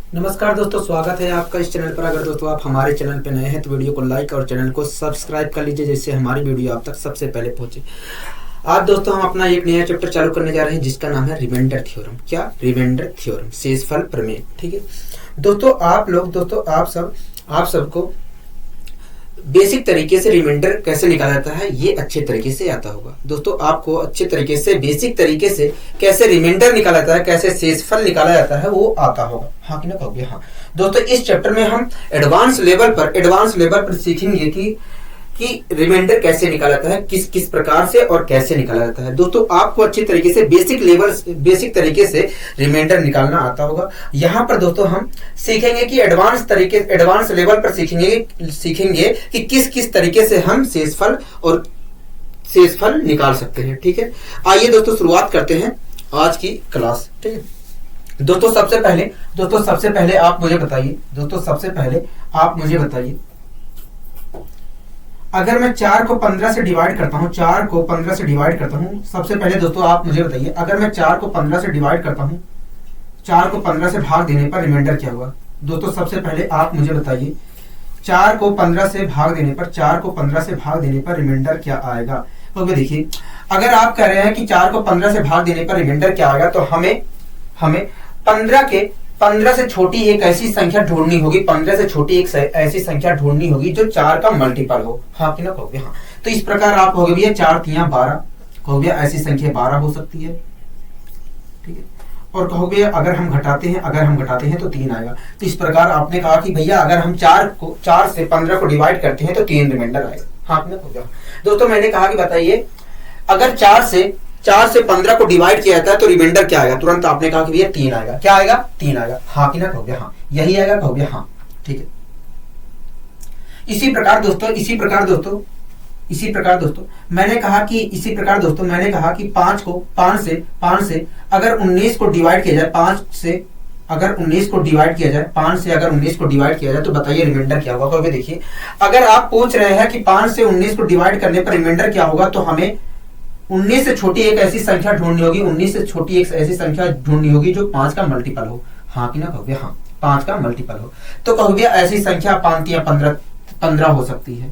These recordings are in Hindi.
नमस्कार दोस्तों, स्वागत है आपका इस चैनल पर। अगर दोस्तों आप हमारे चैनल पर नए हैं तो वीडियो को लाइक और चैनल को सब्सक्राइब कर लीजिए, जिससे हमारी वीडियो आप तक सबसे पहले पहुंचे। आज दोस्तों हम अपना एक नया चैप्टर चालू करने जा रहे हैं जिसका नाम है रिमाइंडर थ्योरम। क्या? रिमाइंडर थ्योरम, शेषफल प्रमेय। ठीक है दोस्तों, आप सबको बेसिक तरीके से रिमाइंडर कैसे निकाला जाता है ये अच्छे तरीके से आता होगा। दोस्तों आपको अच्छे तरीके से बेसिक तरीके से कैसे रिमाइंडर निकाला जाता है, कैसे शेषफल निकाला जाता है वो आता होगा। हाँ कि ना कहोगे? हाँ दोस्तों, इस चैप्टर में हम एडवांस लेवल पर सीखेंगे कि रिमाइंडर कैसे निकाला जाता है, किस किस प्रकार से और कैसे निकाला जाता है। दोस्तों आपको अच्छी तरीके से बेसिक तरीके से रिमाइंडर निकालना आता होगा। यहाँ पर दोस्तों हम सीखेंगे कि एडवांस लेवल पर सीखेंगे कि किस किस तरीके से हम शेषफल निकाल सकते हैं। ठीक है, आइए दोस्तों शुरुआत करते हैं आज की क्लास। ठीक है दोस्तों, सबसे पहले आप मुझे बताइए, अगर मैं 4 को 15 से डिवाइड करता हूं, सबसे पहले दोस्तों आप मुझे बताइए, अगर मैं 4 को 15 से डिवाइड करता हूं, 4 को 15 से भाग देने पर रिमाइंडर क्या होगा? दोस्तों सबसे पहले आप मुझे बताइए, 4 को 15 से भाग देने पर रिमाइंडर क्या आएगा? तो देखिए, अगर आप कह रहे हैं कि 4 को 15 से भाग देने पर रिमाइंडर क्या आएगा, तो हमें 15 से छोटी एक ऐसी संख्या ढूंढनी होगी, 15 से छोटी एक ऐसी संख्या ढूंढनी होगी जो 4 का मल्टीपल हो। हाँ कि ना कहोगे? हाँ। तो इस प्रकार आप कहोगे भैया 4 3 12, कहोगे ऐसी संख्या 12 हो सकती है। ठीक है, और कहोगे अगर हम घटाते हैं तो 3 आएगा। तो इस प्रकार आपने कहा कि भैया अगर हम 4 से 15 को डिवाइड करते हैं तो 3 रिमाइंडर आएगा। हाँ कि ना कहोगे? दोस्तों मैंने कहा कि बताइए, अगर 4 से 15 को डिवाइड किया जाता है तो रिमाइंडर क्या आएगा? तुरंत आपने कहा कि भैया 3 आएगा। क्या आएगा? 3 आएगा। हाँ कि ना कहोगे? हाँ, यही आएगा। कहोगे हाँ। ठीक है, इसी प्रकार दोस्तों मैंने कहा कि 5 से अगर 19 को डिवाइड किया जाए, 5 से अगर 19 को डिवाइड किया जाए तो बताइए रिमाइंडर क्या होगा? कहोगे देखिए, अगर आप पूछ रहे हैं कि 5 से 19 को डिवाइड करने पर रिमाइंडर क्या होगा, तो हमें 19 से छोटी एक ऐसी संख्या ढूंढनी होगी जो 5 का मल्टीपल हो। हाँ कि ना कहोगे? हाँ, 5 का मल्टीपल हो। तो कहोगे ऐसी संख्या 5 या 15 हो सकती है।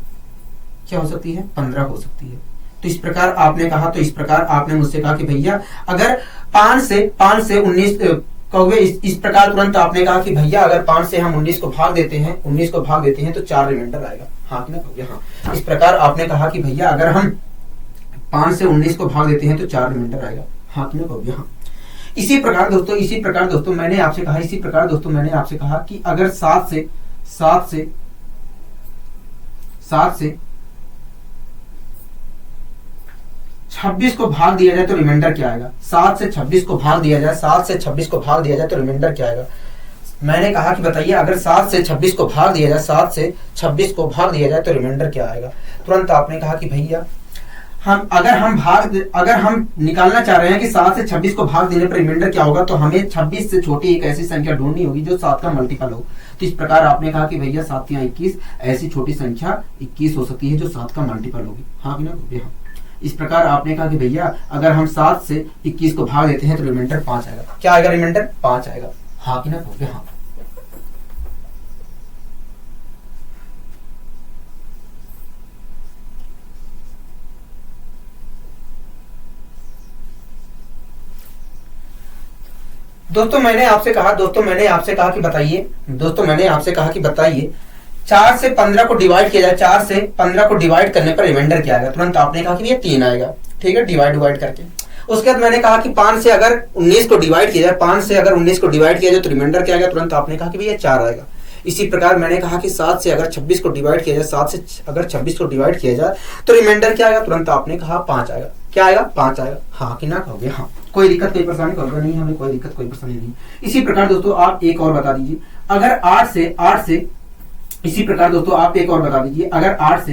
क्या हो सकती है? 15 हो सकती है। तो इस प्रकार आपने मुझसे कहा कि भैया अगर 5 से 19 कहोगे, इस प्रकार तुरंत आपने कहा कि भैया अगर 5 से हम 19 को भाग देते हैं तो 4 रिमाइंडर आएगा। हाँ कि ना कहोगे? हाँ, इस प्रकार आपने कहा कि भैया अगर हम 5 से 19 को भाग देते हैं तो 4 रिमाइंडर आएगा। हाँ कि ना कहोगे? हाँ। इसी प्रकार दोस्तों मैंने आपसे कहा कि अगर 7 से 26 को भाग दिया जाए तो रिमाइंडर क्या आएगा? 7 से 26 को भाग दिया जाए तो रिमाइंडर क्या आएगा? मैंने कहा कि बताइए, अगर 7 से 26 को भाग दिया जाए तो रिमाइंडर क्या आएगा? तुरंत आपने कहा कि भैया अगर हम निकालना चाह रहे हैं कि 7 से 26 को भाग देने पर रिमाइंडर क्या होगा, तो हमें 26 से छोटी एक ऐसी संख्या ढूंढनी होगी जो 7 का मल्टीपल हो। तो इस प्रकार आपने कहा कि भैया 7 या 21, ऐसी छोटी संख्या 21 हो सकती है जो 7 का मल्टीपल होगी। हाँ कि ना? हाँ। इस प्रकार आपने कहा कि भैया अगर हम 7 से 21 को भाग देते हैं तो रिमाइंडर 5 आएगा। क्या आएगा? रिमाइंडर 5 आएगा। हाँ कि ना? हाँ। दोस्तों मैंने आपसे कहा कि बताइए 4 से 15 को डिवाइड किया जाए, 4 से 15 को डिवाइड करने पर रिमाइंडर क्या आएगा? तुरंत आपने कहा कि ये 3 आएगा। ठीक है, डिवाइड करके। उसके बाद मैंने कहा कि 5 से अगर 19 को डिवाइड किया जाए तो रिमाइंडर क्या आएगा? तुरंत आपने कहा कि भैया 4 आएगा। इसी प्रकार मैंने कहा कि 7 से अगर 26 को डिवाइड किया जाए तो रिमाइंडर क्या आएगा? तुरंत आपने कहा 5 आएगा। क्या आएगा? 5 आएगा। हाँ कि ना कहोगे? हाँ। कोई दिक्कत कोई परेशानी कहोगे? नहीं, हमें कोई दिक्कत कोई परेशानी नहीं। इसी प्रकार दोस्तों आप एक और बता दीजिए, अगर 8 से इसी प्रकार दोस्तों आप एक और बता दीजिए, अगर 8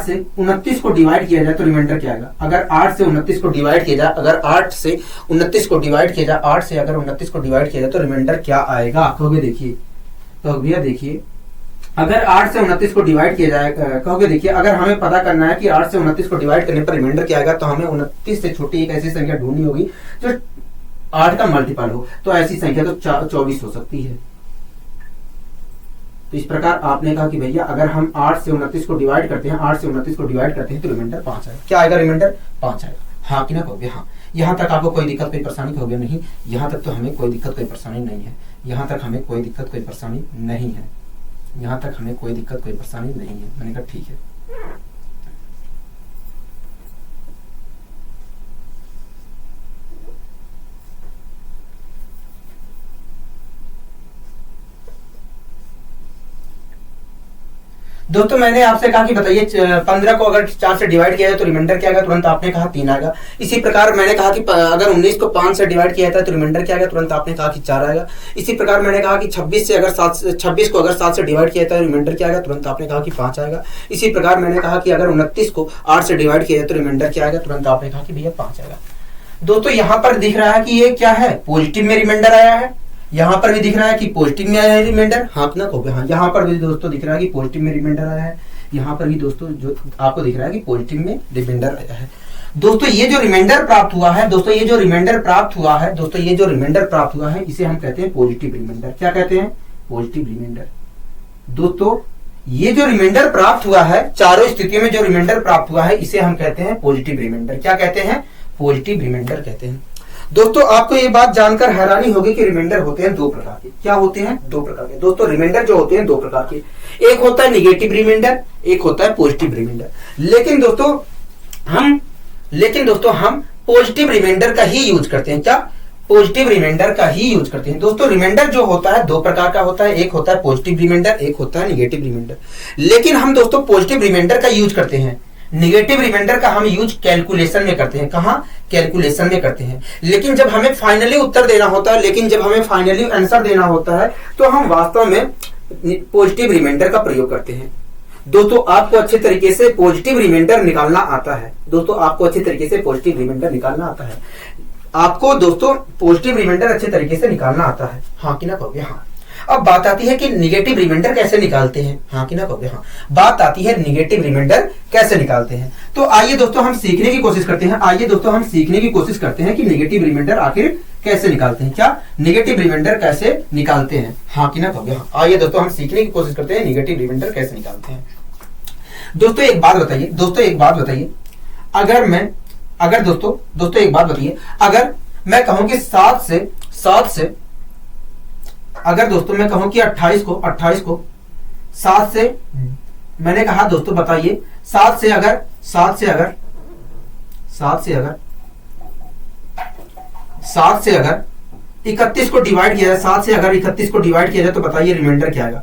से 29 को डिवाइड किया जाए तो रिमाइंडर क्या आएगा? अगर 8 से 29 को डिवाइड किया जाए तो रिमाइंडर क्या आएगा? कहोगे देखिए, अगर 8 से 29 को डिवाइड किया जाए, कहोगे देखिए, अगर हमें पता करना है कि 8 से 29 को डिवाइड करने पर रिमाइंडर क्या आएगा, तो हमें 29 से छोटी एक ऐसी संख्या ढूंढनी होगी जो 8 का मल्टीपल हो, तो ऐसी संख्या तो 24 हो सकती है। तो इस प्रकार आपने कहा कि भैया अगर हम 8 से 29 को डिवाइड करते हैं, 8 से 29 को डिवाइड करते हैं तो रिमाइंडर 5 आएगा। क्या आएगा? रिमाइंडर 5 आएगा। हाँ कि ना कहोगे? हाँ। यहाँ तक आपको कोई दिक्कत कोई परेशानी हो गया? नहीं, यहाँ तक तो हमें कोई दिक्कत कोई परेशानी नहीं है। यहाँ तक हमें कोई दिक्कत कोई परेशानी नहीं है। यहाँ तक हमें कोई दिक्कत कोई परेशानी नहीं है। मैंने कहा ठीक है। दोस्तों मैंने आपसे कहा कि बताइए 15 को अगर 4 से डिवाइड किया जाए तो रिमाइंडर क्या आएगा? तुरंत आपने कहा 3 आएगा। इसी प्रकार मैंने कहा कि अगर 19 को 5 से डिवाइड किया जाता है तो रिमाइंडर क्या आएगा? तुरंत आपने कहा कि 4 आएगा। इसी प्रकार मैंने कहा कि 26 को अगर 7 से डिवाइड किया जाता है रिमाइंडर क्या आएगा? तुरंत आपने कहा कि 5 आएगा। इसी प्रकार मैंने कहा कि अगर 29 को 8 से डिवाइड किया जाए तो रिमाइंडर क्या आएगा? तुरंत आपने कहा कि भैया 5 आएगा। दोस्तों यहाँ पर दिख रहा है कि ये क्या है? पॉजिटिव में रिमाइंडर आया है। यहाँ पर भी दिख रहा है कि पॉजिटिव में आया है रिमाइंडर। हाँ ना कहोगे? हाँ। यहाँ पर भी दोस्तों दिख रहा है कि पॉजिटिव में रिमाइंडर आया है। यहाँ पर भी दोस्तों जो आपको दिख रहा है कि पॉजिटिव में रिमाइंडर आया है। दोस्तों ये जो रिमाइंडर प्राप्त हुआ है, दोस्तों ये जो रिमाइंडर प्राप्त हुआ है, दोस्तों ये जो रिमाइंडर प्राप्त हुआ है इसे हम कहते हैं पॉजिटिव रिमाइंडर। क्या कहते हैं? Positive reminder. दोस्तों ये जो रिमाइंडर प्राप्त हुआ है, चारों स्थितियों में जो रिमाइंडर प्राप्त हुआ है इसे हम कहते हैं पॉजिटिव रिमाइंडर। क्या कहते हैं? पॉजिटिव रिमाइंडर कहते हैं। दोस्तों आपको ये बात जानकर हैरानी होगी कि रिमाइंडर होते हैं 2 प्रकार के। क्या होते हैं? 2 प्रकार के। दोस्तों रिमाइंडर जो होते हैं 2 प्रकार के, एक होता है निगेटिव रिमाइंडर, एक होता है पॉजिटिव रिमाइंडर। लेकिन दोस्तों हम पॉजिटिव रिमाइंडर का ही यूज करते हैं। क्या? पॉजिटिव रिमाइंडर का ही यूज करते हैं। दोस्तों रिमाइंडर जो होता है 2 प्रकार का होता है, एक होता है पॉजिटिव रिमाइंडर, एक होता है निगेटिव रिमाइंडर। लेकिन हम दोस्तों पॉजिटिव रिमाइंडर का यूज करते हैं, निगेटिव रिमाइंडर का हम यूज कैलकुलेशन में करते हैं। कहां? कैलकुलेशन में करते हैं। लेकिन जब हमें फाइनली उत्तर देना होता है, लेकिन जब हमें फाइनली आंसर देना होता है तो हम वास्तव में पॉजिटिव रिमाइंडर का प्रयोग करते हैं। दोस्तों आपको अच्छे तरीके से पॉजिटिव रिमाइंडर निकालना आता है। दोस्तों आपको अच्छे तरीके से पॉजिटिव रिमाइंडर निकालना आता है। आपको दोस्तों पॉजिटिव रिमाइंडर अच्छे तरीके से निकालना आता है। हाँ कि ना कहोगे? हाँ। अब बात आती है कि निगेटिव रिमाइंडर कैसे निकालते हैं। हाँ कि ना कहोगे? हाँ। बात आती है निगेटिव रिमाइंडर कैसे निकालते हैं। तो आइए दोस्तों हम सीखने की कोशिश करते हैं। आइए दोस्तों हम सीखने की कोशिश करते हैं कि निगेटिव रिमाइंडर आखिर कैसे निकालते हैं। क्या? निगेटिव रिमाइंडर कैसे निकालते हैं। हाँ कि ना कहोगे? हाँ। आइए दोस्तों हम सीखने की कोशिश करते हैं निगेटिव रिमाइंडर कैसे निकालते हैं। दोस्तों एक बात बताइए, अगर मैं कहूं कि 7 से अगर दोस्तों मैं कहूं कि 28 को 7 से मैंने कहा दोस्तों बताइए 7 से अगर 31 को डिवाइड किया जाए, 7 से अगर 31 को डिवाइड किया जाए तो बताइए रिमाइंडर क्या आएगा।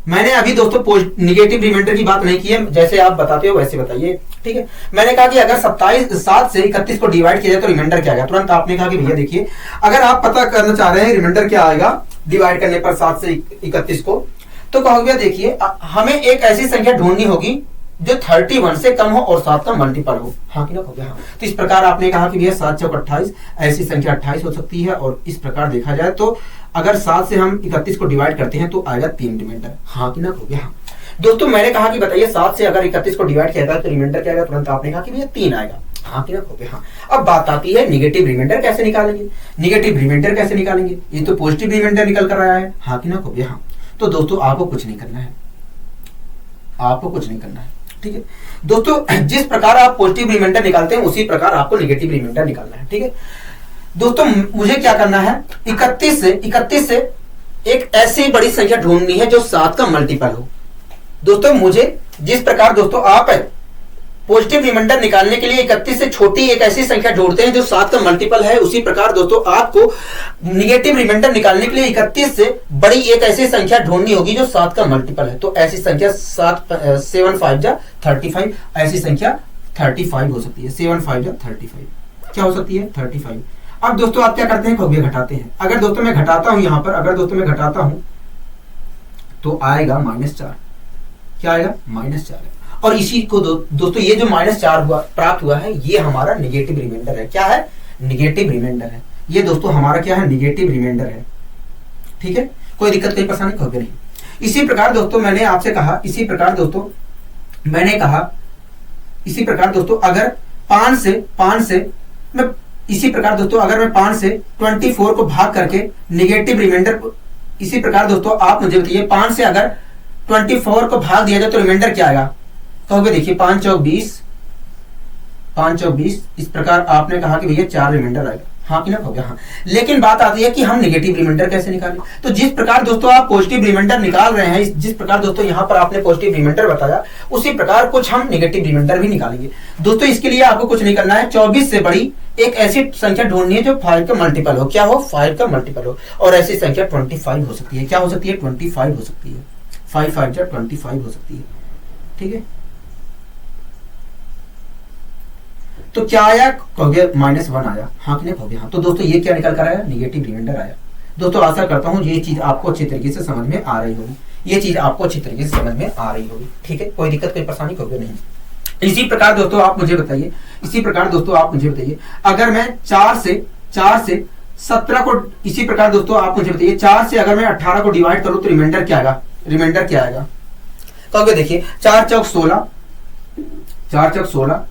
मैंने अभी दोस्तों निगेटिव रिमाइंडर की बात नहीं की है, जैसे आप बताते हो वैसे बताइए। ठीक है। मैंने कहा कि अगर 7 से 31 को डिवाइड किया जाए तो रिमाइंडर क्या आएगा। तुरंत आपने कहा कि भैया देखिए अगर आप पता करना चाह रहे हैं रिमाइंडर क्या आएगा डिवाइड करने पर 7 से 31 को, तो कहोगे देखिए हमें एक ऐसी संख्या ढूंढनी होगी जो 31 से कम हो और 7 का मल्टीपल हो। हाँ कि ना कहोगे? हाँ। तो इस प्रकार आपने कहा कि भैया 7 चौक 28, ऐसी संख्या 28 हो सकती है। और इस प्रकार देखा जाए तो अगर 7 से हम 31 को डिवाइड करते हैं तो आएगा 3 रिमाइंडर। हाँ कि ना कहोगे? हाँ। दोस्तों मैंने कहा कि बताइए 7 से अगर 31 को डिवाइड किया जाए तो रिमाइंडर क्या आएगा। तुरंत आपने कहा कि भैया 3 आएगा। हाँ कि ना कहोगे? हाँ। अब बात आती है निगेटिव रिमाइंडर कैसे निकालेंगे। निगेटिव रिमाइंडर कैसे निकालेंगे? ये तो पॉजिटिव रिमाइंडर निकल कर आया है। हाँ कि ना कहोगे? हाँ। तो दोस्तों आपको कुछ नहीं करना है, ठीक है। दोस्तों जिस प्रकार आप पॉजिटिव रिमाइंडर निकालते हैं उसी प्रकार आपको निगेटिव रिमाइंडर निकालना है। ठीक है। दोस्तों मुझे क्या करना है, 31 से एक ऐसी बड़ी संख्या ढूंढनी है जो 7 का मल्टीपल हो। दोस्तों मुझे जिस प्रकार दोस्तों आप पॉजिटिव रिमाइंडर निकालने के लिए 31 से छोटी एक ऐसी संख्या जोड़ते हैं जो 7 का मल्टीपल है, उसी प्रकार दोस्तों आपको निगेटिव रिमाइंडर निकालने के लिए 31 से बड़ी एक ऐसी संख्या ढूंढनी होगी जो 7 का मल्टीपल है। तो ऐसी संख्या 7 5 जा 35, ऐसी संख्या 35 हो सकती है। 7 5 जा 35 क्या हो सकती है? 35। अब दोस्तों आप क्या करते हैं, कहोगे घटाते हैं। अगर दोस्तों मैं घटाता हूं यहां पर, अगर दोस्तों मैं घटाता हूं तो आएगा -4। क्या आएगा? -4। और इसी को दोस्तों ये जो -4 प्राप्त हुआ है ये हमारा निगेटिव रिमाइंडर है। क्या है? निगेटिव रिमाइंडर है। ये दोस्तों हमारा क्या है? निगेटिव रिमाइंडर है। ठीक है। कोई दिक्कत कोई परेशानी कहोगे नहीं। इसी प्रकार दोस्तों मैंने आपसे कहा, इसी प्रकार दोस्तों अगर 5 से मैं इसी प्रकार दोस्तों अगर मैं 5 से 24 को भाग करके निगेटिव रिमाइंडर, इसी प्रकार दोस्तों आप मुझे बताइए 5 से अगर 24 को भाग दिया जाए तो रिमाइंडर क्या आएगा? कहोगे देखिए 5 चौक 20, 5 चौक 20, इस प्रकार आपने कहा कि भैया 4 रिमाइंडर आएगा, हाँ कि ना हो गया? हाँ। लेकिन बात आती है कि हम नेगेटिव रिमाइंडर कैसे निकालें? तो जिस प्रकार दोस्तों आप पॉजिटिव रिमाइंडर निकाल रहे हैं, जिस प्रकार दोस्तों यहाँ पर आपने पॉजिटिव रिमाइंडर बताया, उसी प्रकार कुछ हम नेगेटिव रिमाइंडर भी निकालेंगे। दोस्तों इसके लिए आपको कुछ नहीं करना है, 24 से बड़ी एक ऐसी संख्या ढूंढनी है जो 5 का मल्टीपल हो। क्या हो? 5 का मल्टीपल हो। और ऐसी संख्या 25 हो सकती है। क्या हो सकती है? 25 हो सकती है। 5 5 जा 25 हो सकती है। ठीक है, तो क्या आया? कहोगे -1 आया, हाँ कि नहीं कहोगे? हाँ। तो दोस्तों ये क्या निकल कर आया? नेगेटिव रिमाइंडर आया। दोस्तों आशा करता हूं ये चीज आपको अच्छी तरीके से समझ में आ रही होगी, ये चीज आपको अच्छी तरीके से समझ में आ रही होगी। ठीक है, कोई दिक्कत कोई परेशानी कहोगे नहीं। इसी प्रकार दोस्तों आप मुझे बताइए, इसी प्रकार दोस्तों आप मुझे बताइए अगर मैं 4 से 17 को, इसी प्रकार दोस्तों आप मुझे बताइए 4 से अगर मैं 18 को डिवाइड करूं तो रिमाइंडर क्या आएगा? रिमाइंडर क्या आएगा? कहोगे देखिए 4 चौक 16, 4 चौक 16,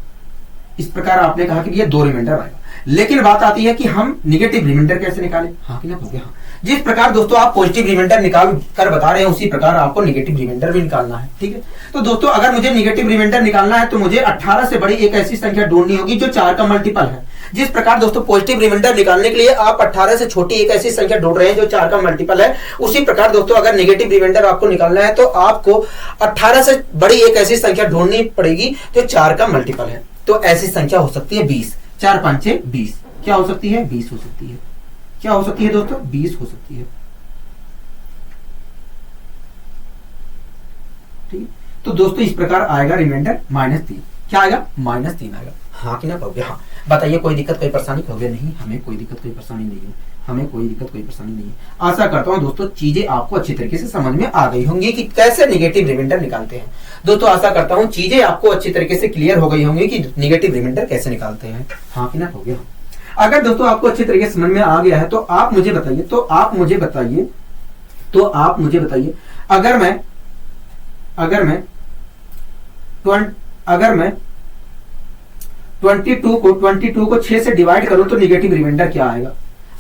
इस प्रकार आपने कहा कि ये 2 रिमाइंडर आएगा। लेकिन बात आती है कि हम निगेटिव रिमाइंडर कैसे निकालें? हाँ कि ना कहोगे? हाँ। जिस प्रकार दोस्तों आप पॉजिटिव रिमाइंडर निकाल कर बता रहे हैं उसी प्रकार आपको निगेटिव रिमाइंडर भी निकालना है। ठीक है, तो दोस्तों अगर मुझे निगेटिव रिमाइंडर निकालना है तो मुझे 18 से बड़ी एक ऐसी संख्या ढूंढनी होगी जो 4 का मल्टीपल है। जिस प्रकार दोस्तों पॉजिटिव रिमाइंडर निकालने के लिए आप 18 से छोटी एक ऐसी संख्या ढूंढ रहे हैं जो 4 का मल्टीपल है, उसी प्रकार दोस्तों अगर नेगेटिव रिमाइंडर आपको निकालना है तो आपको 18 से बड़ी एक ऐसी संख्या ढूंढनी पड़ेगी जो 4 का मल्टीपल है। तो ऐसी संख्या हो सकती है 20। 4 5 6 20। क्या हो सकती है? 20 हो सकती है। क्या हो सकती है दोस्तों? 20 हो सकती है। ठीक, तो दोस्तों इस प्रकार आएगा रिमाइंडर -3। क्या आएगा? -3 आएगा, हाँ कि ना कहोगे? हाँ। बताइए कोई दिक्कत कोई परेशानी कहोगे नहीं? हमें कोई दिक्कत कोई परेशानी नहीं है, हमें कोई दिक्कत कोई परेशानी नहीं है। आशा करता हूं दोस्तों चीजें आपको अच्छी तरीके से समझ में आ गई होंगी कि कैसे नेगेटिव रिमाइंडर निकालते हैं। दोस्तों आशा करता हूं चीजें आपको अच्छी तरीके से क्लियर हो गई होंगी कि नेगेटिव रिमाइंडर कैसे निकालते हैं, हाँ कि ना कहोगे? हाँ। अगर दोस्तों आपको अच्छी तरीके से समझ में आ गया है तो आप मुझे बताइए, अगर मैं 22 को 6 से डिवाइड करूं तो निगेटिव रिमाइंडर क्या आएगा?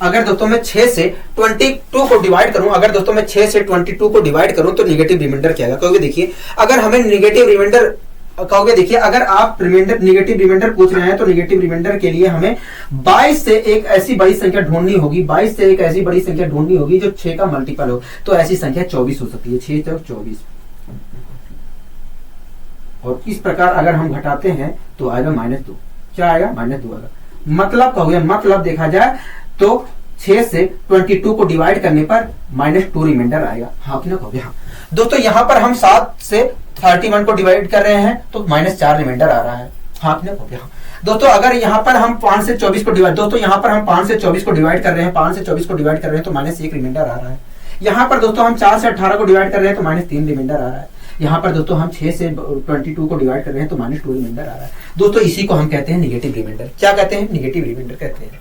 अगर दोस्तों मैं 6 से 22 को डिवाइड करूं, अगर दोस्तों मैं 6 से 22 को डिवाइड करूं तो निगेटिव रिमाइंडर क्या आएगा? कहोगे देखिए अगर हमें निगेटिव रिमाइंडर, कहोगे देखिए अगर आप निगेटिव रिमाइंडर पूछ रहे हैं तो निगेटिव रिमाइंडर के लिए हमें 22 से एक ऐसी बड़ी संख्या ढूंढनी होगी, 22 से एक ऐसी बड़ी संख्या ढूंढनी होगी जो 6 का मल्टीपल हो। तो ऐसी संख्या 24 हो सकती है। 6 चौक 24। और इस प्रकार अगर हम घटाते हैं तो आएगा -2। क्या आएगा? -2 आएगा। मतलब कहोगे, मतलब देखा जाए तो 6 से 22 को डिवाइड करने पर -2 रिमाइंडर आएगा, हाँ कि ना कहोगे? हाँ। दोस्तों यहाँ पर हम 7 से 31 को डिवाइड कर रहे हैं तो -4 रिमाइंडर आ रहा है, हाँ कि ना कहोगे? हाँ। दोस्तों अगर यहाँ पर हम 5 से 24 को डिवाइड, दोस्तों यहाँ पर हम 5 से 24 को डिवाइड कर रहे हैं, 5 से 24 को डिवाइड कर रहे हैं तो -1 रिमाइंडर आ रहा है। यहाँ पर दोस्तों हम 4 से 18 को डिवाइड कर रहे हैं तो -3 रिमाइंडर आ रहा है। यहाँ पर दोस्तों हम 6 से 22 को डिवाइड कर रहे हैं तो -2 रिमाइंडर आ रहा है। दोस्तों इसी को हम कहते हैं नेगेटिव रिमाइंडर। क्या कहते हैं? नेगेटिव रिमाइंडर कहते हैं।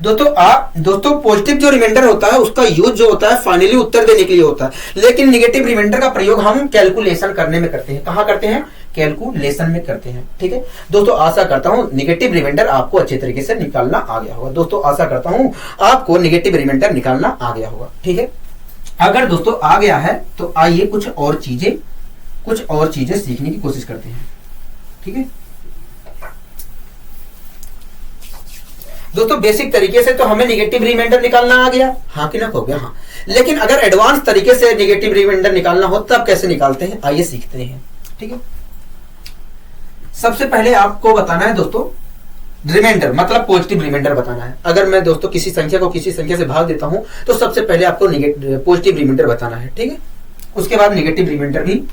दोस्तों पॉजिटिव जो रिमाइंडर होता है उसका यूज जो होता है फाइनली उत्तर देने के लिए होता है, लेकिन नेगेटिव रिमाइंडर का प्रयोग हम कैलकुलेशन करने में करते हैं। कहाँ करते हैं? कैलकुलेशन में करते हैं। ठीक है दोस्तों, आशा करता हूं नेगेटिव रिमाइंडर आपको अच्छे तरीके से निकालना आ गया होगा। दोस्तों आशा करता हूं आपको नेगेटिव रिमाइंडर निकालना आ गया होगा। ठीक है, अगर दोस्तों आ गया है तो आइए कुछ और चीजें सीखने की कोशिश करते हैं। ठीक है दोस्तों, बेसिक तरीके से तो हमें नेगेटिव रिमाइंडर निकालना आ गया, हाँ कि ना कहोगे? हाँ। लेकिन अगर एडवांस तरीके से नेगेटिव रिमाइंडर निकालना हो तब कैसे निकालते हैं, आइए सीखते हैं। ठीक है, सबसे पहले आपको बताना है दोस्तों रिमाइंडर मतलब पॉजिटिव रिमाइंडर बताना है। अगर मैं दोस्तों किसी संख्या को किसी संख्या से भाग देता हूं तो सबसे पहले आपको पॉजिटिव रिमाइंडर बताना है। ठीक है, उसके बाद नेगेटिव रिमाइंडर भी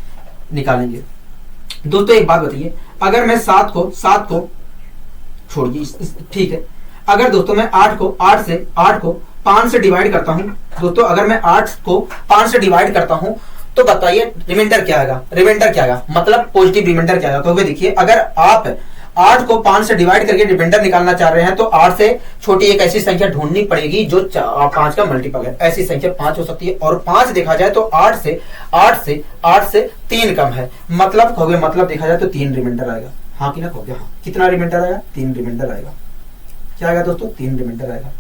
निकालेंगे। दोस्तों एक बात बताइए, अगर मैं 7 को छोड़िए, ठीक है, अगर दोस्तों मैं 8 को 5 से डिवाइड करता हूं, दोस्तों अगर मैं 8 को 5 से डिवाइड करता हूं तो बताइए रिमाइंडर क्या आएगा, मतलब पॉजिटिव रिमाइंडर क्या आएगा। तो देखिए अगर आप 8 को 5 से डिवाइड करके रिमाइंडर निकालना चाह रहे हैं तो 8 से छोटी एक ऐसी संख्या ढूंढनी पड़ेगी जो 5 का मल्टीपल है। ऐसी संख्या 5 हो सकती है, और 5 देखा जाए तो 8 से 3 कम है, मतलब देखा जाए तो 3 रिमाइंडर आएगा, हाँ कि ना कहोगे? हाँ। कितना रिमाइंडर आएगा? 3 रिमाइंडर आएगा। क्या आएगा दोस्तों, 3 रिमाइंडर आएगा।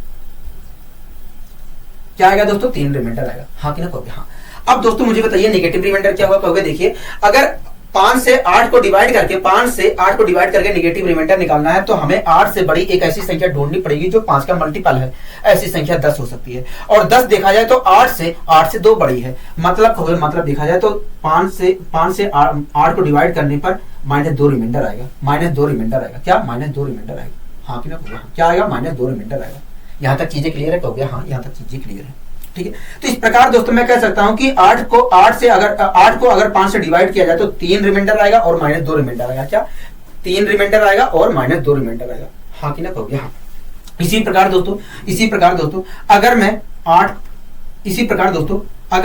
क्या आएगा दोस्तों, 3 रिमाइंडर आएगा। हाँ कि ना कहोगे हाँ। अब दोस्तों मुझे बताइए नेगेटिव रिमाइंडर क्या होगा। कहोगे देखिए अगर 5 से 8 को डिवाइड करके नेगेटिव रिमाइंडर निकालना है तो हमें 8 से बड़ी एक ऐसी संख्या ढूंढनी पड़ेगी जो 5 का मल्टीपल है। ऐसी संख्या 10 हो सकती है। और 10 देखा जाए तो 8 से 2 बड़ी है। मतलब देखा जाए तो 5 से 8 को डिवाइड करने पर -2 रिमाइंडर आएगा। -2 रिमाइंडर आएगा। क्या, -2 रिमाइंडर आएगा। हाँ कि ना, क्या आएगा, -2 रिमाइंडर आएगा। यहाँ तक चीजें क्लियर है। कहोगे हाँ, यहाँ तक चीजें क्लियर है। ठीक है, तो इस प्रकार दोस्तों मैं कह सकता हूं कि 8 को अगर 5 से डिवाइड किया जाए तो 3 रिमाइंडर आएगा और -2 रिमाइंडर आएगा। क्या, 3 रिमाइंडर आएगा और -2 रिमाइंडर आएगा। हाँ कि ना कहोगे हाँ। इसी प्रकार दोस्तों अगर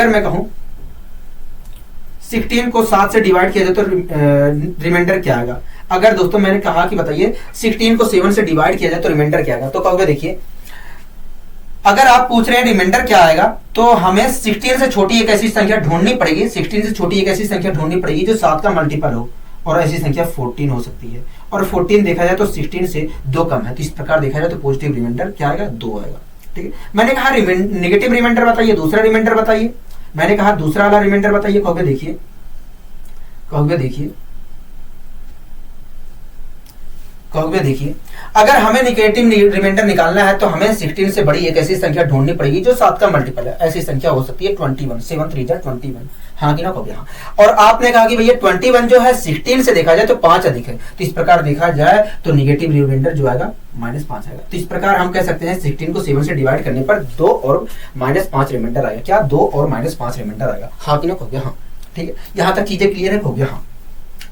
मैं कहूं 16 को 7 से डिवाइड किया जाए तो रिमाइंडर क्या आएगा। अगर दोस्तों मैंने कहा कि बताइए 16 को 7 से डिवाइड किया जाए तो रिमाइंडर क्या आएगा, तो कहोगे देखिए अगर आप पूछ रहे हैं रिमाइंडर क्या आएगा तो हमें 16 से छोटी एक ऐसी संख्या ढूंढनी पड़ेगी। 16 से छोटी एक ऐसी संख्या ढूंढनी पड़ेगी जो 7 का मल्टीपल हो, और ऐसी संख्या 14 हो सकती है। और 14 देखा जाए तो 16 से 2 कम है। तो इस प्रकार देखा जाए तो पॉजिटिव रिमाइंडर क्या आएगा, 2 आएगा। ठीक है, मैंने कहा नेगेटिव रिमाइंडर बताइए, दूसरा रिमाइंडर बताइए। मैंने कहा दूसरा वाला रिमाइंडर बताइए। कहोगे देखिए अगर हमें नेगेटिव रिमाइंडर निकालना है तो हमें 16 से बड़ी एक ऐसी संख्या ढूंढनी पड़ेगी जो 7 का मल्टीपल है। ऐसी संख्या हो सकती है 21, 7 3 21। हाँ कि ना कहोगे हाँ। और आपने कहा कि भैया 21 जो है 16 से देखा जाए तो 5 अधिक है। तो इस प्रकार देखा जाए तो नेगेटिव रिमाइंडर जो आएगा -5 आएगा। तो इस प्रकार हम कह सकते हैं 16 को 7 से डिवाइड करने पर 2 और -5 रिमाइंडर आएगा। क्या, 2 और -5 रिमाइंडर आएगा। हाँ कि ना कहोगे हाँ। ठीक है, यहाँ तक चीजें क्लियर है। कहोगे हाँ।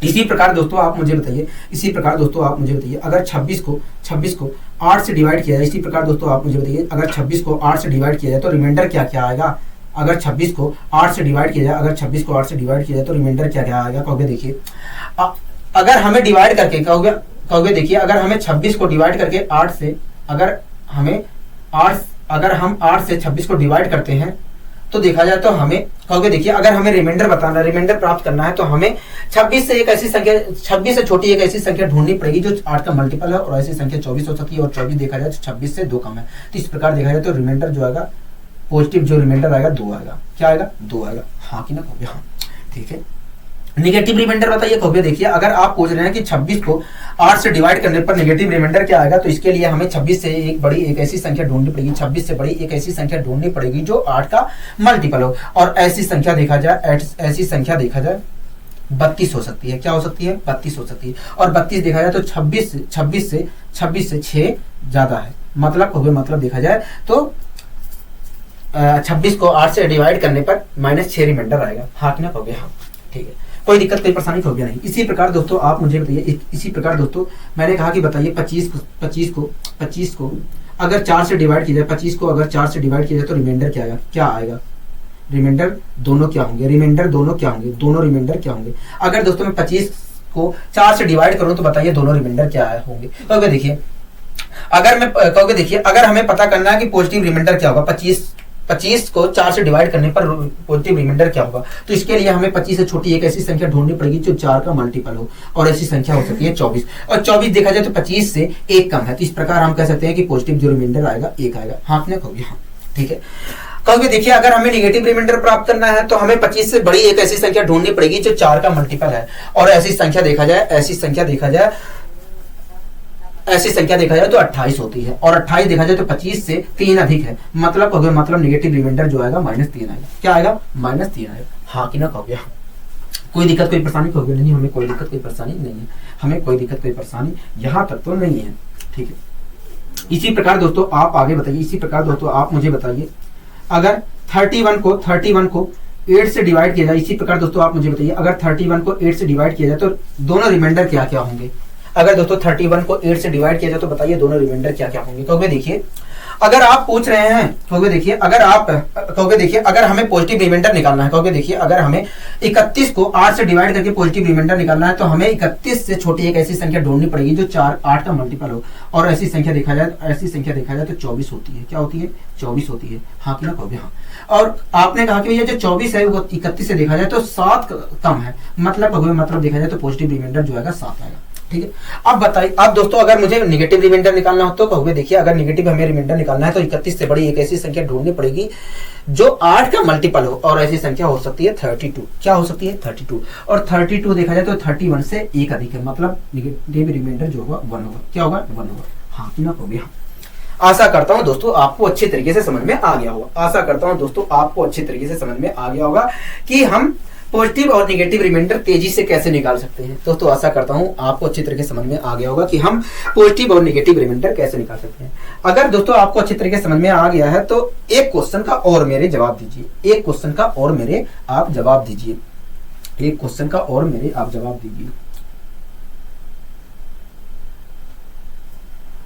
इसी प्रकार दोस्तों आप मुझे बताइए अगर 26 को 8 से डिवाइड किया जाए, इसी प्रकार दोस्तों आप मुझे बताइए अगर 26 को 8 से डिवाइड किया जाए तो रिमाइंडर क्या क्या आएगा। अगर 26 को 8 से डिवाइड किया जाए तो रिमाइंडर क्या क्या आएगा। कहोगे देखिए अगर हमें डिवाइड करके कहोगे देखिए अगर हमें 26 को डिवाइड करके 8 से अगर हम 8 से 26 को डिवाइड करते हैं तो देखा जाए तो हमें कहोगे देखिए अगर हमें रिमाइंडर प्राप्त करना है तो हमें 26 से छोटी एक ऐसी संख्या ढूंढनी पड़ेगी जो 8 का मल्टीपल है, और ऐसी संख्या 24 हो सकती है। और 24 देखा जाए तो 26 से 2 कम है। तो इस प्रकार देखा जाए तो रिमाइंडर जो आएगा पॉजिटिव जो रिमाइंडर आएगा 2 आएगा। क्या आएगा, 2 आएगा। हाँ कि ना कहोगे हाँ। ठीक है, नेगेटिव रिमाइंडर बताइए। कहोगे देखिए अगर आप पूछ रहे हैं कि 26 को 8 से डिवाइड करने पर नेगेटिव रिमाइंडर क्या आएगा, तो इसके लिए हमें 26 से एक बड़ी एक ऐसी संख्या ढूंढनी पड़ेगी। 26 से बड़ी एक ऐसी संख्या ढूंढनी पड़ेगी जो 8 का मल्टीपल हो, और ऐसी संख्या देखा जाए 32 हो सकती है। क्या हो सकती है, 32 हो सकती है। और 32 देखा जाए तो 26 से 6 ज्यादा है। मतलब देखा जाए तो 26 को 8 से डिवाइड करने पर -6 रिमाइंडर आएगा। हाँ कि ना कहोगे हाँ। ठीक है, कोई दिक्कत कोई परेशानी हो गया नहीं। इसी प्रकार दोस्तों आप मुझे बताइए, इसी प्रकार दोस्तों मैंने कहा कि बताइए 25 को अगर 4 से डिवाइड किया जाए, 25 को अगर 4 से डिवाइड किया जाए तो रिमाइंडर क्या आएगा। रिमाइंडर दोनों क्या होंगे, दोनों रिमाइंडर क्या होंगे। अगर दोस्तों मैं 25 को 4 से डिवाइड करूं तो बताइए दोनों रिमाइंडर क्या होंगे। कहोगे देखिए अगर हमें पता करना है कि पॉजिटिव रिमाइंडर क्या होगा, 25 को 4 से डिवाइड करने पर पॉजिटिव रिमाइंडर क्या होगा, तो इसके लिए हमें 25 से छोटी एक ऐसी संख्या ढूंढनी पड़ेगी जो 4 का मल्टीपल हो, और ऐसी संख्या हो सकती है 24। और 24 देखा जाए तो 25 से 1 कम है। तो इस प्रकार हम कह सकते हैं कि पॉजिटिव जो रिमाइंडर आएगा 1 आएगा। हाँ आपने कहोगे हाँ। ठीक है, कहोगे देखिए अगर हमें नेगेटिव रिमाइंडर प्राप्त करना है तो हमें 25 से बड़ी एक ऐसी संख्या ढूंढनी पड़ेगी जो 4 का मल्टीपल है, और ऐसी संख्या देखा जाए तो 28 होती है। और 28 देखा जाए तो 25 से 3 अधिक है। मतलब नेगेटिव रिमाइंडर जो आएगा -3 आएगा। क्या आएगा, -3 आएगा। हाँ कि ना कहोगे हाँ। कोई दिक्कत कोई परेशानी होगी नहीं, हमें कोई दिक्कत कोई परेशानी नहीं है। यहाँ तक तो नहीं है। ठीक है, इसी प्रकार दोस्तों आप आगे बताइए। आप मुझे बताइए अगर 31 को 8 से डिवाइड किया जाए, इसी प्रकार दोस्तों आप मुझे बताइए अगर 31 को 8 से डिवाइड किया जाए तो दोनों रिमाइंडर क्या क्या होंगे। अगर दोस्तों 31 को 8 से डिवाइड किया जाए तो बताइए दोनों रिमाइंडर क्या क्या होंगे। कहोगे देखिए अगर आप पूछ रहे हैं, कहोगे देखिए अगर हमें पॉजिटिव रिमाइंडर निकालना है, कहोगे देखिए अगर हमें 31 को 8 से डिवाइड करके पॉजिटिव रिमाइंडर निकालना है तो हमें 31 से छोटी एक ऐसी संख्या ढूंढनी पड़ेगी जो 8 का मल्टीपल हो, और ऐसी संख्या देखा जाए तो 24 होती है। क्या होती है, 24 होती है। हाँ कि ना कहोगे हाँ। और आपने कहा कि भैया जो 24 है वो 31 से देखा जाए तो 7 कम है। मतलब देखा जाए तो पॉजिटिव रिमाइंडर जो आएगा 7 आएगा। ठीक है। अब बताइए, अब दोस्तों अगर मुझे नेगेटिव रिमाइंडर निकालना हो तो कहोगे देखिए अगर नेगेटिव हमें रिमाइंडर निकालना है तो 31 से बड़ी एक ऐसी संख्या ढूंढनी पड़ेगी जो 8 का मल्टीपल हो, और ऐसी संख्या हो सकती है 32। क्या हो सकती है? 32। और 32 देखा जाए तो 31 से एक अधिक है, मतलब नेगेटिव रिमाइंडर जो होगा 1 होगा। क्या होगा? 1 होगा। हाँ कि ना कहोगे? हाँ। आशा करता हूं दोस्तों आपको अच्छे तरीके से समझ में आ गया होगा। आशा करता हूं दोस्तों आपको अच्छे तरीके से समझ में आ गया होगा कि हम पॉजिटिव और नेगेटिव रिमाइंडर तेजी से कैसे निकाल सकते हैं। दोस्तों आशा करता हूं आपको अच्छी तरीके से समझ में आ गया होगा कि हम पॉजिटिव और नेगेटिव रिमाइंडर कैसे निकाल सकते हैं। अगर दोस्तों आपको अच्छी तरीके से समझ में आ गया है तो एक क्वेश्चन का और मेरे जवाब दीजिए। एक क्वेश्चन का और मेरे आप जवाब दीजिए। एक क्वेश्चन का और मेरे आप जवाब दीजिए।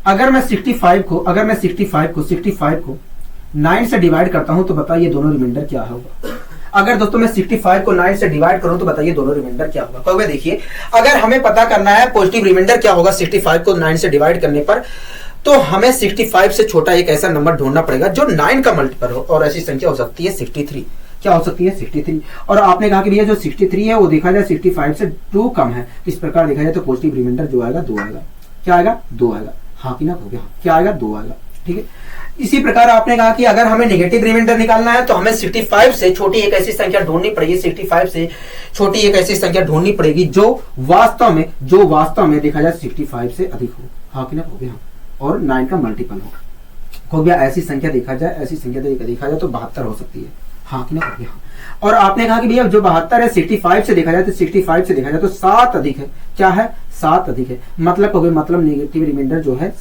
अगर मैं 65 को 9 से डिवाइड करता हूं तो बताइए दोनों रिमाइंडर क्या होगा। अगर दोस्तों मैं 65 को 9 से डिवाइड करूं तो बताइए दोनों रिमाइंडर क्या होगा। कहोगे देखिए अगर हमें पता करना है पॉजिटिव रिमाइंडर क्या होगा 65 को 9 से डिवाइड करने पर, तो हमें 65 से छोटा एक ऐसा नंबर ढूंढना पड़ेगा जो 9 का मल्टीपल हो, और ऐसी संख्या हो सकती है 63। क्या हो सकती है? 63। और आपने कहा कि भैया जो 63 है वो देखा जाए 65 से 2 कम है, इस प्रकार देखा जाए तो पॉजिटिव रिमाइंडर जो आएगा 2 आएगा। क्या आएगा? 2 आएगा। हाँ कि ना हो गया? क्या आएगा? 2 आएगा। ठीक है। इसी प्रकार आपने कहा कि अगर हमें नेगेटिव रिमाइंडर निकालना है तो हमें 65 से छोटी एक ऐसी संख्या ढूंढनी पड़ेगी। 65 से छोटी एक ऐसी संख्या ढूंढनी पड़ेगी जो वास्तव में देखा जाए 65 से अधिक हो। हाँ कि ना हो गया? और 9 का मल्टीपल हो गया। ऐसी संख्या देखा जाए तो 72 हो सकती है। हाँ कि ना हो गया? और आपने कहा कि भैया जो 72 है 65 से देखा जाए तो 65 से देखा जाए तो 7 अधिक है। क्या है? 7 अधिक है। मतलब नेगेटिव रिमाइंडर जो है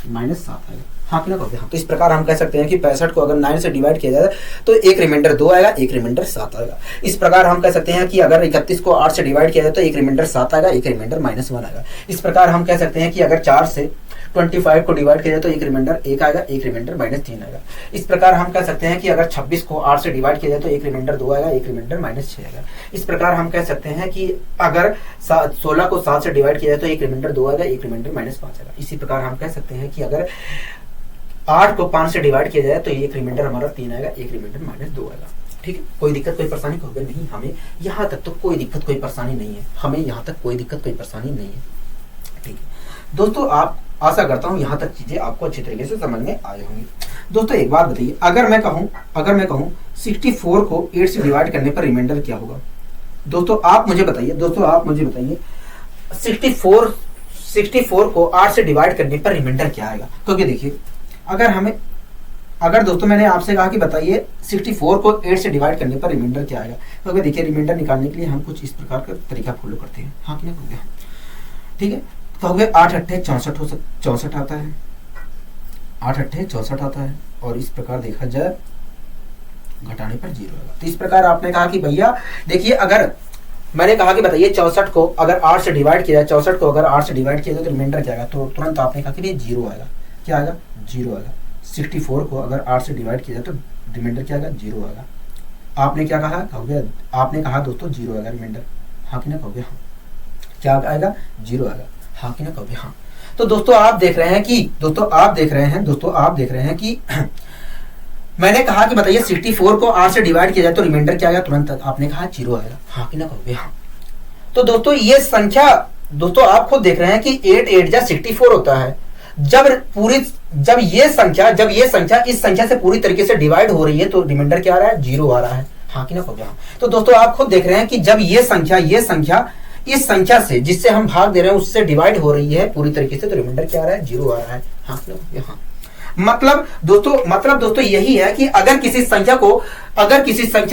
-7 आएगा। हाँ कि ना कहोगे? हाँ। तो इस प्रकार हम कह सकते हैं कि 65 को अगर 9 से डिवाइड किया जाए तो एक रिमाइंडर 2 आएगा, एक रिमाइंडर 7 आएगा। इस प्रकार हम कह सकते हैं कि अगर 31 को 8 से डिवाइड किया जाए तो एक रिमाइंडर 7 आएगा, एक रिमाइंडर -1 आएगा। इस प्रकार हम कह सकते हैं कि अगर 4 से 25 को डिवाइड किया जाए तो एक रिमाइंडर 1 आएगा, एक रिमाइंडर -3 आएगा। इस प्रकार हम कह सकते हैं कि अगर 26 को 8 से डिवाइड किया जाए तो एक रिमाइंडर 2 आएगा, एक रिमाइंडर -6 आएगा। इस प्रकार हम कह सकते हैं कि अगर 16 को 7 से डिवाइड किया जाए तो एक रिमाइंडर 2 आएगा, एक रिमाइंडर -5 आएगा। इसी प्रकार हम कह सकते हैं कि अगर 8 को 5 से डिवाइड किया जाए तो एक रिमाइंडर हमारा 3 आएगा, एक रिमाइंडर -2 आएगा। ठीक है। कोई दिक्कत कोई परेशानी कहोगे? नहीं, हमें यहाँ तक तो कोई दिक्कत कोई परेशानी नहीं है। हमें यहाँ तक कोई दिक्कत कोई परेशानी नहीं है। ठीक है दोस्तों, आप आशा करता हूँ यहाँ तक चीजें आपको अच्छी तरीके से समझ में आई होंगी। दोस्तों एक बात बताइए, अगर मैं कहूँ 64 को 8 से डिवाइड करने पर रिमाइंडर क्या होगा। दोस्तों आप मुझे बताइए 64 को 8 से डिवाइड करने पर रिमाइंडर क्या आएगा। क्योंकि देखिए अगर दोस्तों मैंने आपसे कहा कि बताइए 64 को 8 से डिवाइड करने पर रिमाइंडर क्या आएगा, तो देखिए रिमाइंडर निकालने के लिए हम कुछ इस प्रकार का तरीका फॉलो करते हैं। हाँ कि नहीं कहोगे? ठीक है। कहोगे 8 अट्ठे 64 आता है, 8 अट्ठे 64 आता है, और इस प्रकार देखा जाए घटाने पर 0 आएगा। तो इस प्रकार आपने कहा कि भैया देखिए अगर मैंने कहा कि बताइए 64 को अगर 8 से डिवाइड किया जाए, 64 को अगर 8 से डिवाइड किया जाए तो रिमाइंडर क्या आएगा, तो तुरंत आपने कहा कि 0 आएगा। क्या आएगा? 0 आएगा। 64 को अगर 8 से डिवाइड किया जाए तो रिमाइंडर क्या आएगा? 0 आएगा। आपने क्या कहा? कहोगे आपने कहा दोस्तों 0 आएगा रिमाइंडर। हाँ कि ना कहोगे? हाँ। क्या आएगा? 0 आएगा। हाँ कि ना कहोगे? हाँ। तो दोस्तों आप देख रहे हैं कि मैंने कहा कि बताइए 64 को 8 से डिवाइड किया जाए तो रिमाइंडर क्या आएगा, तुरंत आपने कहा 0 आएगा। हाँ कि ना कहोगे? हाँ। तो दोस्तों ये संख्या दोस्तों आप खुद देख रहे हैं कि 8 8 जा 64 होता है। जब ये संख्या इस संख्या से पूरी तरीके से डिवाइड हो रही है तो रिमाइंडर क्या आ रहा है? 0 आ रहा है। हाँ कि ना कहोगे? हाँ। तो दोस्तों आप खुद देख रहे हैं कि जब ये संख्या इस संख्या से जिससे हम भाग दे रहे हैं उससे डिवाइड हो रही है पूरी तरीके से, तो रिमाइंडर क्या आ रहा है? 0 आ रहा है। हाँ कि ना कहोगे? हाँ। मतलब दोस्तों यही है कि अगर किसी संख्या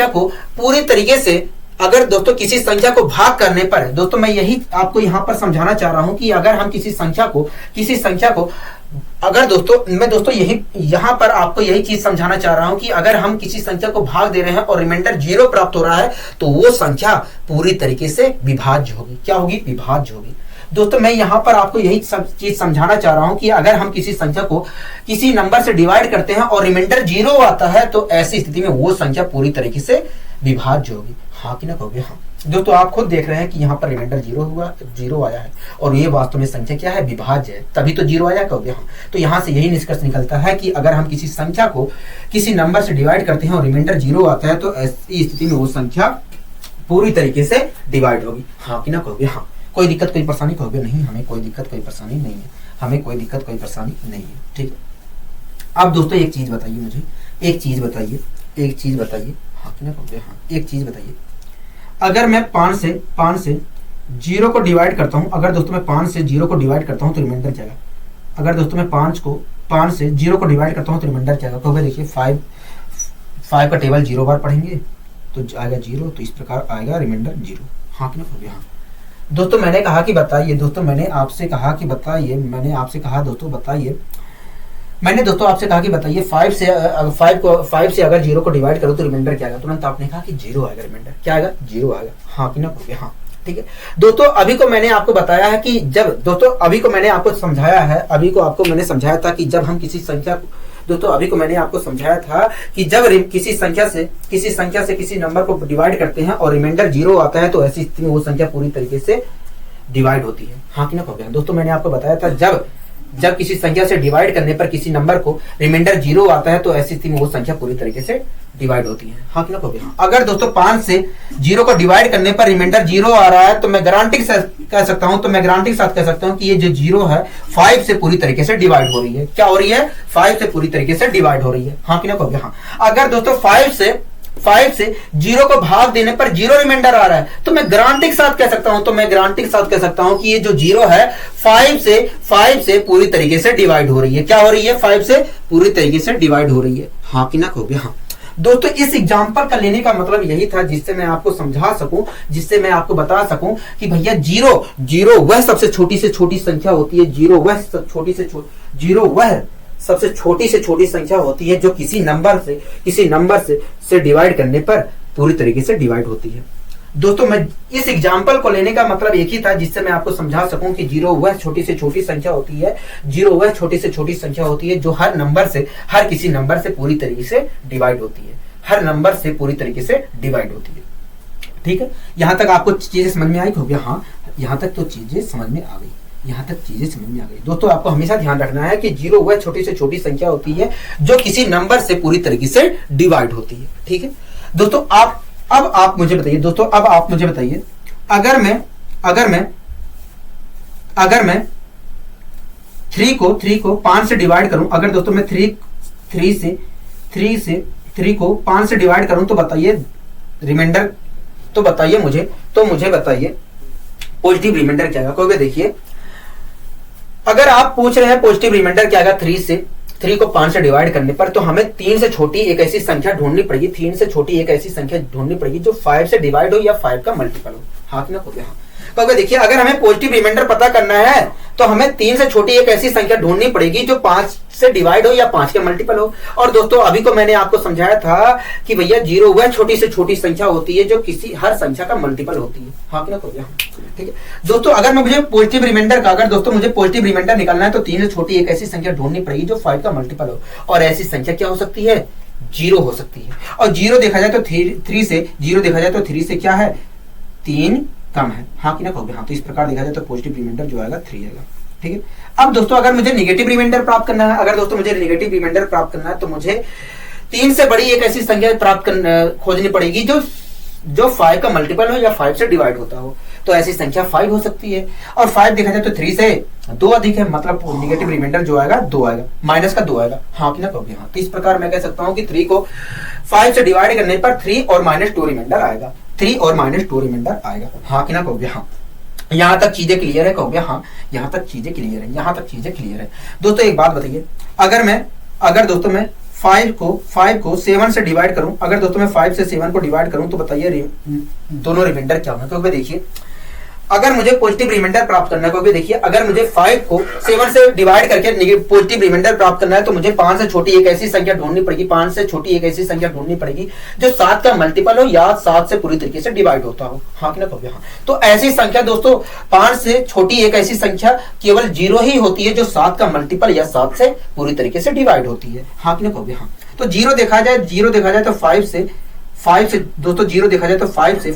को पूरी तरीके से अगर दोस्तों किसी संख्या को भाग करने पर, दोस्तों मैं यही आपको यहाँ पर समझाना चाह रहा हूं कि अगर हम किसी संख्या को अगर दोस्तों यही यहाँ पर आपको यही चीज समझाना चाह रहा हूं कि अगर हम किसी संख्या को भाग दे रहे हैं और रिमाइंडर 0 प्राप्त हो रहा है तो वो संख्या पूरी तरीके से विभाज्य होगी। क्या होगी? विभाज्य होगी। दोस्तों मैं यहाँ पर आपको यही सब चीज समझाना चाह रहा हूं कि अगर हम किसी संख्या को किसी नंबर से डिवाइड करते हैं और रिमाइंडर 0 आता है तो ऐसी स्थिति में वो संख्या पूरी तरीके से विभाज्य होगी। हाँ कि ना कहोगे? हाँ। दोस्तों आप खुद देख रहे हैं कि यहाँ पर रिमाइंडर 0 आया है और ये वास्तव में संख्या क्या है? विभाज्य है, तभी तो 0 आया। कहोगे? हाँ। तो यहाँ से यही निष्कर्ष निकलता है कि अगर हम किसी संख्या को किसी नंबर से डिवाइड करते हैं और रिमाइंडर 0 आता है तो ऐसी स्थिति में वो संख्या पूरी तरीके से डिवाइड होगी। हाँ कि ना कहोगे? हाँ। कोई दिक्कत कोई परेशानी कहोगे नहीं, हमें कोई दिक्कत कोई परेशानी नहीं है, हमें कोई दिक्कत कोई परेशानी नहीं है। ठीक है। अब दोस्तों एक चीज बताइए मुझे, एक चीज बताइए, हाँ कि ना कहोगे, हाँ एक चीज बताइए, अगर मैं 5 से 0 को डिवाइड करता हूँ, अगर दोस्तों मैं 5 से 0 को डिवाइड करता हूँ तो रिमाइंडर क्या आएगा? अगर दोस्तों मैं 5 से 0 को डिवाइड करता हूँ तो रिमाइंडर क्या आएगा? कहोगे देखिए 5 का टेबल 0 बार पढ़ेंगे तो आएगा 0, तो इस प्रकार आएगा रिमाइंडर 0। हाँ कि ना कहोगे, हाँ। दोस्तों मैंने कहा कि बताइए, दोस्तों मैंने आपसे कहा कि बताइए, मैंने आपसे कहा दोस्तों बताइए, मैंने दोस्तों आपसे कहा कि बताइए 5 से अगर 0 को डिवाइड करो तो रिमाइंडर क्या आएगा? तुरंत आपने कहा कि 0 आएगा, रिमाइंडर क्या आएगा? 0 आएगा। हाँ कि ना कहोगे, हाँ। ठीक है दोस्तों, अभी को मैंने आपको बताया है कि जब दोस्तों अभी को मैंने आपको समझाया है, अभी को आपको मैंने समझाया था कि जब हम किसी संख्या को, दोस्तों अभी को मैंने आपको समझाया था कि जब किसी संख्या से किसी नंबर को डिवाइड करते हैं और रिमाइंडर 0 आता है तो ऐसी स्थिति में वो संख्या पूरी तरीके से डिवाइड होती है। हाँ कि ना कहोगे? दोस्तों मैंने आपको बताया था जब किसी संख्या से डिवाइड करने पर किसी नंबर को रिमाइंडर 0 आता है तो ऐसी स्थिति में वो संख्या पूरी तरीके से डिवाइड होती है। हाँ कि ना कहोगे? अगर दोस्तों 5 से 0 को डिवाइड करने पर रिमाइंडर 0 आ रहा है तो मैं गारंटी के साथ कह सकता हूं कि ये जो 0 है 5 से पूरी तरीके से डिवाइड हो रही है। क्या हो रही है? 5 से पूरी तरीके से डिवाइड हो रही है। हाँ कि ना कहोगे? हाँ। अगर दोस्तों 5 से 0 को भाग देने पर 0 रिमाइंडर आ रहा है तो मैं गारंटी के साथ कह सकता हूं कि ये जो 0 है 5 से पूरी तरीके से डिवाइड हो रही है। क्या हो रही है? 5 से पूरी तरीके से डिवाइड हो रही है। हाँ कि ना कहोगे? हाँ। दोस्तों इस एग्जाम्पल का लेने का मतलब यही था जिससे मैं आपको समझा सकूं, जिससे मैं आपको बता सकूं कि भैया 0 वह सबसे छोटी से छोटी संख्या होती है, 0 वह सबसे छोटी से छोटी संख्या होती है जो किसी नंबर से डिवाइड करने पर पूरी तरीके से डिवाइड होती है। दोस्तों मैं इस एग्जाम्पल को लेने का मतलब एक ही था जिससे मैं आपको समझा सकूं कि 0 वह छोटी से छोटी संख्या होती है, 0 वह छोटी से छोटी संख्या होती है जो हर किसी नंबर से पूरी तरीके से डिवाइड होती है, हर नंबर से पूरी तरीके से डिवाइड होती है। ठीक है, यहां तक आपको चीजें समझ में आई होगी? हाँ, यहां तक तो चीजें समझ में आ गई, दोस्तों आपको हमेशा ध्यान रखना है कि 0 वह छोटी से छोटी संख्या होती है जो किसी नंबर से पूरी तरीके से डिवाइड होती है। ठीक है दोस्तों, अब आप मुझे बताइए, अगर मैं 3 को 5 से डिवाइड करूं, अगर दोस्तों मैं 3 को 5 से डिवाइड करूं तो बताइए रिमाइंडर, मुझे बताइए पॉजिटिव रिमाइंडर क्या है? कहोगे देखिए, अगर आप पूछ रहे हैं पॉजिटिव रिमाइंडर क्या है 3 को 5 से डिवाइड करने पर, तो हमें 3 से छोटी एक ऐसी संख्या ढूंढनी पड़ेगी, 3 से छोटी एक ऐसी संख्या ढूंढनी पड़ेगी जो 5 से डिवाइड हो या 5 का मल्टीपल हो। हाँ कि ना कहोगे? हाँ। तो देखिए, अगर हमें पॉजिटिव रिमाइंडर पता करना है तो हमें 3 से छोटी एक ऐसी संख्या ढूंढनी पड़ेगी जो 5 से डिवाइड हो या 5 के मल्टीपल हो। और दोस्तों अभी को मैंने आपको समझाया था कि भैया 0 वह छोटी से छोटी संख्या होती है जो किसी हर संख्या का मल्टीपल होती है। हाँ कि ना कहोगे? ठीक है दोस्तों, अगर मुझे पॉजिटिव रिमाइंडर निकालना है तो 3 से छोटी एक ऐसी संख्या ढूंढनी पड़ेगी जो 5 का मल्टीपल हो, और ऐसी संख्या क्या हो सकती है? 0 हो सकती है। और 0 देखा जाए तो 3 से क्या है? 3 कम है। हाँ कि ना कहोगे? हाँ। तो इस प्रकार देखा जाए तो पॉजिटिव रिमाइंडर जो आएगा 3 आएगा। ठीक है, अब दोस्तों अगर मुझे नेगेटिव रिमाइंडर प्राप्त करना है, तो मुझे 3 से बड़ी एक ऐसी संख्या खोजनी पड़ेगी जो 5 का मल्टीपल हो या 5 से डिवाइड होता हो। तो ऐसी संख्या 5 हो सकती है, और 5 देखा जाए तो 3 से 2 अधिक है, मतलब नेगेटिव रिमाइंडर जो आएगा 2 आएगा, माइनस का 2 आएगा। हाँ कि ना कहोगे? हाँ। तो इस प्रकार मैं कह सकता हूं कि 3 को 5 से डिवाइड करने पर 3 और -2 रिमाइंडर आएगा, हाँ कि ना कहोगे? हाँ। यहां तक चीजें क्लियर है? कहोगे हाँ, यहां तक चीजें क्लियर है। दोस्तों एक बात बताइए, अगर दोस्तों मैं 5 को 7 से डिवाइड करूं, अगर दोस्तों मैं 5 से 7 को डिवाइड करूं तो बताइए दोनों रिमाइंडर क्या होंगे? क्योंकि देखिए, अगर मुझे पॉजिटिव रिमाइंडर प्राप्त करना है, क्योंकि देखिए अगर मुझे 5 को 7 से डिवाइड करके पॉजिटिव रिमाइंडर प्राप्त करना है तो मुझे 5 से छोटी एक ऐसी संख्या ढूंढनी पड़ेगी जो 7 का मल्टीपल हो या 7 से पूरी तरीके से डिवाइड होता हो। हाँ कि ना कहोगे? हाँ। तो ऐसी संख्या दोस्तों 5 से छोटी एक ऐसी संख्या केवल 0 ही होती है जो 7 का मल्टीपल या 7 से पूरी तरीके से डिवाइड होती है। हाँ कि ना कहोगे? हाँ। तो 0 देखा जाए तो 5 से दोस्तों 0 देखा जाए तो 5 से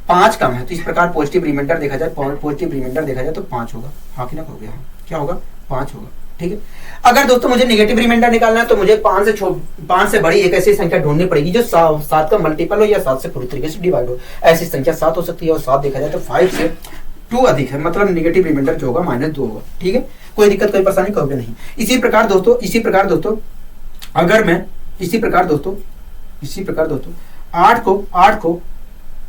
5 कम है, तो इस प्रकार पॉजिटिव रिमाइंडर देखा जाए तो 5 होगा। हाँ कि ना कहोगे? हाँ। क्या होगा? 5 होगा। ठीक है, अगर दोस्तों मुझे नेगेटिव रिमाइंडर निकालना है तो मुझे 5 से बड़ी एक ऐसी संख्या ढूंढनी पड़ेगी जो 7 का मल्टीपल हो या 7 से पूरी तरीके से डिवाइड हो। ऐसी संख्या 7 हो सकती है, और 7 देखा जाए तो 5 2 अधिक है, मतलब निगेटिव रिमाइंडर जो होगा -2 होगा। ठीक है, कोई दिक्कत कोई परेशानी कहोगे नहीं। इसी प्रकार दोस्तों अगर मैं इसी प्रकार दोस्तों 8 को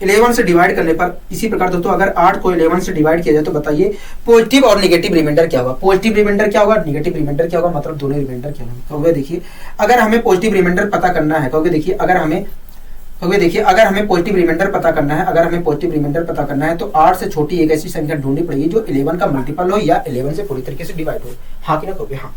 11 से डिवाइड करने पर, इसी प्रकार दोस्तों अगर 8 को 11 से डिवाइड किया जाए तो बताइए पॉजिटिव और नेगेटिव रिमाइंडर क्या होगा। पॉजिटिव रिमाइंडर क्या होगा, नेगेटिव रिमाइंडर क्या होगा, मतलब दोनों रिमाइंडर क्या होंगे। कहोगे देखिए अगर हमें पॉजिटिव रिमाइंडर पता करना है, कहोगे देखिए अगर हमें पॉजिटिव रिमाइंडर पता करना है, तो 8 से छोटी एक ऐसी संख्या ढूंढनी पड़ेगी जो 11 का मल्टीपल हो या 11 से पूरी तरीके से डिवाइड हो। हाँ कि ना कहोगे हाँ।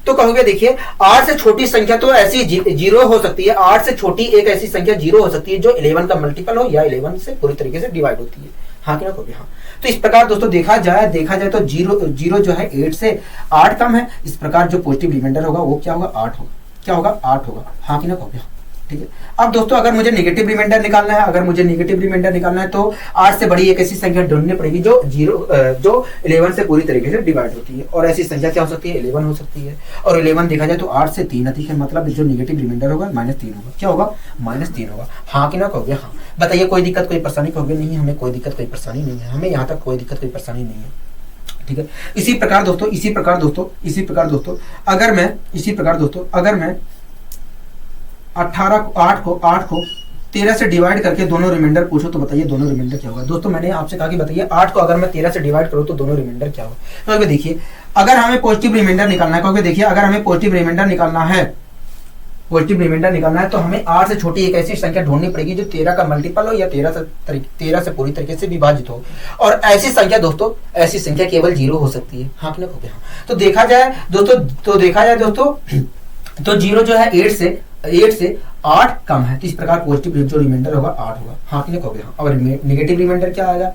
तो कहोगे देखिए 8 से छोटी संख्या तो ऐसी 0 हो सकती है, 8 से छोटी एक ऐसी संख्या 0 हो सकती है जो 11 का मल्टीपल हो या 11 से पूरी तरीके से डिवाइड होती है। हाँ कि ना कहोगे हाँ। तो इस प्रकार दोस्तों देखा जाए तो 0 जो है 8 से 8 कम है। इस प्रकार जो पॉजिटिव रिमाइंडर होगा वो क्या होगा, 8 होगा। क्या होगा, 8 होगा। हाँ कि ना कहोगे हाँ। ठीक है, अब दोस्तों अगर मुझे नेगेटिव रिमाइंडर निकालना है, तो 8 से बड़ी एक ऐसी संख्या ढूंढनी पड़ेगी जो 11 से पूरी तरीके से डिवाइड होती है। और ऐसी संख्या क्या हो सकती है, 11 हो सकती है। और 11 देखा जाए तो 8 से 3 अधिक है, मतलब जो नेगेटिव रिमाइंडर होगा -3 होगा। क्या होगा, -3 होगा। हाँ कि ना कहोगे हाँ। बताइए कोई दिक्कत कोई परेशानी कहोगे नहीं, हमें कोई दिक्कत कोई परेशानी नहीं है, हमें यहाँ तक कोई दिक्कत कोई परेशानी नहीं है। ठीक है, इसी प्रकार दोस्तों अगर मैं 8 को 13 से डिवाइड करके दोनों रिमाइंडर पूछो तो बताइए दोनों रिमाइंडर क्या होगा। दोस्तों मैंने आपसे कहा कि बताइए 8 को अगर मैं 13 से डिवाइड करूं तो दोनों रिमाइंडर क्या होगा। तो देखिए अगर हमें पॉजिटिव रिमाइंडर निकालना है, क्योंकि देखिए अगर हमें पॉजिटिव रिमाइंडर निकालना है तो हमें 8 से छोटी एक ऐसी संख्या ढूंढनी पड़ेगी जो 13 का मल्टीपल हो या 13 से पूरी तरीके से विभाजित हो। और ऐसी संख्या केवल 0 हो सकती है। हाँ कि ना कहोगे हाँ। तो देखा जाए दोस्तों तो 0 जो है 8 से 8 कम है। तो इस प्रकार पॉजिटिव जो रिमाइंडर होगा 8 होगा। हाँ कि नहीं कहोगे हाँ। और नेगेटिव रिमाइंडर क्या आएगा,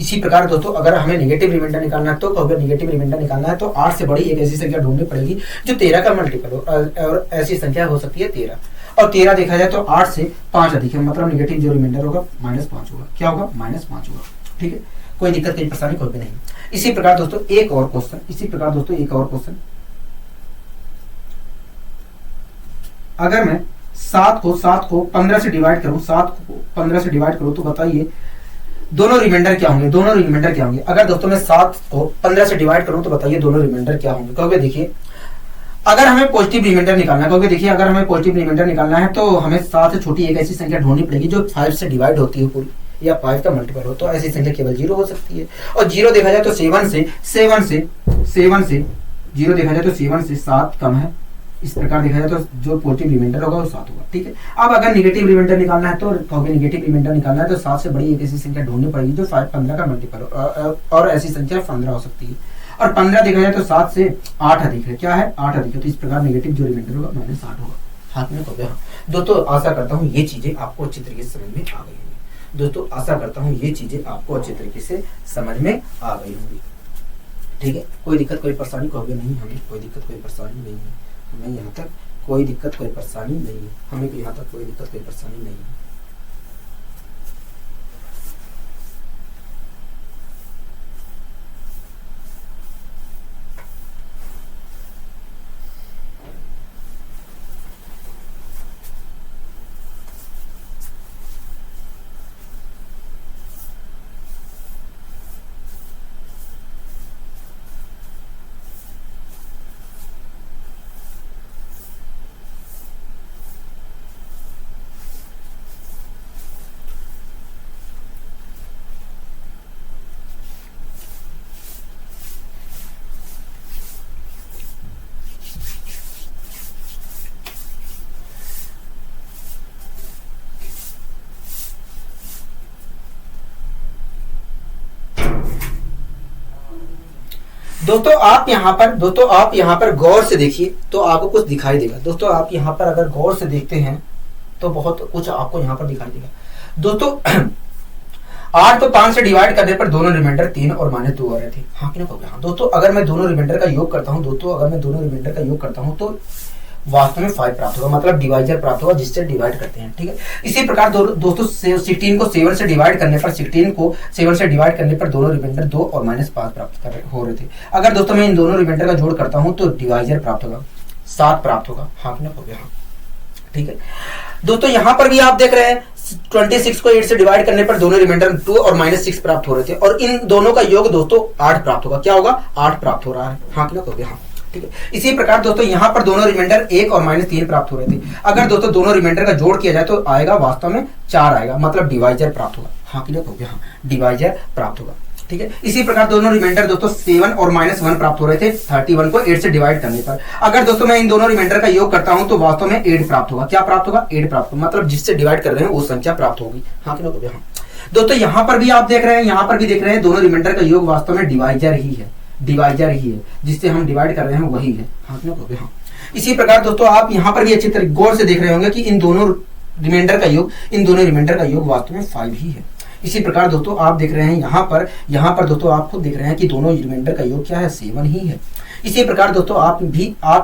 इसी प्रकार दोस्तों अगर हमें नेगेटिव रिमाइंडर निकालना है तो कहोगे नेगेटिव रिमाइंडर निकालना है तो 8 से बड़ी एक ऐसी संख्या ढूंढनी पड़ेगी जो 13 का मल्टीपल हो। और ऐसी संख्या हो सकती है 13। और 13 देखा जाए तो 8 से 5 अधिक है, मतलब नेगेटिव जो रिमाइंडर होगा -5 होगा। क्या होगा, -5 होगा। ठीक है, कोई दिक्कत कोई परेशानी कहोगे नहीं। इसी प्रकार दोस्तों एक और क्वेश्चन, अगर मैं 7 को 15 से डिवाइड करूं तो बताइए दोनों रिमाइंडर क्या होंगे। अगर दोस्तों मैं 7 को 15 से डिवाइड करूं तो बताइए दोनों रिमाइंडर क्या होंगे। क्योंकि देखिए अगर हमें पॉजिटिव रिमाइंडर निकालना है तो हमें 7 से छोटी एक ऐसी संख्या ढूंढनी पड़ेगी जो 5 से डिवाइड होती है पूरी या 5 का मल्टीपल हो। तो ऐसी संख्या केवल 0 हो सकती है। और 0 देखा जाए तो 7 से 7 कम है। इस प्रकार देखा जाए तो जो पॉजिटिव रिमाइंडर होगा वो 7 होगा। ठीक है, अब अगर नेगेटिव रिमाइंडर निकालना है तो 7 से बड़ी एक ऐसी संख्या ढूंढनी पड़ेगी जो 15 का मल्टीपल हो। और ऐसी संख्या 15 हो सकती है। और 15 देखा जाए तो 7 से 8 अधिक है। क्या है, 8 अधिक है। तो इस प्रकार नेगेटिव जो रिमाइंडर होगा -8 होगा। हाथ में कहोगे हाँ। दोस्तों आशा करता हूँ ये चीजें आपको अच्छी तरीके से समझ में आ गई होंगी। ठीक है, कोई दिक्कत कोई परेशानी कहोगे नहीं, हमें कोई दिक्कत कोई परेशानी नहीं है। हमें यहाँ तक कोई दिक्कत कोई परेशानी नहीं है। दोस्तों आप यहाँ पर गौर से देखिए तो आपको कुछ दिखाई देगा। दोस्तों आप यहाँ पर अगर गौर से देखते हैं तो बहुत कुछ आपको यहाँ पर दिखाई देगा। दोस्तों 8 को 5 से डिवाइड करने पर दोनों रिमाइंडर 3 और -2 आ रहे थे। हाँ कि नहीं कहोगे हाँ। दोस्तों अगर मैं दोनों रिमाइंडर का योग करता हूँ तो वास्तव में 5 प्राप्त होगा, मतलब डिवाइजर प्राप्त होगा जिससे डिवाइड करते हैं। ठीक है, इसी प्रकार दोस्तों 16 को 7 से डिवाइड करने पर दोनों रिमाइंडर 2 और -5 प्राप्त हो रहे थे। अगर दोस्तों मैं इन दोनों रिमाइंडर का जोड़ करता हूं तो डिवाइजर प्राप्त होगा, 7 प्राप्त होगा। हाँ कि ना हो गया हाँ। ठीक है दोस्तों यहाँ पर भी आप देख रहे हैं 26 को 8 से डिवाइड करने पर दोनों रिमाइंडर 2 और -6 प्राप्त हो रहे थे, और इन दोनों का योग दोस्तों 8 प्राप्त होगा। क्या होगा? 8 प्राप्त हो रहा है। हाँ कि ना कहोगे? हाँ, ठीक है। इसी प्रकार दोस्तों यहाँ पर दोनों रिमाइंडर 1 और -3 प्राप्त हो रहे थे। अगर दोस्तों दोनों रिमाइंडर का जोड़ किया जाए तो आएगा वास्तव में 4 आएगा, मतलब डिवाइजर प्राप्त होगा। हाँ कि ना कहोगे? हाँ, डिवाइजर प्राप्त होगा। ठीक है। इसी प्रकार दोनों रिमाइंडर दोस्तों 7 और -1 प्राप्त हो रहे थे 31 को 8 से डिवाइड करने पर। अगर दोस्तों मैं इन दोनों रिमाइंडर का योग करता हूं तो वास्तव में 8 प्राप्त होगा। क्या प्राप्त होगा? 8 प्राप्त होगा, मतलब जिससे डिवाइड कर रहे हैं वो संख्या प्राप्त होगी। हाँ कि ना कहोगे? हाँ। दोस्तों यहां पर भी आप देख रहे हैं, यहां पर भी देख रहे हैं, दोनों रिमाइंडर का योग वास्तव में डिवाइजर ही है, डिवाइजर ही है, जिससे हम डिवाइड कर रहे हैं वही है। हाँ कि ना कहोगे? हाँ। इसी प्रकार दोस्तों आप यहां पर भी अच्छी तरह गौर से देख रहे होंगे कि इन दोनों रिमाइंडर का योग वास्तव में 5 ही है। इसी प्रकार दोस्तों आप देख रहे हैं यहाँ पर दोस्तों आप खुद देख रहे हैं कि दोनों रिमाइंडर का योग क्या है? 7 ही है। इसी प्रकार दोस्तों आप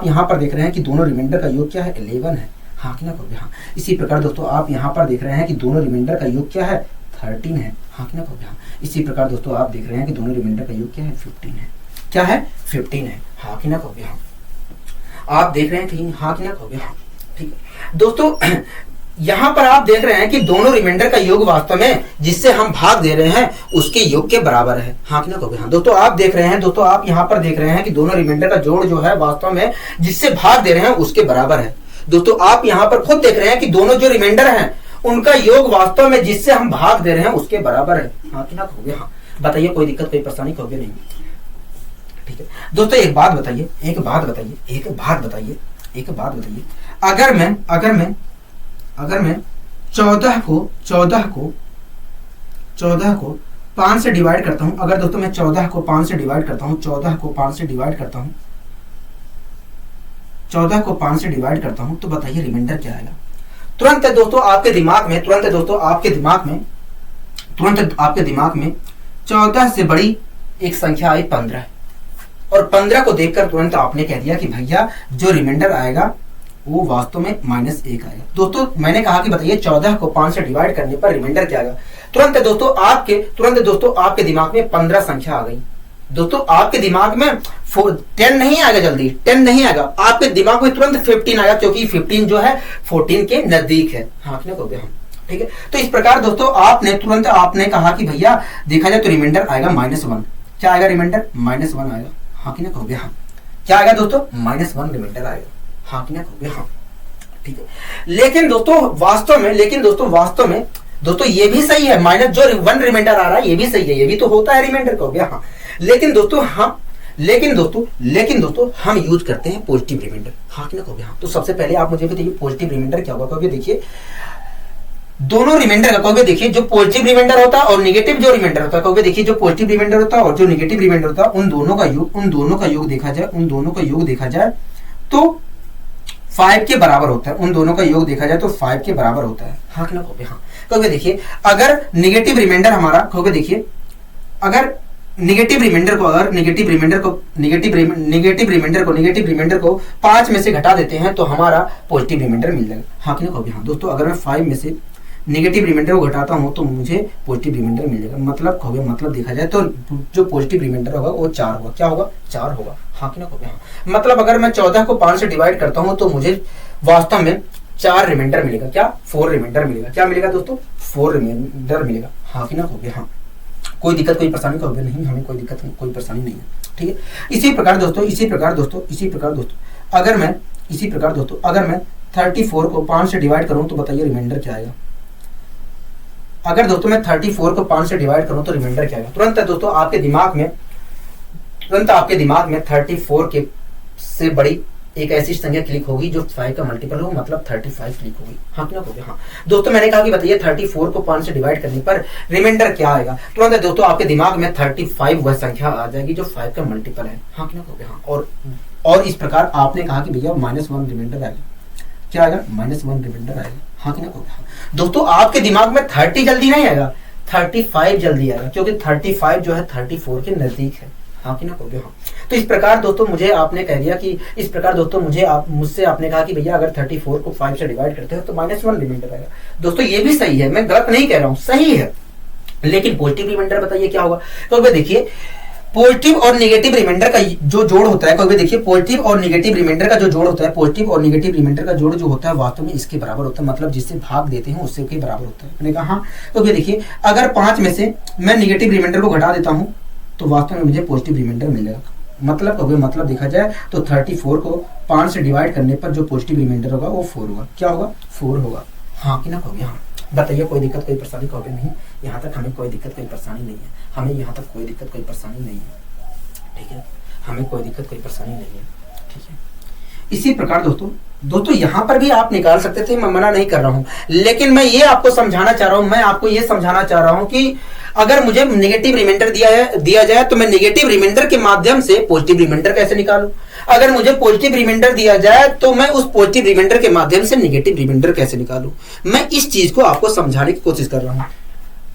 यहाँ पर देख रहे हैं कि दोनों रिमाइंडर का योग क्या है? 11 है। हाँ कि ना कहोगे? हाँ। इसी प्रकार दोस्तों आप यहाँ पर देख रहे हैं कि दोनों रिमाइंडर का योग क्या है? 13 है। हाँ कि ना कहोगे? हाँ। इसी प्रकार दोस्तों आप देख रहे हैं कि दोनों रिमाइंडर का योग क्या है? 15 है। क्या है? 15 है। हाँ कि ना कहोगे? हाँ। आप देख रहे हैं कि हाँ कि ना कहोगे? हाँ, ठीक है। दोस्तों यहां पर आप देख रहे हैं कि दोनों रिमाइंडर का योग वास्तव में जिससे हम भाग दे रहे हैं उसके योग के बराबर है। हाँ कि ना कहोगे? हाँ। दोस्तों आप देख रहे हैं, दोस्तों आप यहां पर देख रहे हैं कि दोनों रिमाइंडर का जोड़ जो है वास्तव में जिससे भाग दे रहे हैं उसके बराबर है। दोस्तों आप यहां पर खुद देख रहे हैं कि दोनों जो रिमाइंडर हैं उनका योग वास्तव में जिससे हम भाग दे रहे हैं उसके बराबर है। हाँ कि ना कहोगे? हाँ। बताइए, कोई दिक्कत, कोई परेशानी कहोगे? नहीं, ठीक है। दोस्तों एक बात बताइए, अगर मैं 14 को 5 से डिवाइड करता हूं, अगर दोस्तों मैं 14 को 5 से डिवाइड करता हूं, 14 को 5 से डिवाइड करता हूं तो बताइए रिमाइंडर क्या आएगा? तुरंत दोस्तों आपके दिमाग में 14 से बड़ी एक संख्या आई 15, और 15 को देखकर तुरंत आपने कह दिया कि भैया जो रिमाइंडर आएगा वो वास्तव में -1 आएगा। दोस्तों मैंने कहा कि बताइए 14 को 5 से डिवाइड करने पर रिमाइंडर क्या आएगा? तुरंत दोस्तों आपके दिमाग में 15 संख्या आ गई। दोस्तों आपके दिमाग में 10 नहीं आएगा, जल्दी 10 नहीं आएगा, आपके दिमाग में तुरंत 15 आएगा, क्योंकि 15 जो है 14 के नजदीक है। हाँ कि ना कहोगे? हम, ठीक है। तो इस प्रकार दोस्तों आपने कहा कि भैया देखा जाए तो रिमाइंडर आएगा -1। क्या आएगा? रिमाइंडर -1 आएगा। हाँ कि ना कहोगे? हाँ। क्या आएगा दोस्तों? -1 रिमाइंडर आएगा। हाँ कि ना कहोगे? हाँ, ठीक है। लेकिन दोस्तों वास्तव में दोस्तों ये भी सही है, -1 रिमाइंडर आ रहा है ये भी सही है, ये भी तो होता है रिमाइंडर कहोगे? हाँ। लेकिन दोस्तों हम यूज करते हैं पॉजिटिव रिमाइंडर। हाँ कि ना कहोगे? हाँ। तो सबसे पहले आप मुझे बताइए पॉजिटिव रिमाइंडर क्या होगा? कहोगे देखिए दोनों रिमाइंडर का, कहोगे देखिए जो पॉजिटिव रिमाइंडर होता है और नेगेटिव जो रिमाइंडर होता है, कहोगे देखिए जो पॉजिटिव रिमाइंडर होता है और जो नेगेटिव रिमाइंडर होता है उन दोनों का योग देखा जाए तो 5 के बराबर होता है। उन दोनों का योग देखा जाए तो 5 के बराबर होता है। हाँ कि ना कहोगे? हाँ। कहोगे देखिए अगर नेगेटिव रिमाइंडर हमारा, कहोगे देखिए अगर नेगेटिव रिमाइंडर को 5 में से घटा देते हैं तो हमारा पॉजिटिव रिमाइंडर मिल जाएगा। हाँ कि ना कहोगे? हाँ। दोस्तों अगर मैं 5 में से नेगेटिव रिमाइंडर को घटाता हूं तो मुझे पॉजिटिव रिमाइंडर मिल जाएगा। मतलब देखा जाए तो जो पॉजिटिव रिमाइंडर होगा वो 4 होगा। क्या होगा? 4 होगा। हाँ कि ना कहोगे? हाँ। मतलब अगर मैं 14 को 5 से डिवाइड करता हूं तो मुझे वास्तव में 4 रिमाइंडर मिलेगा। क्या? 4 रिमाइंडर मिलेगा। क्या मिलेगा दोस्तों? 4 रिमाइंडर मिलेगा। हाँ कि ना कहोगे? हाँ। कोई दिक्कत, कोई परेशानी कहोगे? नहीं, हमें कोई दिक्कत नहीं, कोई परेशानी नहीं है, ठीक है। इसी प्रकार दोस्तों अगर मैं 34 को 5 से डिवाइड करूं तो बताइए रिमाइंडर क्या आएगा? अगर दोस्तों मैं 34 को 5 से डिवाइड करूं तो रिमाइंडर क्या आएगा? तुरंत दोस्तों आपके दिमाग में 34 के से बड़ी एक ऐसी संख्या क्लिक होगी जो 5 का मल्टीपल हो, मतलब 35 क्लिक होगी। हाँ कि ना कहोगे? हाँ। दोस्तों मैंने कहा कि बताइए 34 को 5 से डिवाइड करने पर रिमाइंडर क्या आएगा? तुरंत दोस्तों आपके दिमाग में 35 वह संख्या आ जाएगी जो 5 का मल्टीपल है। हाँ कि ना कहोगे? हाँ। और इस प्रकार आपने कहा कि भैया -1 रिमाइंडर आएगा। क्या आएगा? -1 रिमाइंडर आएगा। हाँ कि ना कहोगे? हाँ। दोस्तों आपके दिमाग में 30 जल्दी नहीं आएगा, 35 जल्दी आएगा, क्योंकि 35 जो है 34 के नजदीक है। हाँ कि ना कहोगे? हाँ। तो इस प्रकार दोस्तों मुझे आपने कह दिया कि मुझसे आपने कहा कि भैया अगर 34 को 5 से डिवाइड करते हो तो -1 रिमाइंडर आएगा। दोस्तों ये भी सही है, मैं गलत नहीं कह रहा हूं, सही है। लेकिन पॉजिटिव रिमाइंडर बताइए क्या होगा? तो देखिए पॉजिटिव और नेगेटिव रिमाइंडर का जो जोड़ होता है, कभी देखिए पॉजिटिव और नेगेटिव रिमाइंडर का जो जोड़ होता है, पॉजिटिव और नेगेटिव रिमाइंडर का जोड़ जो होता है वास्तव में इसके बराबर होता है, मतलब जिससे भाग देते हैं उससे के बराबर होता है। मैंने कहा हाँ, कभी देखिए अगर 5 में से मैं नेगेटिव रिमाइंडर को घटा देता हूँ तो वास्तव में मुझे पॉजिटिव रिमाइंडर मिलेगा। मतलब कभी मतलब देखा जाए तो 34 को 5 से डिवाइड करने पर जो पॉजिटिव रिमाइंडर होगा वो 4 होगा। क्या होगा? 4 होगा। हाँ कि ना कहोगे? हाँ। बताइए कोई दिक्कत कोई परेशानी कहोगे? नहीं, यहाँ तक हमें कोई दिक्कत कोई परेशानी नहीं है, हमें यहाँ तक कोई दिक्कत कोई परेशानी नहीं है, ठीक है, हमें कोई दिक्कत कोई परेशानी नहीं है, ठीक है। इसी प्रकार दोस्तों यहाँ पर भी आप निकाल सकते थे, मैं मना नहीं कर रहा हूँ, लेकिन मैं ये आपको समझाना चाह रहा हूँ, मैं आपको ये समझाना चाह रहा हूँ कि अगर मुझे नेगेटिव रिमाइंडर दिया जाए तो मैं नेगेटिव रिमाइंडर के माध्यम से पॉजिटिव रिमाइंडर कैसे निकालूं। अगर मुझे पॉजिटिव रिमाइंडर दिया जाए तो मैं उस पॉजिटिव रिमाइंडर के माध्यम से नेगेटिव रिमाइंडर कैसे निकालूं। मैं इस चीज को आपको समझाने की कोशिश कर रहा हूं।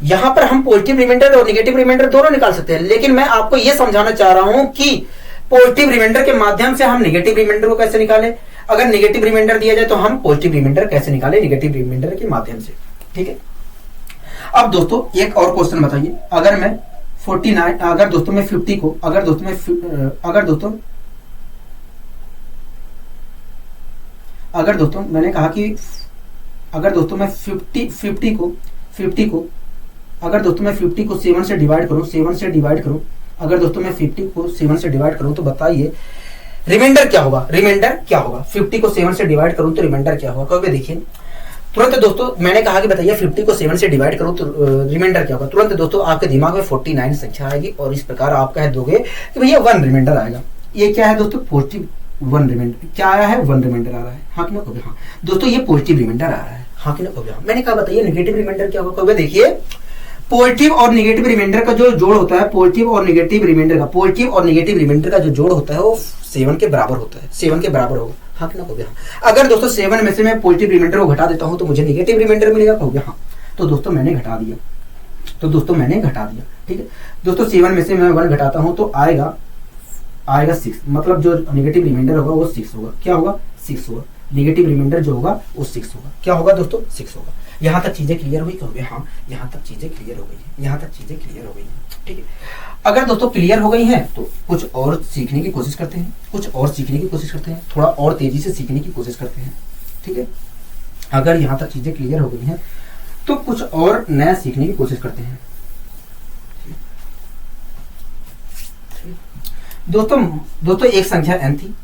यहां पर हम पॉजिटिव रिमाइंडर और नेगेटिव रिमाइंडर दोनों निकाल सकते हैं, लेकिन मैं आपको यह समझाना चाह रहा हूं कि पॉजिटिव रिमाइंडर के माध्यम से हम नेगेटिव रिमाइंडर को कैसे निकालें। अगर नेगेटिव रिमाइंडर दिया जाए तो हम पॉजिटिव रिमाइंडर कैसे निकालें नेगेटिव रिमाइंडर के माध्यम से, ठीक है। अब दोस्तों एक और क्वेश्चन बताइए, अगर मैं 49 अगर दोस्तों मैं 50 को अगर दोस्तों मैं 50 को 7 से डिवाइड करूं अगर दोस्तों मैं 50 को 7 से डिवाइड करूं तो बताइए रिमाइंडर क्या होगा। 50 को 7 से डिवाइड करूं तो रिमाइंडर क्या होगा? क्योंकि देखिए तुरंत दोस्तों मैंने कहा कि बताइए 50 को 7 से डिवाइड करूं तो रिमाइंडर क्या होगा। तुरंत दोस्तों आपके दिमाग में 49 संख्या आएगी और इस प्रकार आप कह दोगे कि भैया 1 रिमाइंडर आएगा। ये क्या है दोस्तों? Positive 1 reminder. क्या आया है? 1 रिमाइंडर आ रहा है। हाँ कि ना कहोगे? हाँ। दोस्तों ये पॉजिटिव रिमाइंडर आ रहा है। हाँ कि ना कहोगे? हाँ। मैंने कहा बताइए नेगेटिव रिमाइंडर क्या होगा? कहोगे देखिए पॉजिटिव और नेगेटिव रिमाइंडर का जो जोड़ होता है, पॉजिटिव और नेगेटिव रिमाइंडर का जो जोड़ होता है वो 7 के बराबर होता है, 7 के बराबर होगा। हाँ कि ना कहोगे? हाँ। अगर दोस्तों 7 में से मैं पॉजिटिव रिमाइंडर को घटा देता हूं तो मुझे नेगेटिव रिमाइंडर मिलेगा। कहोगे हाँ। तो दोस्तों मैंने घटा दिया, ठीक है। दोस्तों 7 में से मैं 1 घटाता हूं तो आएगा 6, मतलब जो नेगेटिव रिमाइंडर होगा वो 6 होगा। क्या होगा? 6 होगा। नेगेटिव रिमाइंडर जो होगा वो 6 होगा। क्या होगा दोस्तों? 6 होगा। यहाँ तक चीजें क्लियर हुई? कहोगे हाँ, यहाँ तक चीजें क्लियर हो गई है, ठीक है। अगर दोस्तों क्लियर हो गई हैं तो कुछ और सीखने की कोशिश करते हैं, थोड़ा और तेजी से सीखने की कोशिश करते हैं, ठीक है। अगर यहाँ तक चीजें क्लियर हो गई हैं तो कुछ और नया सीखने की कोशिश करते हैं। दोस्तों एक संख्या n थी,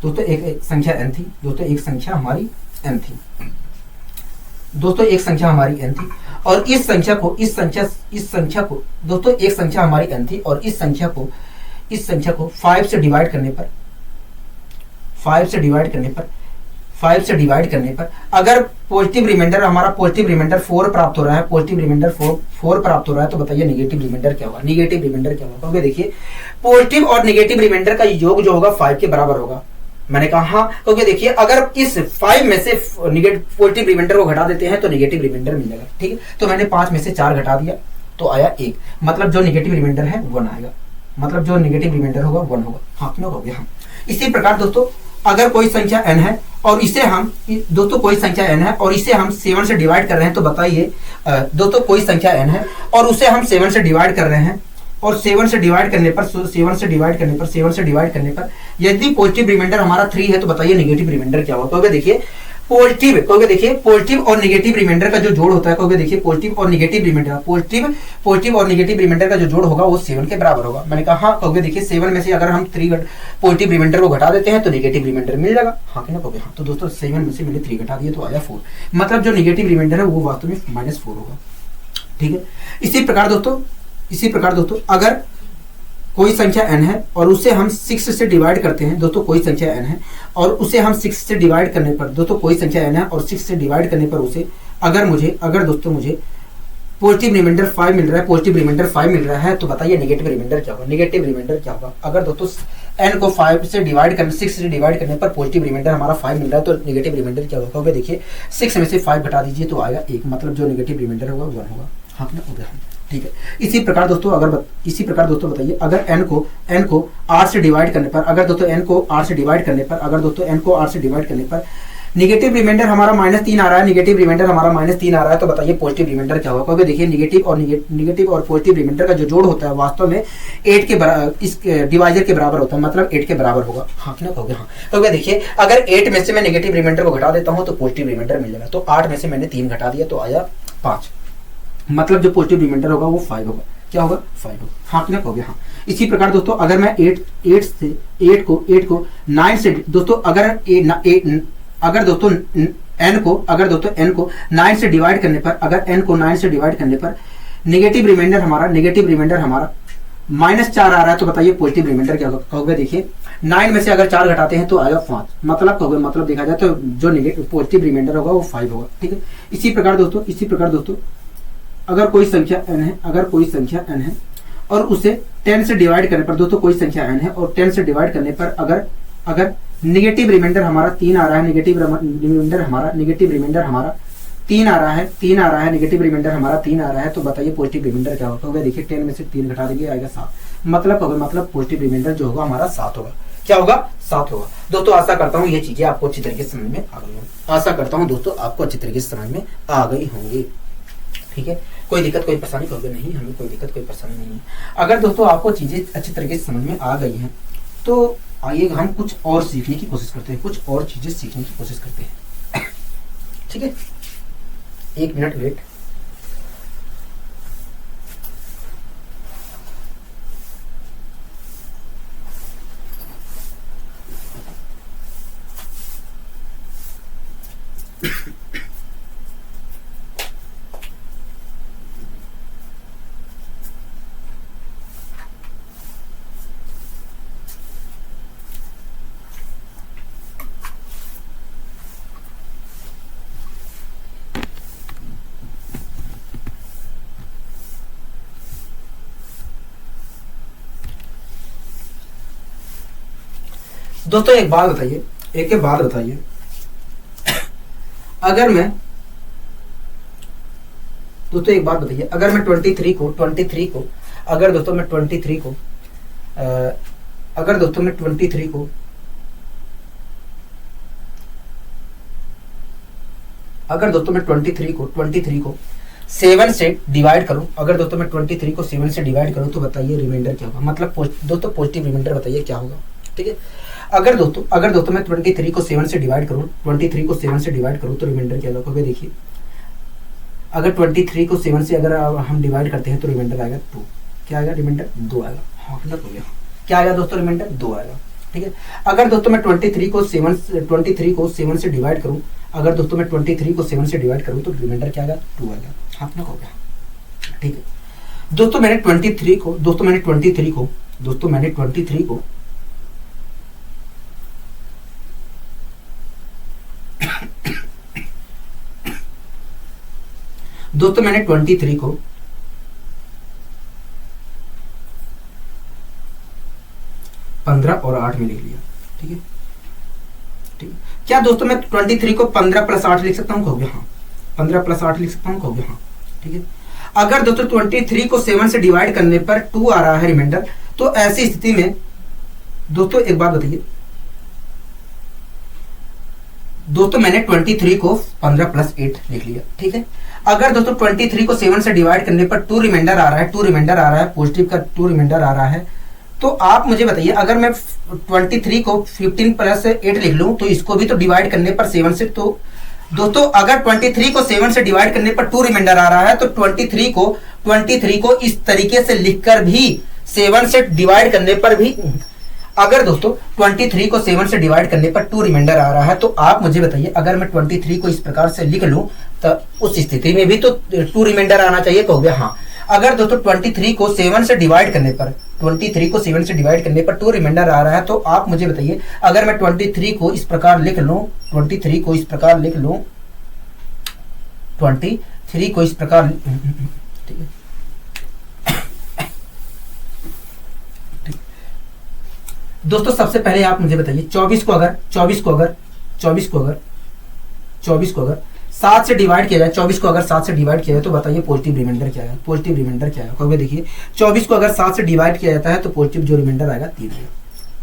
एक संख्या हमारी n थी, और इस संख्या को दोस्तों एक संख्या हमारी n थी और इस संख्या को 5 से डिवाइड करने पर अगर पॉजिटिव रिमाइंडर 4 प्राप्त हो रहा है, तो बताइए नेगेटिव रिमाइंडर क्या होगा। क्योंकि देखिए पॉजिटिव और नेगेटिव रिमाइंडर का योग जो होगा 5 के बराबर होगा। मैंने कहा हाँ, क्योंकि देखिए अगर इस 5 में से पॉजिटिव रिमाइंडर को घटा देते हैं तो नेगेटिव रिमाइंडर मिलेगा, ठीक है। तो मैंने 5 में से 4 घटा दिया तो आया 1, मतलब जो नेगेटिव रिमाइंडर है 1 आएगा, मतलब जो नेगेटिव रिमाइंडर होगा 1 होगा। हाँ क्यों हो गया? हाँ। इसी प्रकार दोस्तों अगर कोई संख्या n है और इसे हम 7 से डिवाइड कर रहे हैं तो बताइए दोस्तों कोई संख्या n है और उसे हम 7 से डिवाइड कर रहे हैं और 7 से डिवाइड करने पर यदि पॉजिटिव रिमाइंडर हमारा 3 है तो बताइए नेगेटिव रिमाइंडर क्या होगा। क्योंकि देखिए पॉजिटिव और नेगेटिव रिमाइंडर का जो जोड़ होता है, क्योंकि देखिए पॉजिटिव और नेगेटिव रिमाइंडर का जो जोड़ होगा वो 7 के बराबर होगा। मैंने कहा हाँ, क्योंकि देखिए 7 में से अगर हम 3 पॉजिटिव रिमाइंडर को घटा देते हैं तो नेगेटिव रिमाइंडर मिल जाएगा। हाँ कि ना कहोगे? हाँ। तो दोस्तों 7 में से मैंने 3 घटा दिए तो आया 4, मतलब जो नेगेटिव रिमाइंडर है वो वास्तव में -4 होगा, ठीक है। इसी प्रकार दोस्तों अगर कोई संख्या n है और उसे हम 6 से डिवाइड करते हैं, दोस्तों कोई संख्या n है और उसे हम 6 से डिवाइड करने पर, दोस्तों कोई संख्या n है और 6 से डिवाइड करने पर उसे अगर दोस्तों मुझे पॉजिटिव रिमाइंडर 5 मिल रहा है तो बताइए नेगेटिव रिमाइंडर क्या होगा। अगर दोस्तों n को 6 से डिवाइड करने पर पॉजिटिव रिमाइंडर हमारा 5 मिल रहा है तो नेगेटिव रिमाइंडर क्या होगा। देखिए 6 में से 5 घटा दीजिए तो आएगा 1, मतलब जो नेगेटिव रिमाइंडर होगा 1 होगा। हाँ ना हो गया? ठीक है। इसी प्रकार दोस्तों बताइए अगर n को 8 से डिवाइड करने पर निगेटिव रिमाइंडर हमारा -3 आ रहा है, निगेटिव रिमाइंडर हमारा -3 आ रहा है, तो बताइए पॉजिटिव रिमाइंडर क्या होगा। क्योंकि देखिए निगेटिव और पॉजिटिव रिमाइंडर का जो जोड़ होता है वास्तव में 8 के बराबर, इस डिवाइजर के बराबर होता है, मतलब 8 के बराबर होगा। हाँ कि ना कहोगे? हाँ। क्योंकि देखिए अगर 8 में से मैं निगेटिव रिमाइंडर को घटा देता हूँ तो पॉजिटिव रिमाइंडर मिल जाएगा। तो 8 में से मैंने 3 घटा दिया तो आया 5, मतलब जो पॉजिटिव रिमाइंडर होगा वो 5 होगा। क्या होगा? 5 होगा। हाँ कि ना कहोगे? हाँ। इसी प्रकार दोस्तों अगर मैं 8 को 9 से दोस्तों अगर दोस्तों n को 9 से डिवाइड करने पर, अगर n को 9 से डिवाइड करने पर निगेटिव रिमाइंडर हमारा -4 आ रहा है, तो बताइए पॉजिटिव रिमाइंडर क्या होगा। कहोगे देखिए 9 में से अगर 4 घटाते हैं तो आएगा 5, मतलब कहोगे, मतलब देखा जाए तो जो निगेटिव पॉजिटिव रिमाइंडर होगा वो 5 होगा। ठीक है। इसी प्रकार दोस्तों अगर कोई संख्या n है और उसे 10 से डिवाइड करने पर, दोस्तों कोई संख्या n है और 10 से डिवाइड करने पर अगर निगेटिव रिमाइंडर हमारा 3 आ रहा है, निगेटिव रिमाइंडर हमारा 3 आ रहा है, निगेटिव रिमाइंडर हमारा 3 आ रहा है, तो बताइए पॉजिटिव रिमाइंडर क्या होगा। देखिए 10 में से 3 घटा देंगे आएगा 7, मतलब पॉजिटिव रिमाइंडर जो होगा हमारा 7 होगा। क्या होगा? 7 होगा। दोस्तों आशा करता हूँ ये चीजें आपको अच्छी तरीके से समझ में आ गई होंगी। आशा करता हूँ दोस्तों आपको अच्छी तरीके से समझ में आ गई होंगी। ठीक है। कोई दिक्कत कोई परेशानी कहोगे? नहीं, हमें कोई दिक्कत कोई परेशानी नहीं है। अगर दोस्तों आपको चीजें अच्छी तरीके से समझ में आ गई हैं तो आइए हम कुछ और सीखने की कोशिश करते हैं, कुछ और चीजें सीखने की कोशिश करते हैं। ठीक है, 1 मिनट वेट। दोस्तों एक बात बताइए, अगर मैं 23 को अगर दोस्तों मैं 23 को अगर दोस्तों मैं 23 को अगर दोस्तों मैं 23 को 7 से डिवाइड करूं, अगर दोस्तों मैं 23 को 7 से डिवाइड करूं तो बताइए रिमाइंडर क्या होगा, मतलब दोस्तों पॉजिटिव रिमाइंडर बताइए क्या होगा। ठीक है। अगर दोस्तों मैं 23 को 7 से डिवाइड करूं, तो रिमाइंडर क्या होगा। क्योंकि देखिए अगर 23 को 7 से अगर हम डिवाइड करते हैं तो रिमाइंडर आएगा 2। क्या आएगा? रिमाइंडर 2 आएगा। हाँ हो गया। क्या आएगा दोस्तों? रिमाइंडर 2 आएगा। ठीक है। अगर दोस्तों मैं 23 को 7 से डिवाइड करूं, अगर दोस्तों मैं 23 को 7 से डिवाइड करूं तो रिमाइंडर क्या आएगा? 2 आएगा। हाँ हो गया। ठीक है। दोस्तों मैंने 23 को दोस्तों मैंने 23 को दोस्तों मैंने 23 को दोस्तों मैंने 23 को 15 और 8 में लिख लिया। ठीक है। ठीक है। क्या दोस्तों मैं 23 को 15 + 8 लिख सकता हूँ? कहोगे हाँ। 15 + 8 लिख सकता हूँ? कहोगे हाँ। ठीक है। अगर दोस्तों 23 को 7 से डिवाइड करने पर 2 आ रहा है रिमाइंडर, तो ऐसी स्थिति में दोस्तों एक बात बताइए, दोस्तों मैंने 23 को 15 + 8 लिख लिया। ठीक है। अगर दोस्तों 23 को 7 से डिवाइड करने पर 2 रिमाइंडर आ रहा है, पॉजिटिव का 2 रिमाइंडर आ रहा है, तो आप मुझे बताइए अगर मैं 23 को 15 + 8 लिख लूं तो इसको भी तो डिवाइड करने पर 7 से, तो दोस्तों अगर 23 को 7 से डिवाइड करने पर 2 रिमाइंडर आ रहा है तो 23 को इस तरीके से लिखकर भी 7 से डिवाइड करने पर भी, अगर दोस्तों 23 को 7 से डिवाइड करने पर 2 रिमाइंडर आ रहा है, तो आप मुझे बताइए अगर मैं 23 को इस प्रकार से लिख लूं तो उस स्थिति में भी तो 2 रिमाइंडर आना चाहिए। कहोगे हाँ। अगर दोस्तों 23 को 7 से डिवाइड करने पर 2 रिमाइंडर आ रहा है, तो आप मुझे बताइए अगर मैं 23 को इस प्रकार लिख लूं 23 को इस प्रकार ठीक है। दोस्तों सबसे पहले आप मुझे बताइए 24 को अगर 7 से डिवाइड किया जाए, 24 को अगर 7 से डिवाइड किया जाए तो बताइए पॉजिटिव रिमाइंडर क्या है। क्योंकि देखिए 24 को अगर 7 से डिवाइड किया जाता है तो पॉजिटिव जो रिमाइंडर आएगा 3 आएगा।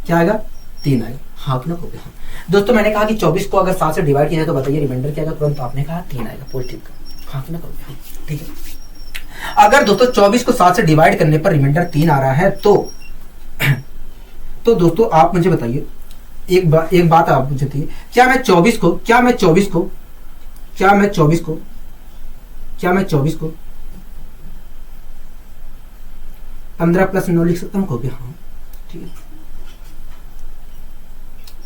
क्या आएगा? 3 आएगा। हाँ कि ना हो गया? हाँ दोस्तों मैंने कहा कि 24 को अगर 7 से डिवाइड किया जाए तो बताइए रिमाइंडर क्या आएगा, तुरंत आपने कहा 3 आएगा पॉजिटिव का। हाँ कि ना हो गया? ठीक है। अगर दोस्तों 24 को 7 से डिवाइड करने पर रिमाइंडर 3 आ रहा है तो दोस्तों आप मुझे बताइए एक बात आप मुझे बताइए, क्या मैं 24 को 15 प्लस 9 लिख सकता हूँ? हो गया? हाँ ठीक है।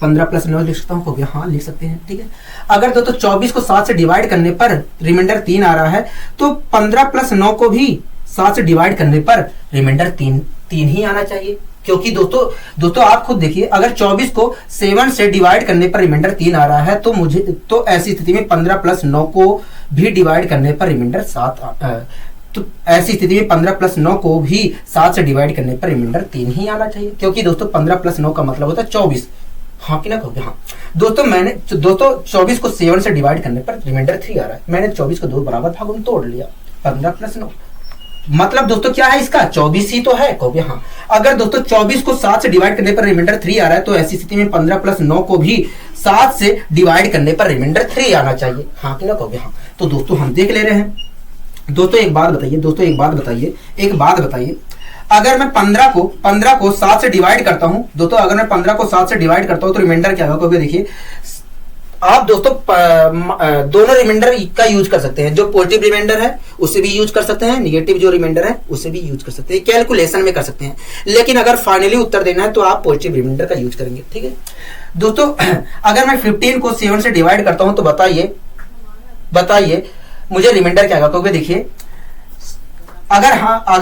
15 प्लस 9 लिख सकता हूँ? हो गया? हाँ लिख सकते हैं। ठीक है। अगर दोस्तों 24 को 7 से डिवाइड करने पर रिमाइंडर 3 आ रहा है तो 15 प्लस 9 को भी 7 से डिवाइड करने पर रिमाइंडर 3 ही आना चाहिए, क्योंकि दोस्तों आप खुद देखिए, अगर 24 को 7 से डिवाइड करने पर रिमाइंडर 3 आ रहा है तो ऐसी स्थिति में 15 प्लस 9 को भी डिवाइड करने पर रिमाइंडर 7 तो ऐसी स्थिति में 15 प्लस 9 को भी 7 से डिवाइड करने पर रिमाइंडर 3 ही आना चाहिए, क्योंकि दोस्तों 15 प्लस 9 का मतलब होता है 24। हाँ कि ना कहोगे? हाँ दोस्तों 24 को 7 से डिवाइड करने पर रिमाइंडर 3 आ रहा है। मैंने 24 को 2 बराबर भागों में तोड़ लिया। 15 प्लस 9 मतलब दोस्तों क्या है इसका? 24 ही तो है। कहोगे? हाँ। अगर दोस्तों 24 को 7 से डिवाइड करने पर रिमाइंडर 3 आ रहा है तो ऐसी स्थिति में 15 प्लस 9 को भी 7 से डिवाइड करने पर रिमाइंडर 3 आना चाहिए। हाँ कि ना कहोगे? हाँ। तो दोस्तों हम देख ले रहे हैं। दोस्तों एक बात बताइए, अगर मैं 15 को 7 से डिवाइड करता हूं दोस्तों, अगर मैं 15 को 7 से डिवाइड करता हूं तो रिमाइंडर क्या होगा? देखिए आप दोस्तों दोनों रिमाइंडर का यूज कर सकते हैं। जो पॉजिटिव रिमाइंडर है उसे भी यूज कर सकते हैं, निगेटिव जो रिमाइंडर है उसे भी यूज कर सकते हैं, कैलकुलेशन में कर सकते हैं। लेकिन अगर फाइनली उत्तर देना है तो आप पॉजिटिव रिमाइंडर का यूज करेंगे। ठीक है दोस्तों। अगर मैं 15 को 7 से डिवाइड करता हूं तो बताइए मुझे रिमाइंडर क्या होगा? क्योंकि देखिए अगर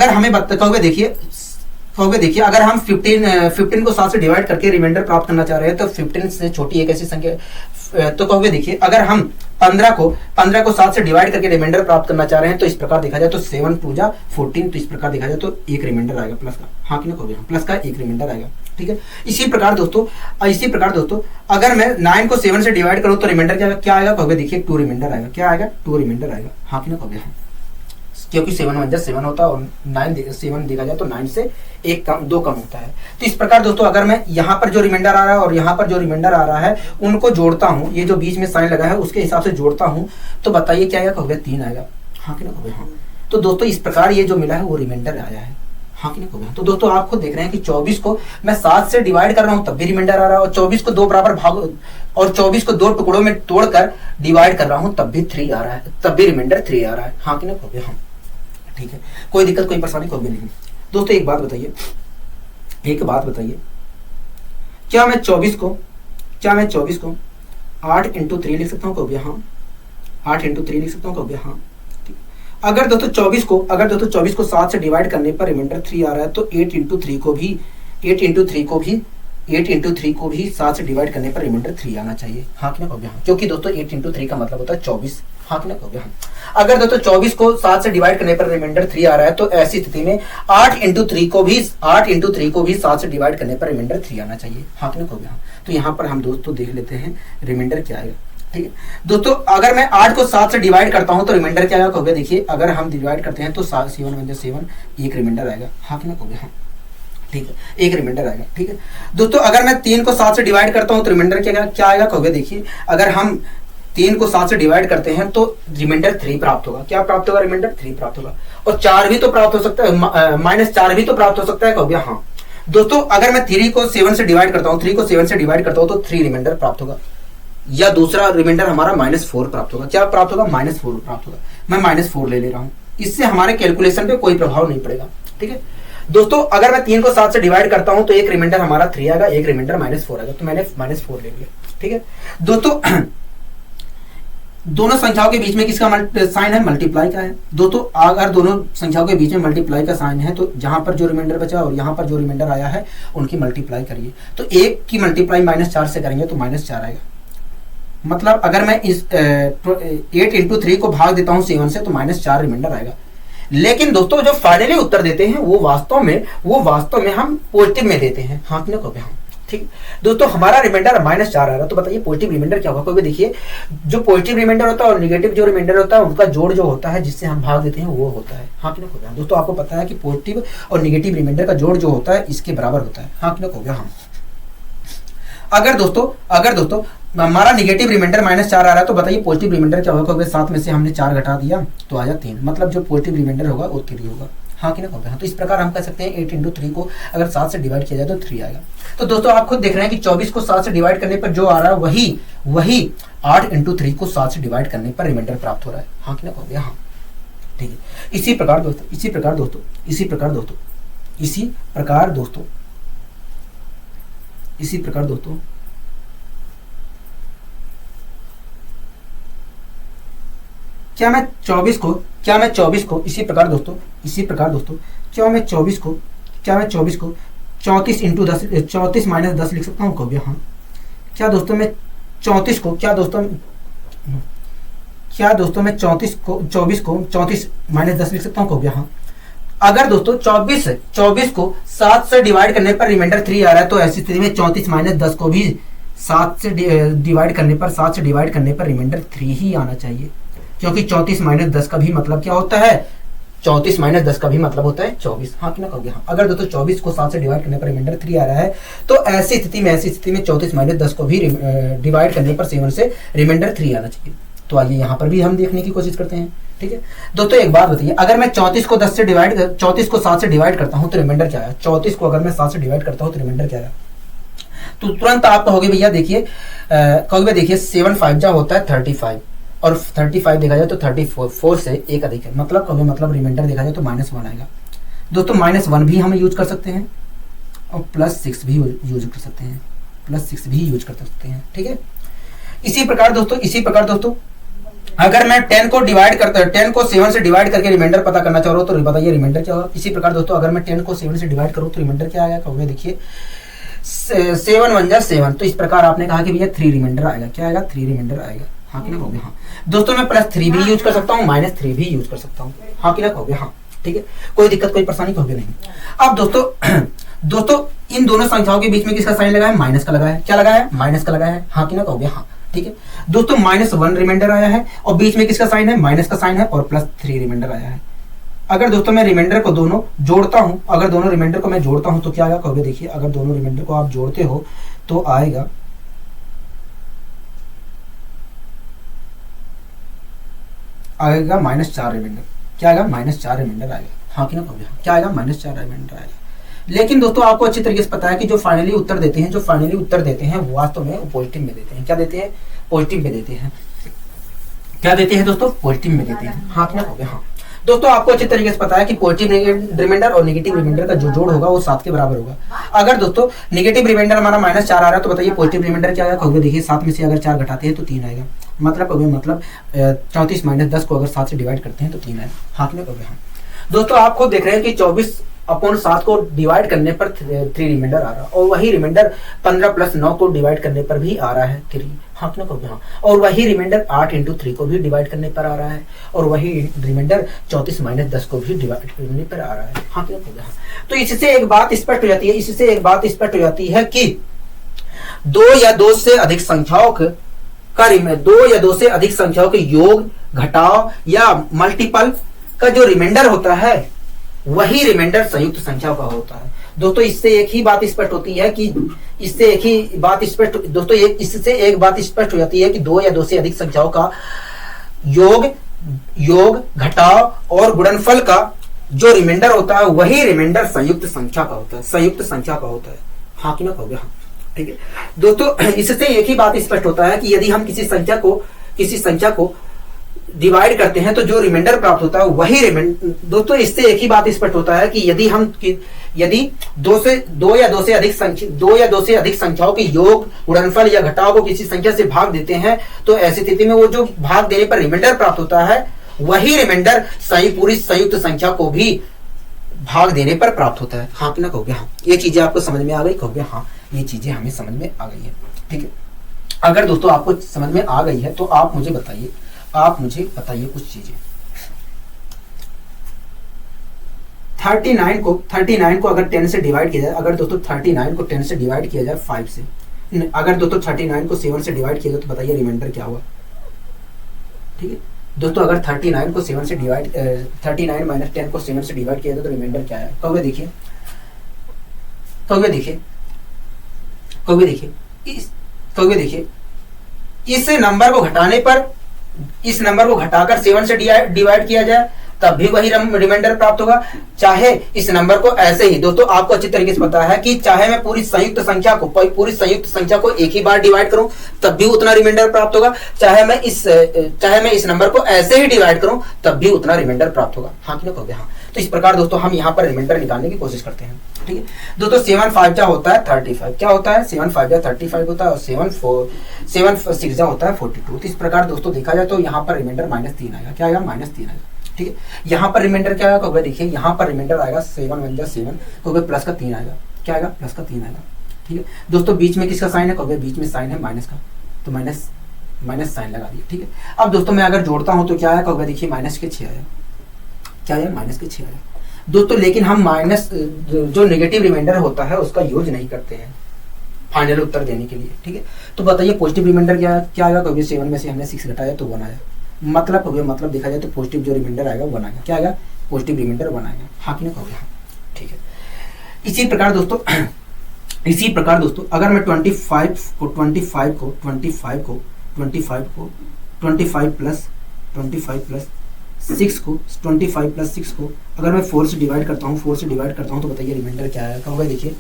हमें देखिए अगर हम 15 को 7 से डिवाइड करके रिमाइंडर प्राप्त करना चाह रहे हैं तो 15 से छोटी एक ऐसी संख्या तो कहोगे देखिए अगर हम 15 को 7 से डिवाइड करके रिमाइंडर प्राप्त करना चाह रहे हैं तो इस प्रकार देखा जाए तो 7 2 जा 14, तो इस प्रकार देखा जाए तो एक रिमाइंडर आएगा प्लस का। हाँ कि ना कहोगे? प्लस का एक रिमाइंडर आएगा। ठीक है। इसी प्रकार दोस्तों अगर मैं 9 को 7 से डिवाइड करूं तो रिमाइंडर क्या आएगा? कहोगे देखिए 2 रिमाइंडर आएगा। क्या आएगा? 2 रिमाइंडर आएगा। हाँ कि ना कहोगे? क्योंकि 7 1 7 होता है और 7 देखा जाए तो 9 से 2 कम होता है। तो इस प्रकार दोस्तों अगर मैं यहाँ पर जो रिमाइंडर आ रहा है और यहाँ पर जो रिमाइंडर आ रहा है उनको जोड़ता हूँ, ये जो बीच में साइन लगा है उसके हिसाब से जोड़ता हूँ तो बताइए क्या आएगा? कहोगे 3 आएगा। हाँ कि ना कहोगे? हाँ। तो दोस्तों इस प्रकार ये जो मिला है वो रिमाइंडर आया है। हाँ कि नहीं कहोगे? तो दोस्तों आप खुद देख रहे हैं कि 24 को मैं 7 से डिवाइड कर रहा हूँ तब भी रिमाइंडर आ रहा है, और 24 को 2 बराबर भाग और 24 को 2 टुकड़ों में तोड़कर डिवाइड कर रहा हूँ तब भी 3 आ रहा है, तब भी रिमाइंडर 3 आ रहा है। हाँ कि नहीं कहोगे? हाँ ठीक है। कोई दिक्कत कोई परेशानी कोई भी नहीं। दोस्तों एक बात बताइए, क्या मैं 24 को 8 इंटू 3 लिख सकता हूँ? कहोगे? हाँ 8 इंटू 3 लिख सकता हूँ? कहोगे? हाँ। अगर दोस्तों 24 को 7 से डिवाइड करने पर रिमाइंडर 3 आ रहा है तो 8 इंटू 3 को भी 7 से डिवाइड करने पर रिमाइंडर 3 आना चाहिए। हाँ कि ना कहोगे? हाँ। क्योंकि दोस्तों 8 इंटू 3 का मतलब होता है 24। हाँ कि ना कहोगे? हाँ। अगर दोस्तों 24 को 7 से डिवाइड करने पर रिमाइंडर 3 आ रहा है तो ऐसी स्थिति में 8 इंटू 3 को भी 7 से डिवाइड करने पर रिमाइंडर 3 आना चाहिए। हाँ कि ना कहोगे? हाँ। तो यहाँ पर हम दोस्तों देख लेते हैं रिमाइंडर क्या आएगा। ठीक है दोस्तों, अगर मैं 8 को 7 से डिवाइड करता हूं तो रिमाइंडर क्या आएगा? कहोगे देखिए अगर हम डिवाइड करते हैं तो 7 7 एक रिमाइंडर आएगा। हाँ कि ना कहोगे? हाँ ठीक है, एक रिमाइंडर आएगा। ठीक है दोस्तों, अगर मैं 3 को 7 से डिवाइड करता हूं तो रिमाइंडर क्या आएगा? कहोगे देखिए अगर हम 3 को 7 से डिवाइड करते हैं तो रिमाइंडर 3 प्राप्त होगा। क्या प्राप्त होगा? रिमाइंडर 3 प्राप्त होगा। और 4 भी तो प्राप्त हो सकता है, -4 भी तो प्राप्त हो सकता है। कहोगे? हाँ दोस्तों, अगर मैं 3 को 7 से डिवाइड करता हूँ तो 3 रिमाइंडर प्राप्त होगा, या दूसरा रिमाइंडर हमारा -4 प्राप्त होगा। क्या प्राप्त होगा? -4 प्राप्त होगा। मैं -4 ले रहा हूं, इससे हमारे कैलकुलेशन पे कोई प्रभाव नहीं पड़ेगा। ठीक है दोस्तों, अगर मैं 3 को 7 से डिवाइड करता हूं तो एक रिमाइंडर हमारा 3 आएगा, एक रिमाइंडर -4 आएगा, तो मैंने -4 ले लिया। ठीक है दोस्तों, दोनों संख्याओं के बीच में किसका साइन है? मल्टीप्लाई का है। दोस्तों अगर दोनों संख्याओं के बीच में मल्टीप्लाई का साइन है तो जहां पर जो रिमाइंडर बचा और यहां पर जो रिमाइंडर आया है उनकी मल्टीप्लाई करिए। तो एक की मल्टीप्लाई -4 से करेंगे तो -4 आएगा। मतलब अगर मैं इस 8 इंटू 3 को भाग देता हूं 7 से तो -4 रिमाइंडर आएगा। लेकिन दोस्तों जो फाइनली उत्तर देते हैं वो वास्तव में हम पॉजिटिव में देते हैं। हाँ कि ना कहोगे? हाँ ठीक दोस्तों, हमारा रिमाइंडर -4 आ रहा है तो बताइए पॉजिटिव रिमाइंडर क्या होगा? क्योंकि देखिए जो पॉजिटिव रिमाइंडर होता है और नेगेटिव जो रिमाइंडर होता है उनका जोड़ जो होता है जिससे हम भाग देते हैं वो होता है। हाँ कि ना कहोगे? दोस्तों आपको पता है कि पॉजिटिव और नेगेटिव रिमाइंडर का जोड़ जो होता है इसके बराबर होता है। हाँ कि ना कहोगे? हाँ अगर दोस्तों हमारा निगेटिव रिमाइंडर -4 आ रहा है तो बताइए पॉजिटिव रिमाइंडर क्या होगा। 7 में से हमने 4 घटा दिया तो आया 3, मतलब जो पॉजिटिव रिमाइंडर होगा वो 3 होगा। हाँ कि ना होगा। तो इस प्रकार हम कह सकते हैं 8 × 3 को अगर 7 से डिवाइड किया जाए तो 3 आएगा। तो दोस्तों आप खुद देख रहे हैं कि 24 को 7 से डिवाइड करने पर जो आ रहा है वही 8 × 3 को 7 से डिवाइड करने पर रिमाइंडर प्राप्त हो रहा है। हाँ कि ना होगा। हाँ ठीक है। इसी प्रकार दोस्तों क्या मैं 24 को इसी प्रकार दोस्तों क्या मैं 24 को 34 × 10 34 - 10 लिख सकता हूँ कभी। हाँ क्या दोस्तों मैं 24 को 34 - 10 लिख सकता हूँ कभी। हाँ अगर दोस्तों 24 को 7 से डिवाइड करने पर रिमाइंडर 3 आ रहा है तो ऐसी स्थिति में 34 - 10 को भी 7 से डिवाइड करने पर रिमाइंडर 3 ही आना चाहिए, क्योंकि 34 - 10 का भी मतलब क्या होता है 34 - 10 का भी मतलब होता है 24। हाँ कि ना कहोगे। हाँ अगर दोस्तों 24 को 7 से डिवाइड करने पर रिमाइंडर 3 आ रहा है तो ऐसी स्थिति में 34 - 10 को भी डिवाइड करने पर 7 से रिमाइंडर 3 आना चाहिए। तो आइए यहाँ पर भी हम देखने की कोशिश करते हैं। ठीक है दोस्तों एक बात बताइए, अगर मैं 34 को 7 से डिवाइड करता हूँ तो रिमाइंडर क्या है। 34 को अगर मैं 7 से डिवाइड करता हूँ तो रिमाइंडर क्या है। तो तुरंत आप कहोगे भैया देखिए 7 5 जा होता है 35 और 35 देखा जाए तो 34 से एक अधिक है, मतलब रिमाइंडर देखा जाए तो -1 आएगा। दोस्तों -1 भी हम यूज कर सकते हैं और +6 भी यूज कर सकते हैं। ठीक है इसी प्रकार दोस्तों अगर मैं 10 को 7 से डिवाइड करके रिमाइंडर पता करना चाह रहा हूँ तो बताइए रिमाइंडर क्या होगा। इसी प्रकार दोस्तों अगर मैं 10 को 7 से डिवाइड करूँ तो रिमाइंडर क्या आएगा कहोगे। देखिए 7 1 जा 7, तो इस प्रकार आपने कहा कि भैया 3 रिमाइंडर आएगा। क्या आएगा 3 रिमाइंडर आएगा। हाँ कि ना कहोगे। हाँ दोस्तों मैं +3 भी यूज कर सकता हूँ, -3 भी यूज कर सकता हूँ। हाँ कि ना कहोगे। हाँ ठीक है कोई दिक्कत कोई परेशानी कहोगे नहीं। अब दोस्तों इन दोनों संख्याओं के बीच में किसका साइन लगा है माइनस का लगा है। क्या लगा है माइनस का लगा है। हाँ कि ना कहोगे। हाँ ठीक है दोस्तों -1 रिमाइंडर आया है और बीच में किसका साइन है माइनस का साइन है और +3 रिमाइंडर आया है। अगर दोस्तों मैं रिमाइंडर को दोनों जोड़ता हूं तो क्या आएगा कहोगे। देखिए अगर दोनों रिमाइंडर को आप जोड़ते हो तो आएगा -4 रिमाइंडर। क्या आएगा -4 रिमाइंडर आएगा। हाँ कि ना कहोगे। क्या आएगा -4 रिमाइंडर आएगा। लेकिन दोस्तों आपको अच्छी तरीके से पता है कि जो फाइनली उत्तर देते हैं वो वास्तव में पॉजिटिव में देते हैं। क्या देते हैं पॉजिटिव में देते हैं। क्या देते हैं दोस्तों पॉजिटिव में देते हैं। हाँ कि ना कहोगे। हाँ दोस्तों आपको अच्छी तरीके से पता है कि पॉजिटिव रिमाइंडर और नेगेटिव रिमाइंडर का जो जोड़ होगा वो 7 के बराबर होगा। अगर दोस्तों नेगेटिव रिमाइंडर हमारा -4 आ रहा है तो बताइए पॉजिटिव रिमाइंडर क्या आएगा कहोगे। देखिए 7 में से अगर 4 घटाते हैं तो 3 आएगा, मतलब 34 - 10 को अगर 7 से डिवाइड करते हैं तो 3 आएगा। हाँ कि ना कहोगे। हाँ दोस्तों आप खुद देख रहे हैं कि 24/7 को डिवाइड करने पर 3 रिमाइंडर आ रहा है और वही रिमाइंडर 15 + 9 को डिवाइड करने पर भी आ रहा है 3। हाँ कि ना कहोगे। हाँ और वही रिमाइंडर 8 × 3 को भी डिवाइड करने पर आ रहा है और वही रिमाइंडर 34 - 10 को भी डिवाइड करने पर आ रहा है। हाँ कि ना कहोगे। हाँ तो इससे एक बात स्पष्ट हो जाती है कि 2 या 2 से अधिक संख्याओं के योग घटाव या मल्टीपल का जो रिमाइंडर होता है वही रिमाइंडर संयुक्त संख्या का होता है। दोस्तों इससे एक ही बात स्पष्ट होती है कि इससे एक बात स्पष्ट हो जाती है कि 2 या 2 से अधिक संख्याओं का योग घटाव और गुणनफल का जो रिमाइंडर होता है वही रिमाइंडर संयुक्त संख्या का होता है। हाँ कि ना कहोगे। हाँ ठीक है दोस्तों इससे एक ही बात स्पष्ट होता है कि यदि हम किसी संख्या को डिवाइड करते हैं तो जो रिमाइंडर प्राप्त होता है वही रिमाइंडर। दोस्तों इससे एक ही बात स्पष्ट होता है कि यदि 2 या 2 से अधिक संख्याओं के योग गुणनफल या घटाव को किसी संख्या से भाग देते हैं तो ऐसी स्थिति में वो जो भाग देने पर रिमाइंडर प्राप्त होता है वही रिमाइंडर पूरी संयुक्त संख्या को भी भाग देने पर प्राप्त होता है। हाँ कि ना कहोगे। हाँ ये चीजें आपको समझ में आ गई कहोगे। हाँ ये चीजें हमें समझ में आ गई है। ठीक है अगर दोस्तों आपको समझ में आ गई है तो आप मुझे बताइए कुछ चीजें। 39 को अगर 10 से डिवाइड किया जाए, अगर दोस्तों 39 को 10 से डिवाइड किया जाए 5 से, अगर दोस्तों 39 को 7 से डिवाइड किया जाए तो बताइए रिमाइंडर क्या हुआ। ठीक है दोस्तों अगर 39 को 7 से डिवाइड 39 - 10 को 7 से डिवाइड किया जाए तो रिमाइंडर क्या है कहोगे। देखिए कहोगे देखिए इस नंबर को घटाने पर, इस नंबर को घटाकर 7 से डिवाइड किया जाए तब भी वही रिमाइंडर प्राप्त होगा। चाहे इस नंबर को ऐसे ही, दोस्तों आपको अच्छी तरीके से पता है कि चाहे मैं पूरी संयुक्त संख्या को एक ही बार डिवाइड करूं तब भी उतना रिमाइंडर प्राप्त होगा, चाहे मैं इस नंबर को ऐसे ही डिवाइड करूं तब भी उतना रिमाइंडर प्राप्त होगा। हाँ कि नहीं? हाँ। तो इस प्रकार दोस्तों हम यहाँ पर रिमाइंडर निकालने की कोशिश करते हैं। ठीक है दोस्तों, 7 5 जा होता है 35। क्या होता है? 7 5 जा 35 होता है और 7 6 जा होता है 42। तो इस प्रकार दोस्तों देखा जाए तो यहाँ पर रिमाइंडर -3 आएगा। क्या आएगा? -3 आएगा। ठीक है, यहाँ पर रिमाइंडर क्या आएगा? देखिए यहाँ पर रिमाइंडर आएगा 7 1 जा 7, क्योंकि प्लस का 3 आएगा। क्या आएगा? प्लस का 3 आएगा। ठीक है दोस्तों, बीच में किसका साइन है? क्योंकि बीच में साइन है माइनस का, तो माइनस साइन लगा दिया। ठीक है, अब दोस्तों मैं अगर जोड़ता हूं तो क्या आया? क्योंकि देखिए -6 आया। क्या आया? -6 आया दोस्तों। लेकिन हम माइनस जो नेगेटिव रिमाइंडर होता है उसका यूज नहीं करते हैं फाइनल उत्तर देने के लिए। ठीक है, तो बताइए पॉजिटिव रिमाइंडर क्या आएगा? क्योंकि 7 में से हमने 6 घटाया तो 1 आया। मतलब देखा जाए तो पॉजिटिव जो रिमाइंडर आएगा 1 आएगा। क्या आएगा? पॉजिटिव रिमाइंडर 1 आएगा। हाँ कि नहीं? कहोगे हाँ। ठीक है, इसी प्रकार दोस्तों अगर मैं 25 प्लस 6 को अगर मैं 4 से डिवाइड करता हूँ तो बताइए रिमाइंडर क्या आएगा? कहोगे देखिए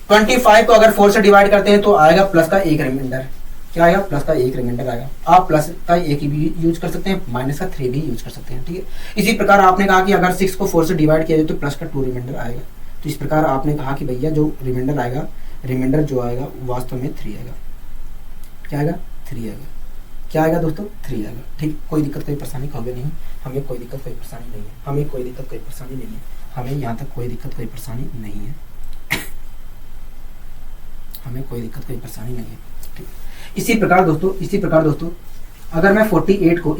25 को अगर 4 से डिवाइड करते हैं तो आएगा प्लस का 1 रिमाइंडर। क्या आएगा? प्लस का 1 रिमाइंडर आएगा। आप प्लस का 1 भी यूज कर सकते हैं, माइनस का 3 भी यूज कर सकते हैं। ठीक है, इसी प्रकार आपने कहा कि अगर 6 को 4 से डिवाइड किया जाए तो प्लस का 2 रिमाइंडर आएगा। तो इस प्रकार आपने कहा कि भैया जो रिमाइंडर जो आएगा वास्तव में 3 आएगा। क्या आएगा? 3 आएगा। क्या आएगा दोस्तों? 3 आएगा। ठीक, कोई दिक्कत कोई परेशानी कहोगे नहीं, हमें कोई दिक्कत कोई परेशानी नहीं है, हमें यहाँ तक कोई दिक्कत कोई परेशानी नहीं है, हमें कोई दिक्कत कोई परेशानी नहीं है। ठीक, इसी प्रकार दोस्तों अगर मैं 48 को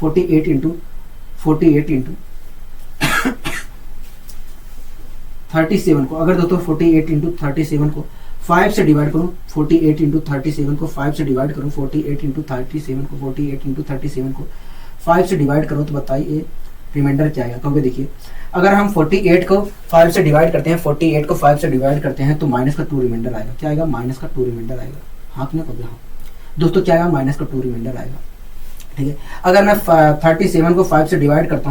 48 इंटू 37 को अगर दोस्तों 48 इंटू 37 को 5 से डिवाइड करूं, 48 इंटू 37 को 5 से डिवाइड करूं, 48 इंटू 37 को 5 से डिवाइड करूं तो बताइए रिमाइंडर क्या आएगा? क्योंकि देखिए अगर हम 48 को 5 से डिवाइड करते हैं तो माइनस का 2 रिमाइंडर आएगा। क्या आएगा? माइनस का 2 रिमाइंडर आएगा। हाँ कि नहीं? हाँ दोस्तों, क्या आएगा? माइनस का 2 रिमाइंडर आएगा। ठीक है, अगर मैं 37 को 5 से डिवाइड करता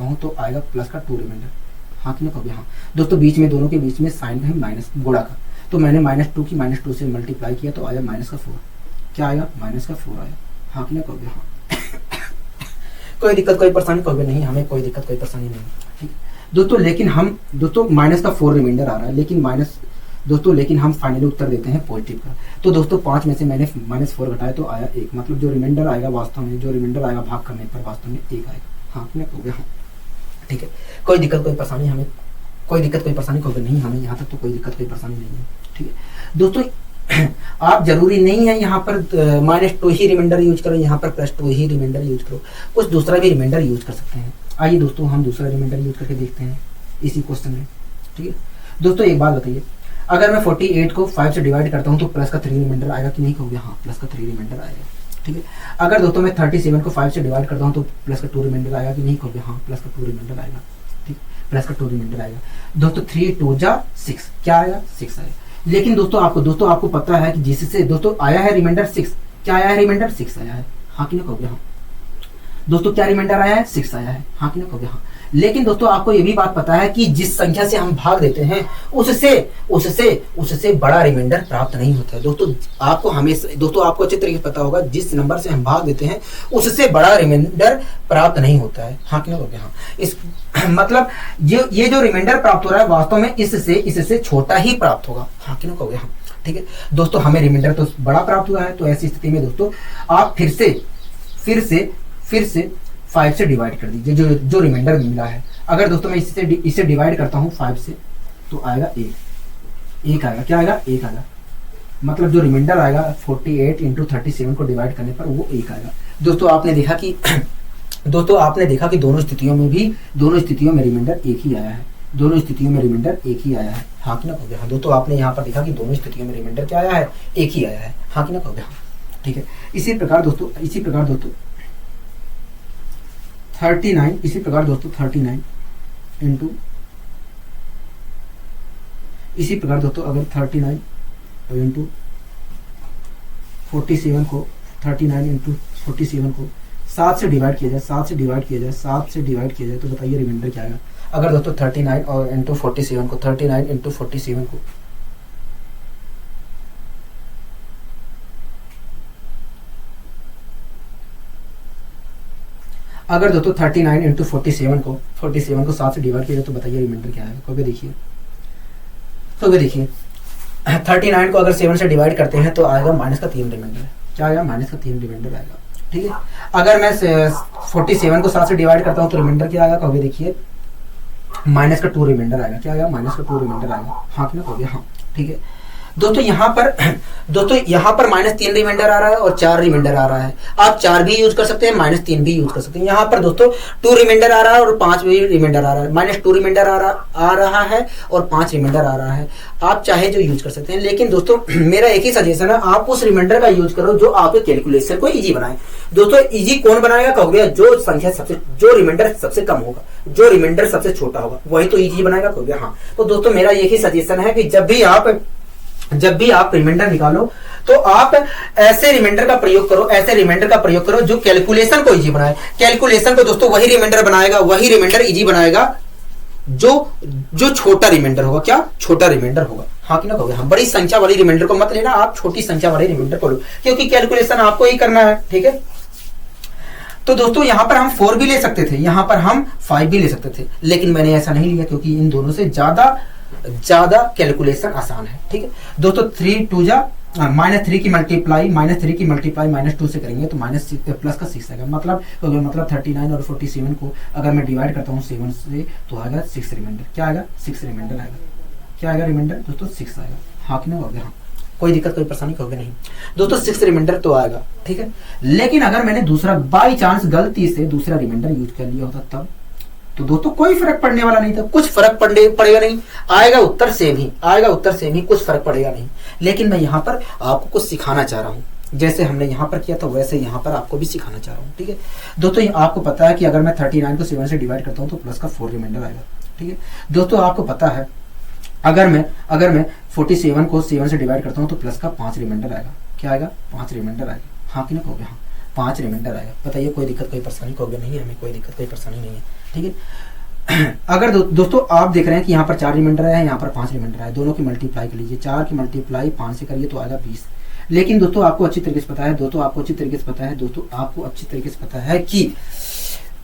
हूँ तो आएगा प्लस का 2 रिमाइंडर। हाँ कि नहीं? हाँ दोस्तों, दोनों के बीच में साइन है माइनस गुणा का, तो मैंने -2 की -2 से मल्टीप्लाई किया तो आया माइनस का 4। क्या आएगा? माइनस का 4 आया। हाँ कि नहीं? हाँ कोई दिक्कत कोई परेशानी कहोगे नहीं, हमें कोई दिक्कत कोई परेशानी नहीं। ठीक दोस्तों, लेकिन हम माइनस का 4 रिमाइंडर आ रहा है, लेकिन हम फाइनली उत्तर देते हैं पॉजिटिव का। तो दोस्तों 5 में से मैंने -4 घटाया तो आया 1, मतलब जो रिमाइंडर आएगा वास्तव में भाग करने पर वास्तव में 1 आएगा। हाँ कि नहीं? हाँ ठीक है, कोई दिक्कत कोई परेशानी हमें कोई दिक्कत कोई परेशानी कहोगे नहीं, हमें यहाँ तक तो कोई दिक्कत कोई परेशानी नहीं है। ठीक है दोस्तों, आप जरूरी नहीं है यहाँ पर -2 ही रिमाइंडर यूज करो, यहाँ पर +2 ही रिमाइंडर यूज करो, कुछ दूसरा भी रिमाइंडर यूज कर सकते हैं। आइए दोस्तों हम दूसरा रिमाइंडर यूज करके देखते हैं इसी क्वेश्चन में। ठीक है दोस्तों, एक बात बताइए, अगर मैं 48 को 5 से डिवाइड करता हूँ तो प्लस का 3 रिमाइंडर आएगा कि नहीं? कहोगे हाँ, प्लस का 3 रिमाइंडर आएगा। ठीक है, अगर दोस्तों मैं 37 को 5 से डिवाइड करता हूँ तो प्लस का 2 रिमाइंडर आएगा कि नहीं? कहोगे हाँ, प्लस का 2 रिमाइंडर आएगा। ठीक, प्लस का 2 रिमाइंडर आएगा। दोस्तों 3 2 जा 6, क्या आएगा? 6 आएगा। लेकिन दोस्तों आपको पता है कि जिससे दोस्तों आया है रिमाइंडर 6, क्या आया है? रिमाइंडर 6 आया है। हाँ कि नहीं? कहोगे हाँ दोस्तों, क्या रिमाइंडर आया है? 6 आया है। हाँ कि नहीं? कहोगे हाँ। लेकिन दोस्तों आपको ये भी बात पता है कि जिस संख्या से हम भाग देते हैं उससे बड़ा रिमाइंडर प्राप्त नहीं होता है। दोस्तों आपको अच्छे तरीके से पता होगा, जिस नंबर से हम भाग देते हैं उससे बड़ा रिमाइंडर प्राप्त नहीं होता है। हाँ कि नहीं? कहोगे हाँ। इस मतलब ये जो रिमाइंडर प्राप्त हो रहा है वास्तव में इससे छोटा ही प्राप्त होगा। हाँ कि नहीं? कहोगे हाँ। ठीक है दोस्तों, हमें रिमाइंडर तो बड़ा प्राप्त हुआ है, तो ऐसी स्थिति में दोस्तों आप फिर से 5 से डिवाइड कर दीजिए जो रिमाइंडर मिला है। अगर दोस्तों मैं इसे डिवाइड करता हूँ 5 से तो आएगा 1 आएगा। क्या आएगा? 1 आएगा। मतलब जो रिमाइंडर आएगा 48 इंटू 37 को डिवाइड करने पर वो 1 आएगा। दोस्तों आपने देखा कि दोनों स्थितियों में रिमाइंडर 1 ही आया है। हाँ कि ना कहोगे हाँ। दोस्तों आपने यहाँ पर देखा कि दोनों स्थितियों में रिमाइंडर क्या आया है? 1 ही आया है। हाँ कि ना कहोगे हाँ। ठीक है, इसी प्रकार दोस्तों 39 इंटू इसी प्रकार दोस्तों अगर 39 इंटू 47 को 39 इंटू 47 को 7 से डिवाइड किया जाए, 7 से डिवाइड किया जाए, 7 से डिवाइड किया जाए तो बताइए रिमाइंडर क्या आएगा। अगर दोस्तों 39 और इंटू 47 को 39 इंटू 47 को अगर दोस्तों 39 इंटू 47 को 7 से डिवाइड किया जाए तो बताइए रिमाइंडर क्या आएगा। क्योंकि देखिए 39 को अगर 7 से डिवाइड करते हैं तो आएगा माइनस का 3 रिमाइंडर। क्या आएगा? माइनस का 3 रिमाइंडर आएगा। ठीक है, अगर मैं 47 को 7 से डिवाइड करता हूँ तो रिमाइंडर क्या आएगा? कहोगे देखिए माइनस का 2 रिमाइंडर आएगा। क्या आएगा? माइनस का 2 रिमाइंडर आएगा। हाँ कि ना कहोगे? हाँ। ठीक है दोस्तों, यहाँ पर माइनस 3 रिमाइंडर आ रहा है और 4 रिमाइंडर आ रहा है। आप 4 भी यूज कर सकते हैं, माइनस 3 भी यूज कर सकते हैं। यहाँ पर दोस्तों 2 रिमाइंडर आ रहा है और 5 भी रिमाइंडर आ रहा है। माइनस 2 रिमाइंडर आ रहा है और 5 रिमाइंडर आ रहा है। आप चाहे जो यूज कर सकते हैं, लेकिन दोस्तों मेरा एक ही सजेशन है, आप उस रिमाइंडर का यूज करो जो आपके कैलकुलेशन को इजी बनाए। दोस्तों इजी कौन बनाएगा कहोगे? जो रिमाइंडर सबसे कम होगा, जो रिमाइंडर सबसे छोटा होगा, वही तो इजी बनाएगा कहोगे। हाँ, तो दोस्तों मेरा यही सजेशन है कि जब भी आप रिमाइंडर निकालो तो आप ऐसे रिमाइंडर का प्रयोग करो जो कैलकुलेशन को इजी बनाए। कैलकुलेशन को दोस्तों वही रिमाइंडर इजी बनाएगा जो छोटा रिमाइंडर होगा। क्या? छोटा रिमाइंडर होगा। हाँ कि ना कहोगे? हाँ, बड़ी संख्या वाली रिमाइंडर को मत लेना, आप छोटी संख्या वाली रिमाइंडर को लो, क्योंकि कैलकुलेशन आपको ही करना है। ठीक है, तो दोस्तों यहाँ पर हम 4 भी ले सकते थे, यहाँ पर हम 5 भी ले सकते थे, लेकिन मैंने ऐसा नहीं लिया क्योंकि इन दोनों से ज्यादा कैलकुलेशन आसान है। ठीक है दोस्तों, 3 2 जा -3 की मल्टीप्लाई -2 से करेंगे तो प्लस का 6 आएगा। मतलब 39 और 47 को अगर मैं डिवाइड करता हूँ 7 से तो आएगा 6 रिमाइंडर। क्या आएगा? 6 रिमाइंडर आएगा। क्या आएगा रिमाइंडर दोस्तों? 6 आएगा। हाँ कि नहीं कहोगे? हाँ, कोई दिक्कत कोई परेशानी कहोगे नहीं दोस्तों, 6 रिमाइंडर तो आएगा। ठीक है, लेकिन अगर मैंने दूसरा बाई चांस गलती से दूसरा रिमाइंडर यूज कर लिया होता तब तो दोस्तों कोई फर्क पड़ने वाला नहीं था, कुछ फर्क पड़ेगा नहीं, आएगा उत्तर सेम ही, कुछ फर्क पड़ेगा नहीं। लेकिन मैं यहाँ पर आपको कुछ सिखाना चाह रहा हूँ, जैसे हमने यहाँ पर किया था वैसे यहाँ पर आपको भी सिखाना चाह रहा हूँ। ठीक है दोस्तों, आपको पता है कि अगर मैं 39 को 7 से डिवाइड करता हूँ तो प्लस का 4 रिमाइंडर आएगा। ठीक है दोस्तों, आपको पता है अगर मैं 47 को 7 से डिवाइड करता हूँ तो प्लस का 5 रिमाइंडर आएगा। क्या आएगा? 5 रिमाइंडर आएगा। हाँ कि ना कहोगे? हाँ, 5 रिमाइंडर आएगा। बताइए कोई दिक्कत कोई परेशानी कहोगे नहीं? हमें कोई दिक्कत कोई परेशानी नहीं है। ठीक है, अगर दोस्तों आप देख रहे हैं कि यहाँ पर 4 रिमाइंडर है, यहाँ पर 5 रिमाइंडर है, दोनों की मल्टीप्लाई कर लीजिए। 4 की मल्टीप्लाई 5 से करिए तो आएगा 20। लेकिन दोस्तों आपको अच्छी तरीके से पता है कि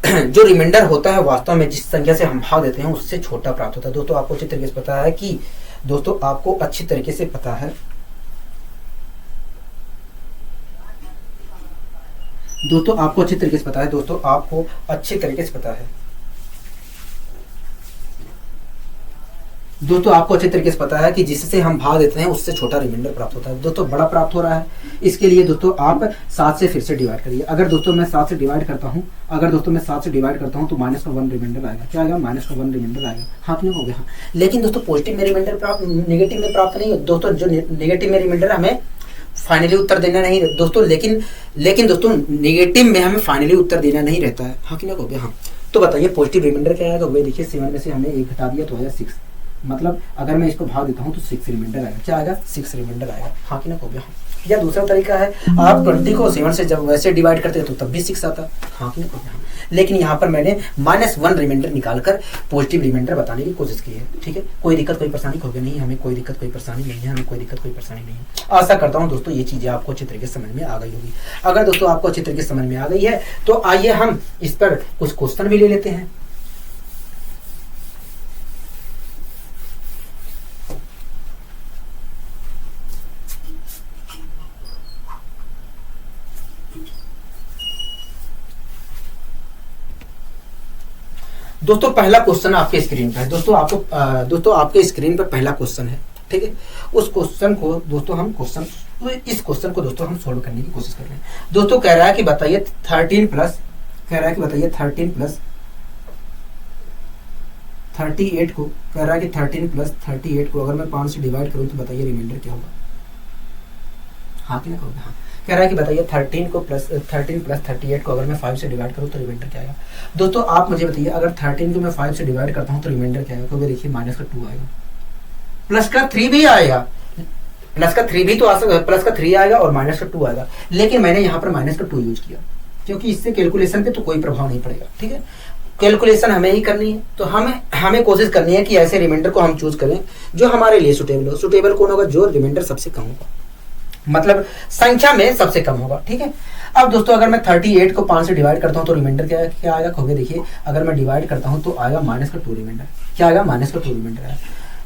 जो रिमाइंडर होता है वास्तव में जिस संख्या से हम भाग देते हैं उससे छोटा प्राप्त होता है। दोस्तों आपको अच्छी तरीके से पता है कि दोस्तों आपको अच्छी तरीके से पता है कि जिससे हम भाग देते हैं उससे छोटा रिमाइंडर प्राप्त होता है। दोस्तों बड़ा प्राप्त हो रहा है, इसके लिए दोस्तों आप 7 से फिर से डिवाइड करिए। अगर दोस्तों मैं 7 से डिवाइड करता हूँ तो माइनस का 1 रिमाइंडर आएगा। क्या आएगा? माइनस का 1 रिमाइंडर आएगा। हाँ क्यों हो गया? हाँ, लेकिन दोस्तों पॉजिटिव में रिमाइंडर प्राप्त, नेगेटिव में प्राप्त नहीं है दोस्तों। जो नेगेटिव में रिमाइंडर हमें फाइनली उत्तर देना नहीं दोस्तों, लेकिन दोस्तों नेगेटिव में हमें फाइनली उत्तर देना नहीं रहता है। हाँ कि ना कहोगे? हाँ, तो बताइए पॉजिटिव रिमाइंडर क्या आएगा? वही देखिए 7 में से हमने 1 घटा दिया तो आएगा 6। मतलब अगर मैं इसको भाग देता हूँ तो 6 रिमाइंडर आएगा। क्या आएगा? 6 रिमाइंडर आएगा। हाँ कि ना कहोगे? हाँ, या दूसरा तरीका है, आप 20 को 7 से जब वैसे डिवाइड करते हैं तो तब भी 6 आता। हाँ कि ना कहोगे? हाँ, लेकिन यहाँ पर मैंने -1 रिमाइंडर निकालकर पॉजिटिव रिमाइंडर बताने की कोशिश की है। ठीक है, कोई दिक्कत कोई परेशानी होगी नहीं, हमें कोई दिक्कत कोई परेशानी नहीं है। आशा करता हूँ दोस्तों ये चीजें आपको अच्छी तरीके से समझ में आ गई होगी। अगर दोस्तों आपको अच्छी तरीके से समझ में आ गई है तो आइए हम इस पर कुछ क्वेश्चन भी ले लेते हैं। दोस्तों पहला क्वेश्चन आपके स्क्रीन पर है। दोस्तों आपके स्क्रीन पर पहला क्वेश्चन है। ठीक है, उस क्वेश्चन को दोस्तों हम इस क्वेश्चन को दोस्तों हम सोल्व करने की कोशिश कर रहे हैं। दोस्तों कह रहा है कि बताइए 13 प्लस 38 को कह रहा है कि 13 प्लस 38 को अगर मैं 5 से डिवाइड करूं तो बताइए रिमाइंडर क्या होगा? हाँ कि ना कहोगे? हाँ, कह रहा है कि बताइए 13 प्लस 38 को अगर मैं 5 से डिवाइड करूं तो रिमाइंडर क्या आएगा? दोस्तों आप मुझे बताइए अगर 13 को मैं 5 से डिवाइड करता हूं तो रिमाइंडर क्या आएगा? क्योंकि देखिए माइनस का 2 आएगा। प्लस का 3 भी आएगा, प्लस का 3 भी तो आ सकता है, प्लस का 3 आएगा और माइनस का 2 आएगा, लेकिन मैंने यहाँ पर माइनस का 2 यूज किया क्योंकि इससे कैलकुलेशन पे तो कोई प्रभाव नहीं पड़ेगा। ठीक है, कैलकुलेशन हमें ही करनी है, तो हमें कोशिश करनी है कि ऐसे रिमाइंडर को हम चूज करें जो हमारे लिए सुटेबल हो। सुटेबल कौन होगा? जो रिमाइंडर सबसे कम होगा, मतलब संख्या में सबसे कम होगा। ठीक है, अब दोस्तों अगर मैं 38 को 5 से डिवाइड करता हूँ तो रिमाइंडर क्या आएगा? खोगे देखिए, अगर मैं डिवाइड करता हूँ तो आएगा माइनस का 2 रिमाइंडर। क्या आएगा? माइनस का 2 रिमाइंडर आएगा।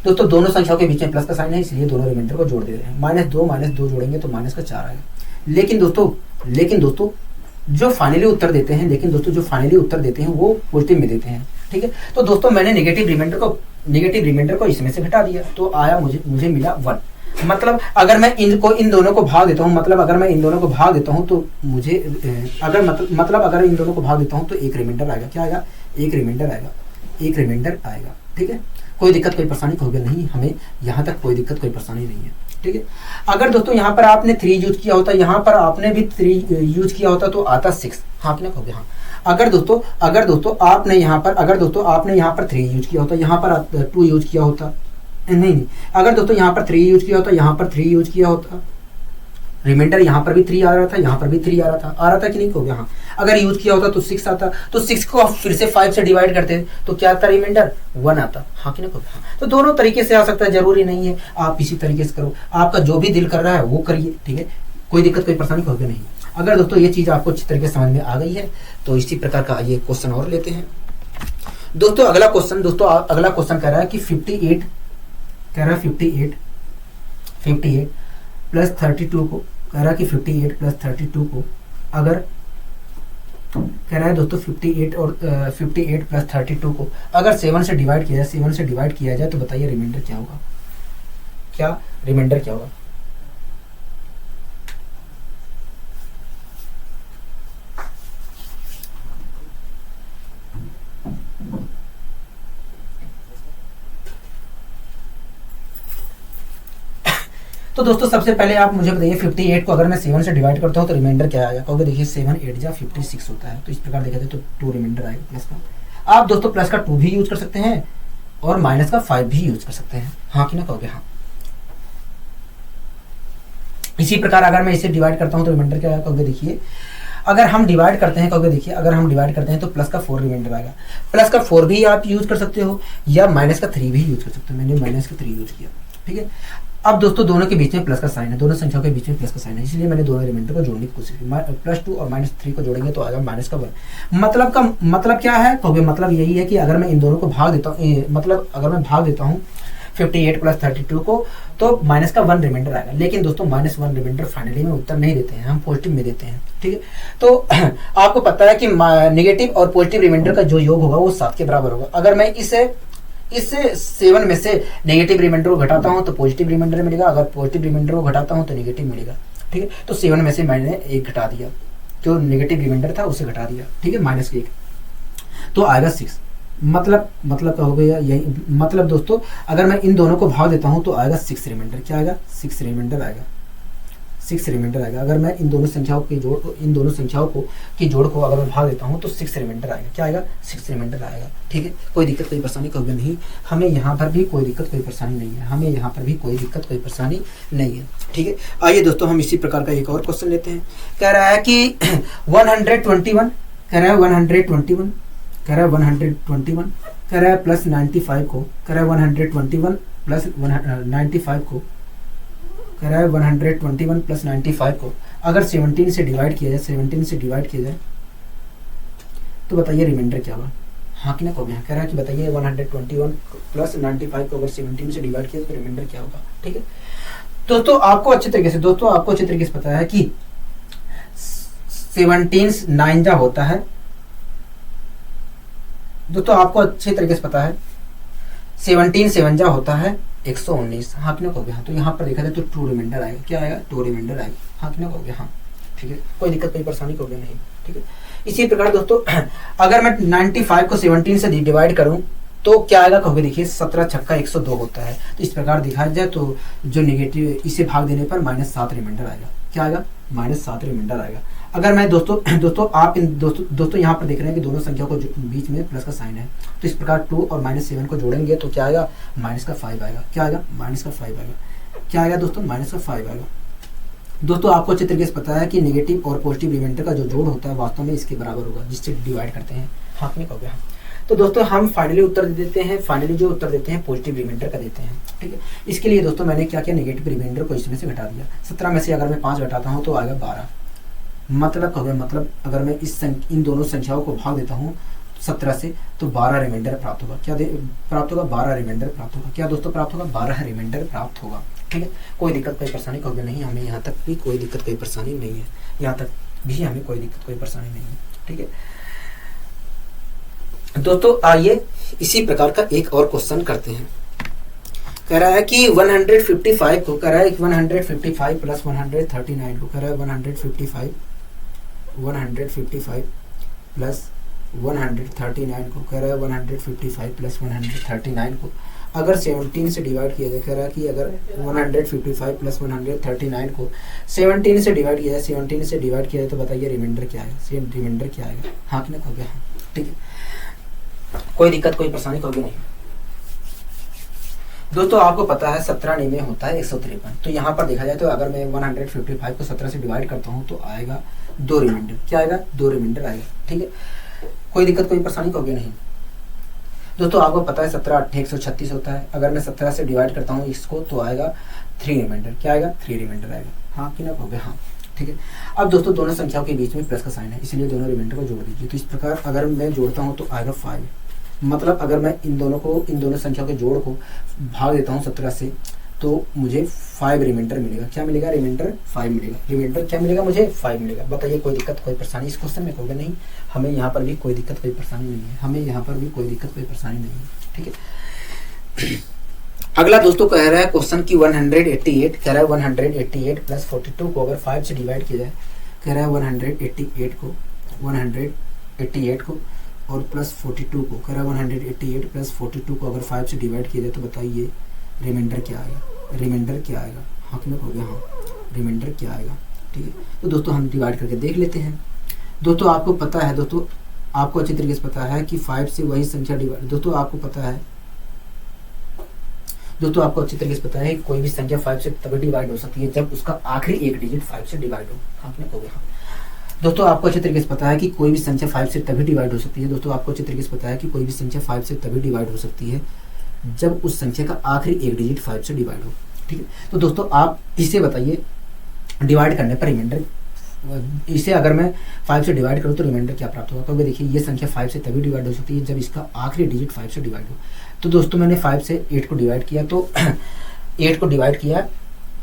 दोस्तों दोनों संख्याओं के बीच में प्लस का साइन है, इसलिए दोनों रिमाइंडर को जोड़ दे रहे हैं। माइनस दो जोड़ेंगे तो माइनस का 4 आएगा। लेकिन दोस्तों जो फाइनली उत्तर देते हैं वो पॉजिटिव में देते हैं। ठीक है, तो दोस्तों मैंने नेगेटिव रिमाइंडर को इसमें से घटा दिया तो आया मुझे मिला 1। मतलब अगर मैं इन दोनों को भाग देता हूँ, तो मुझे अगर इन दोनों को भाग देता हूँ तो एक रिमाइंडर आएगा। क्या आएगा? एक रिमाइंडर आएगा। ठीक है, कोई दिक्कत कोई परेशानी होगी नहीं, हमें यहाँ तक कोई दिक्कत कोई परेशानी नहीं है। ठीक है, अगर दोस्तों यहाँ पर आपने 3 यूज किया होता, यहाँ पर आपने भी 3 यूज किया होता तो आता 6। हाँ कि ना कहोगे? हाँ। अगर दोस्तों आपने यहाँ पर 3 यूज किया होता, यहाँ पर 2 यूज किया होता, नहीं, अगर दोस्तों यहाँ पर 3 यूज किया होता, यहाँ पर 3 यूज किया होता, रिमाइंडर यहाँ पर भी 3 आ रहा था, यहाँ पर भी 3 आ रहा था कि नहीं? कहोगे हाँ। अगर यूज किया होता तो 6 आता, तो 6 को आप फिर से 5 से डिवाइड करते तो क्या आता? रिमाइंडर 1 आता। हाँ कि नहीं कहोगे? हाँ। तो दोनों तरीके से आ सकता है, जरूरी नहीं है आप इसी तरीके से करो, आपका जो भी दिल कर रहा है वो करिए। ठीक है, कोई दिक्कत कोई परेशानी होगी नहीं। अगर दोस्तों ये चीज आपको अच्छी तरीके से समझ में आ गई है तो इसी प्रकार का ये क्वेश्चन और लेते हैं। दोस्तों अगला क्वेश्चन कह रहा है कि 58 प्लस 32 को कह रहा है कि 58 प्लस 32 को अगर कह रहा है दोस्तों 58 प्लस 32 को अगर 7 से डिवाइड किया जाए तो बताइए रिमाइंडर क्या होगा? तो दोस्तों सबसे पहले आप मुझे बताइए 58 को अगर मैं 7 से डिवाइड करता हूँ तो रिमाइंडर क्या आएगा? कहोगे देखिए 7 8 जा 56 होता है, तो इस प्रकार देखा जाए तो 2 रिमाइंडर आएगा प्लस का। आप दोस्तों प्लस का 2 भी यूज कर सकते हैं और माइनस का 5 भी यूज कर सकते हैं। हाँ कि ना कहोगे? हाँ। इसी प्रकार अगर मैं इसे डिवाइड करता हूँ तो रिमाइंडर क्या आएगा? कहोगे देखिए अगर हम डिवाइड करते हैं तो प्लस का 4 रिमाइंडर आएगा। प्लस का 4 भी आप यूज कर सकते हो या माइनस का 3 भी यूज कर सकते हो। मैंने माइनस का 3 यूज किया। ठीक है, अब दोस्तों दोनों के बीच में प्लस का साइन है, दोनों संख्याओं के बीच में प्लस का साइन है, इसलिए मैंने दोनों रिमाइंडर को जोड़ने की कोशिश की। +2 और -3 को जोड़ेंगे तो आएगा माइनस का 1। मतलब क्या है? कहोगे मतलब यही है कि अगर मैं इन दोनों को भाग देता हूँ, अगर मैं भाग देता हूँ 58 प्लस 32 को तो माइनस का 1 रिमाइंडर आएगा। लेकिन दोस्तों -1 रिमाइंडर फाइनली में उत्तर नहीं देते हैं, हम पॉजिटिव में देते हैं। ठीक है, तो आपको पता है कि नेगेटिव और पॉजिटिव रिमाइंडर का जो योग होगा वो 7 के बराबर होगा। अगर मैं इससे 7 में से नेगेटिव रिमाइंडर को घटाता हूं तो पॉजिटिव रिमाइंडर मिलेगा, अगर पॉजिटिव रिमाइंडर को घटाता हूं तो नेगेटिव मिलेगा। ठीक है, तो 7 में से मैंने 1 घटा दिया, जो नेगेटिव रिमाइंडर था उसे घटा दिया। ठीक है, -1 तो आएगा 6। मतलब क्या हो गया? यही मतलब दोस्तों अगर मैं इन दोनों को भाग देता हूं तो आएगा 6 रिमाइंडर। क्या आएगा? 6 रिमाइंडर आएगा। अगर मैं इन दोनों संख्याओं के जोड़ को अगर मैं भाग देता हूं तो 6 रिमाइंडर आएगा। क्या आएगा? 6 रिमाइंडर आएगा। ठीक है, कोई दिक्कत कोई परेशानी कभी नहीं, हमें यहाँ पर भी कोई दिक्कत कोई परेशानी नहीं है। ठीक है, आइए दोस्तों हम इसी प्रकार का एक और क्वेश्चन लेते हैं। कह रहा है कि 121 कह रहा है प्लस 95 को कह रहा है 121 प्लस 95 को कह रहा है 121 प्लस 95 को अगर 17 से डिवाइड किया जाए तो बताइए रिमाइंडर क्या होगा? हाँ कि ना कहोगे? कह रहा है कि बताइए 121 प्लस 95 को अगर 17 से डिवाइड किया तो रिमाइंडर क्या होगा? ठीक है, दोस्तों आपको अच्छे तरीके से पता है कि 17 9 जा होता है। दोस्तों आपको अच्छे तरीके से पता है 17 7 जा होता है 119। हाँ कि ना कहोगे? हाँ। तो यहाँ पर देखा जाए तो 2 रिमाइंडर आएगा। क्या आएगा? 2 रिमाइंडर आएगा। हाँ कि ना कहोगे? हाँ। ठीक है, कोई दिक्कत कोई परेशानी कहोगे नहीं। ठीक है, इसी प्रकार दोस्तों अगर मैं 95 को 17 से डिवाइड करूं तो क्या आएगा? कहोगे देखिए 17 छक्का 102 होता है। तो इस प्रकार दिखाया जाए तो जो नेगेटिव इसे भाग देने पर -7 रिमाइंडर आएगा। क्या आएगा? -7 रिमाइंडर आएगा। अगर मैं दोस्तों आप इन दोस्तों यहाँ पर देख रहे हैं कि दोनों संख्या को बीच में प्लस का साइन है, तो इस प्रकार 2 और -7 को जोड़ेंगे तो क्या आएगा, -5 आएगा। क्या आएगा, -5 आएगा। क्या आएगा दोस्तों, -5 आएगा। दोस्तों आपको अच्छे तरीके से पता है कि नेगेटिव और पॉजिटिव रिमाइंडर का जो जोड़ होता है वास्तव में इसके बराबर होगा, जिससे डिवाइड करते हैं। हाँ नहीं हो गया। तो दोस्तों हम फाइनली उत्तर दे देते हैं, फाइनली जो उत्तर देते हैं पॉजिटिव रिमाइंडर का देते हैं, ठीक है। इसके लिए दोस्तों मैंने क्या किया, नेगेटिव रिमाइंडर को इसमें से घटा दिया। 17 में से अगर मैं 5 घटाता हूँ तो आएगा 12। मतलब हो गया, मतलब अगर मैं इन दोनों संख्याओं को भाग देता हूँ 17 से तो 12 रिमाइंडर प्राप्त होगा। क्या प्राप्त होगा, 12 रिमाइंडर प्राप्त होगा। क्या दोस्तों प्राप्त होगा, 12 रिमाइंडर प्राप्त होगा, ठीक है। कोई दिक्कत कोई परेशानी होगी नहीं, हमें यहाँ तक भी कोई दिक्कत कोई परेशानी नहीं है, यहाँ तक भी हमें कोई दिक्कत कोई परेशानी नहीं है, ठीक है। दोस्तों आइए इसी प्रकार का एक और क्वेश्चन करते हैं। कह रहा है कि 155 को, कह रहा है 155 प्लस 139 को, कह रहा है 155 प्लस 139 को, कह रहा है 155 प्लस 139 को अगर 17 से डिवाइड किया जाए। कह रहा है कि अगर 155 प्लस 139 को 17 से डिवाइड किया जाए, 17 से डिवाइड किया जाए तो बताइए रिमाइंडर क्या आएगा, रिमाइंडर क्या आएगा। हाँ कि नहीं हो गया, ठीक है। कोई दिक्कत कोई परेशानी होगी नहीं। दोस्तों आपको पता है 17 में होता है 153, तो यहाँ पर देखा जाए तो अगर मैं 155 को 17 से डिवाइड करता हूँ तो आएगा 2 रिमाइंडर। क्या आएगा, 2 रिमाइंडर आएगा, ठीक है। कोई दिक्कत कोई परेशानी होगी नहीं। दोस्तों आपको पता है 17 8 136 होता है, अगर मैं 17 से डिवाइड करता हूँ इसको तो आएगा 3 रिमाइंडर। क्या आएगा, 3 रिमाइंडर आएगा। हाँ कि ना हो गया, हाँ ठीक है। अब दोस्तों दोनों संख्याओं के बीच में प्लस का साइन है, इसलिए दोनों रिमाइंडर को जोड़ दीजिए। तो इस प्रकार अगर मैं जोड़ता हूँ तो आएगा 5। मतलब अगर मैं इन दोनों संख्याओं के जोड़ को भाग देता हूँ 17 से तो मुझे 5 रिमाइंडर मिलेगा। क्या मिलेगा, रिमाइंडर 5 मिलेगा। रिमाइंडर क्या मिलेगा, मुझे 5 मिलेगा। बताइए कोई दिक्कत कोई परेशानी इस क्वेश्चन में होगा नहीं, हमें यहाँ पर भी कोई दिक्कत कोई परेशानी नहीं है, हमें यहाँ पर भी कोई दिक्कत कोई परेशानी नहीं है, ठीक है। अगला दोस्तों कह रहा है क्वेश्चन की 188, कह रहा है 188 प्लस 42 को अगर 5 से डिवाइड किया जाए। कह रहा है 188 को और प्लस 42 को, कह रहा है 188 प्लस 42 को अगर 5 से डिवाइड किया जाए तो बताइए रिमाइंडर क्या आएगा, रिमाइंडर क्या आएगा। हाँ कि नहीं हो गया, हाँ रिमाइंडर क्या आएगा, ठीक है। तो दोस्तों हम डिवाइड करके देख लेते हैं। दोस्तों आपको पता है, दोस्तों आपको अच्छी तरीके से पता है कि 5 से वही संख्या डिवाइड, दोस्तों आपको पता है, दोस्तों आपको अच्छी तरीके से पता है कोई भी संख्या 5 से तभी डिवाइड हो सकती है जब उसका आखिरी एक डिजिट 5 से डिवाइड हो। हाँ कि नहीं हो गया। दोस्तों आपको अच्छे तरीके से पता है कि कोई भी संख्या 5 से तभी डिवाइड हो सकती है। दोस्तों आपको अच्छे तरीके से पता है कि कोई भी संख्या 5 से तभी डिवाइड हो सकती है जब उस संख्या का आखिरी एक डिजिट 5 से डिवाइड हो, ठीक है। तो दोस्तों आप इसे बताइए डिवाइड करने पर रिमाइंडर, इसे अगर मैं 5 से डिवाइड करूँ तो रिमाइंडर क्या प्राप्त होगा। क्योंकि देखिए ये संख्या 5 से तभी डिवाइड हो सकती है जब इसका आखिरी डिजिट 5 से डिवाइड हो। तो दोस्तों मैंने 5 से 8 को डिवाइड किया तो 8 को डिवाइड किया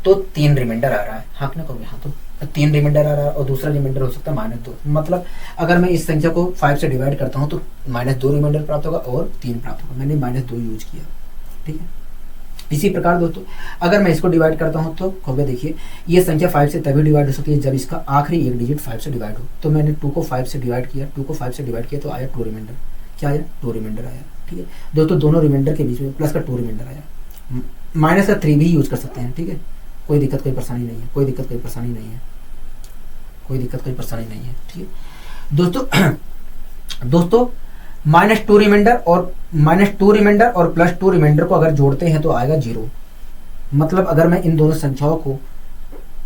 तो 3 रिमाइंडर आ रहा है। हाँ कि नहीं, हाँ तो 3 रिमाइंडर आ रहा है और दूसरा रिमाइंडर हो सकता है -2। मतलब अगर मैं इस संख्या को 5 से डिवाइड करता हूँ तो -2 रिमाइंडर प्राप्त होगा और 3 प्राप्त होगा। मैंने -2 यूज किया, ठीक है। इसी प्रकार दोस्तों अगर मैं इसको डिवाइड करता हूँ तो हो गया, देखिए ये संख्या 5 से तभी डिवाइड हो सकती है जब इसका आखिरी एक डिजिट 5 से डिवाइड हो। तो मैंने 2 को 5 से डिवाइड किया, 2 को 5 से डिवाइड किया तो आया 2 रिमाइंडर। क्या आया, 2 रिमाइंडर आया, ठीक है। दोस्तों दोनों रिमाइंडर के बीच में प्लस का 2 रिमाइंडर आया, माइनस का 3 भी यूज कर सकते हैं, ठीक है। कोई दिक्कत कोई परेशानी नहीं है, कोई दिक्कत कोई परेशानी नहीं है, कोई दिक्कत कोई परेशानी नहीं है, ठीक है। दोस्तों -2 रिमाइंडर और +2 रिमाइंडर को अगर जोड़ते हैं तो आएगा 0। मतलब अगर मैं इन दोनों संख्याओं को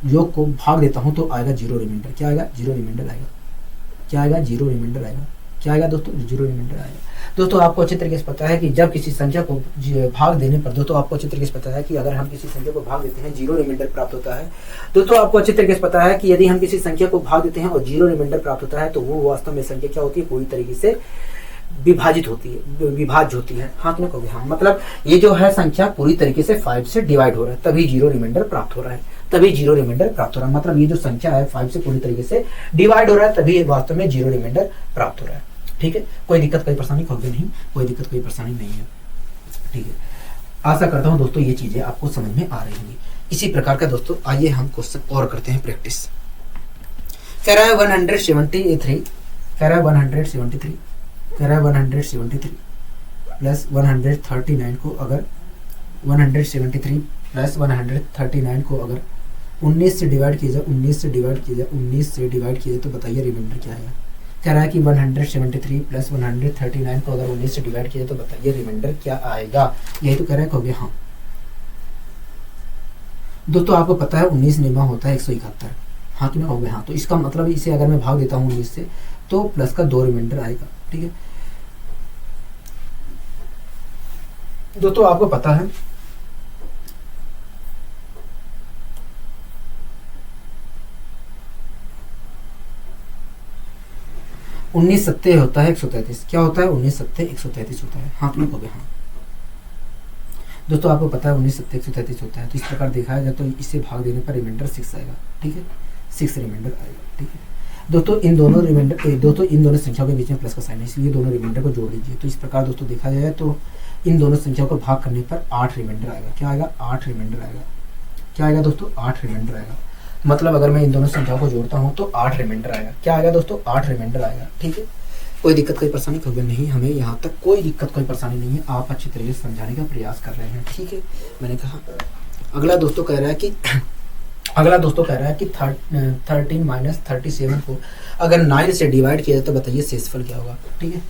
योग को भाग देता हूं तो आएगा 0 रिमाइंडर। क्या आएगा, 0 रिमाइंडर आएगा। क्या आएगा, 0 रिमाइंडर आएगा। क्या आएगा दोस्तों, 0 रिमाइंडर आएगा। दोस्तों आपको अच्छे तरीके से पता है कि जब किसी संख्या को भाग देने पर, दोस्तों आपको अच्छे तरीके से पता है कि अगर हम किसी संख्या को भाग देते हैं 0 रिमाइंडर प्राप्त होता है। दोस्तों आपको अच्छे तरीके से पता है कि यदि हम किसी संख्या को भाग देते हैं और 0 रिमाइंडर प्राप्त होता है तो वो वास्तव में संख्या क्या होती है, पूरी तरीके से विभाजित होती है, विभाज्य होती है। हाँ कि नहीं, हाँ मतलब ये जो है संख्या पूरी तरीके से 5 से डिवाइड हो रहा है तभी 0 रिमाइंडर प्राप्त हो रहा है, तभी 0 रिमाइंडर प्राप्त हो रहा है। मतलब ये जो संख्या है 5 से पूरी तरीके से डिवाइड हो रहा है तभी वास्तव में 0 रिमाइंडर प्राप्त हो रहा है, ठीक है। कोई दिक्कत कोई परेशानी होगी नहीं, कोई दिक्कत कोई परेशानी नहीं है, ठीक है। आशा करता हूँ दोस्तों ये चीजें आपको समझ में आ रही होंगी। इसी प्रकार का दोस्तों आइए हम क्वेश्चन और करते हैं प्रैक्टिस। कह रहा है 173, कह रहा है 173, कह रहा है 173 प्लस 139 को अगर 173 प्लस 139 को अगर 19 से डिवाइड किया जाए, 19 से डिवाइड किया जाए, 19 से डिवाइड किया जाए तो बताइए रिमाइंडर क्या आएगा। कह रहा है कि 173 प्लस 139 को अगर 19 से डिवाइड किया जाए तो बताइए रिमाइंडर क्या आएगा। यही तो कह रहा है, कहोगे हाँ। दोस्तों आपको पता है 19 निमा होता है 171, हाँ कि ना कहोगे हाँ। तो इसका मतलब इसे अगर मैं भाग देता हूँ 19 से तो प्लस का 2 रिमाइंडर आएगा। ठीक है दोस्तों आपको पता है 19 सत्ते होता है 133। क्या होता है 19 सत्ते 133 होता है, हाँ कि ना कहोगे हाँ। दोस्तों आपको पता है 19 सत्ते 133 होता है। तो इस प्रकार देखा जाए तो इसे भाग देने पर रिमाइंडर 6 आएगा। ठीक है 6 रिमाइंडर आएगा। ठीक है दोस्तों इन दोनों रिमाइंडर दोस्तों इन दोनों संख्याओं के बीच में प्लस का साइन है, इसलिए दोनों रिमाइंडर को जोड़ लीजिए। तो इस प्रकार दोस्तों देखा जाए तो इन दोनों संख्याओं को भाग करने पर 8 रिमाइंडर आएगा। क्या आएगा 8 रिमाइंडर आएगा। क्या आएगा दोस्तों 8 रिमाइंडर आएगा। मतलब अगर मैं इन दोनों संख्याओं को जोड़ता हूँ तो 8 रिमाइंडर आएगा। क्या आएगा दोस्तों 8 रिमाइंडर आएगा। ठीक है कोई दिक्कत कोई परेशानी कभी नहीं, हमें यहाँ तक कोई दिक्कत कोई परेशानी नहीं है। आप अच्छी तरीके से समझाने का प्रयास कर रहे हैं। ठीक है मैंने कहा अगला दोस्तों कह रहा है कि 13 माइनस 37 को अगर 9 से डिवाइड किया जाए तो बताइए शेषफल क्या होगा। ठीक है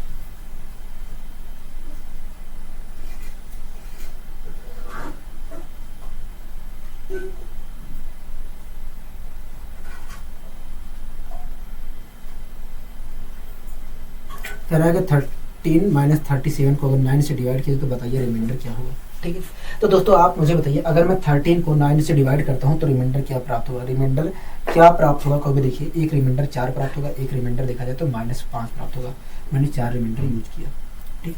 कह रहा है कि 13 माइनस 37 को अगर 9 से डिवाइड किया तो बताइए रिमाइंडर क्या होगा। ठीक है तो दोस्तों आप मुझे बताइए अगर मैं 13 को 9 से डिवाइड करता हूं तो रिमाइंडर क्या प्राप्त होगा। रिमाइंडर क्या प्राप्त होगा कहोगे, देखिए एक रिमाइंडर 4 प्राप्त होगा, एक रिमाइंडर देखा जाए तो -5 प्राप्त होगा। मैंने 4 रिमाइंडर यूज किया। ठीक